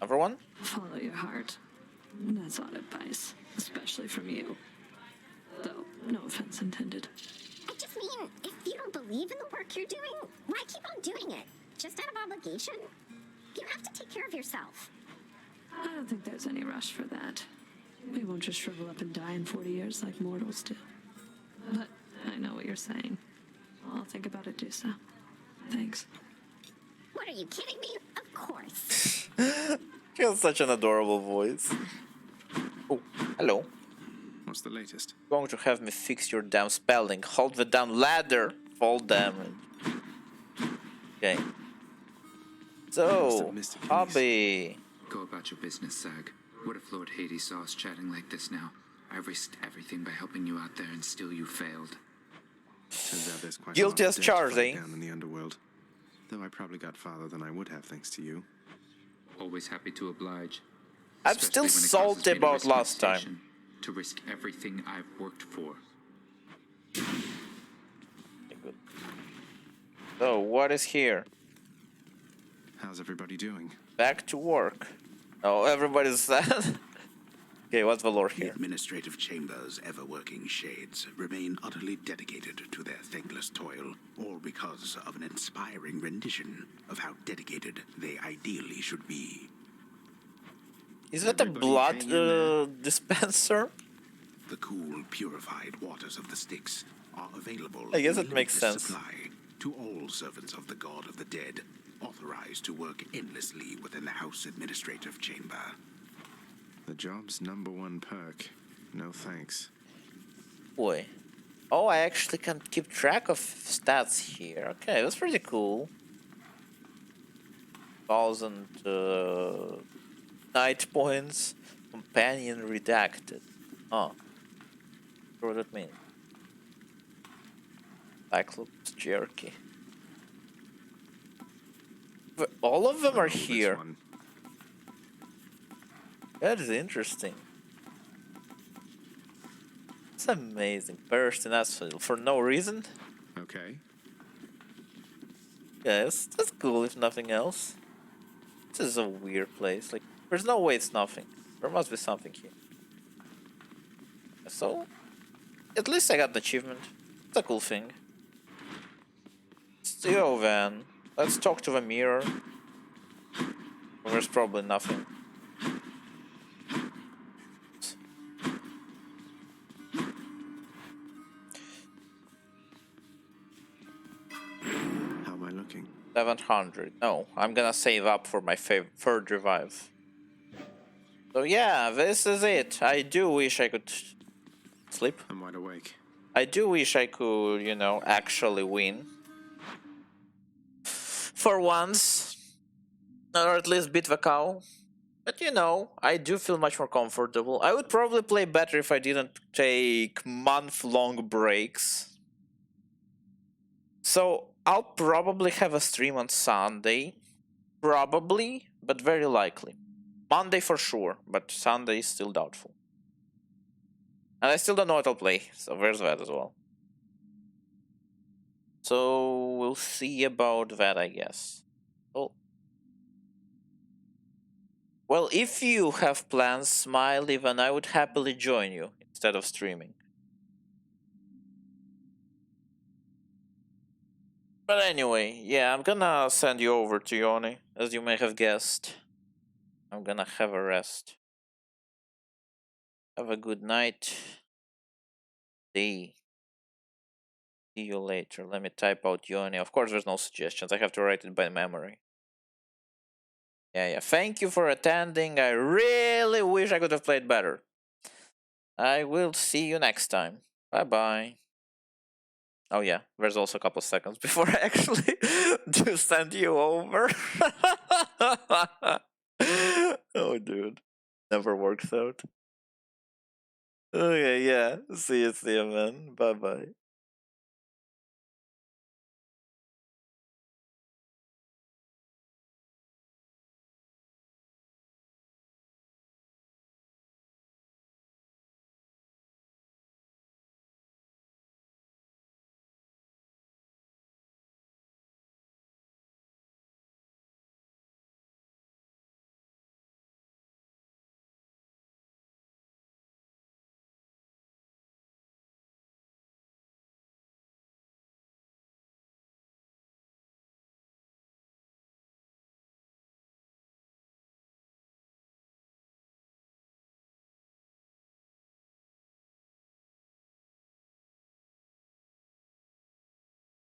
Everyone? Follow your heart. That's odd advice, especially from you. Though, no offense intended. I just mean, if you don't believe in the work you're doing, why keep on doing it? Just out of obligation? You have to take care of yourself. I don't think there's any rush for that. We won't just shrivel up and die in 40 years like mortals do. But I know what you're saying. I'll think about it, do so. Thanks. What, are you kidding me? Of course. She has such an adorable voice. Oh, hello. What's the latest? Going to have me fix your damn spelling. Hold the damn ladder. Fall damage. Okay. So, hobby. Go about your business, Zag. What if Lord Hades saw us chatting like this now? I risked everything by helping you out there, and still you failed. Turns out there's quite Guilty a lot as of debt charged, floating eh? down in the underworld. Though I probably got farther than I would have thanks to you. Always happy to oblige. I'm still salty about last time. To risk everything I've worked for. So, what is here? How's everybody doing? Back to work. Oh, everybody's sad. Okay, what's the lore The here? administrative chamber's ever-working shades remain utterly dedicated to their thankless toil, all because of an inspiring rendition of how dedicated they ideally should be. Is that a blood dispenser? The cool, purified waters of the Styx are available I guess in it makes limitless sense. supply to all servants of the God of the Dead, authorized to work endlessly within the House Administrative Chamber. The job's #1 perk. No thanks. Boy. Oh, I actually can keep track of stats here. Okay, that's pretty cool. 1,000 night points. Companion redacted. Oh. What does that mean? Cyclops jerky. But all of them are here. That is interesting. It's amazing. Burst in asphalt for no reason. Okay. Yes, that's cool if nothing else. This is a weird place. Like, there's no way it's nothing. There must be something here. So, at least I got the achievement. It's a cool thing. Still, then, let's talk to the mirror. There's probably nothing. How am I looking? 700. No, I'm gonna save up for my third revive. So yeah, this is it. I do wish I could sleep. I'm wide awake. I do wish I could, you know, actually win. For once. Or at least beat the cow. But you know, I do feel much more comfortable. I would probably play better if I didn't take month-long breaks. So I'll probably have a stream on Sunday. Probably, but very likely. Monday for sure, but Sunday is still doubtful. And I still don't know what I'll play, so there's that as well. So we'll see about that, I guess. Oh. Well, if you have plans, Smiley, then I would happily join you instead of streaming. But anyway, yeah, I'm gonna send you over to Yoni, as you may have guessed. I'm gonna have a rest. Have a good night. See you later. Let me type out Yoni. Of course, there's no suggestions. I have to write it by memory. Yeah. Thank you for attending. I really wish I could have played better. I will see you next time. Bye-bye. Oh yeah, there's also a couple seconds before I actually do send you over. Oh, dude. Never works out. Okay, yeah. See you, man. Bye-bye.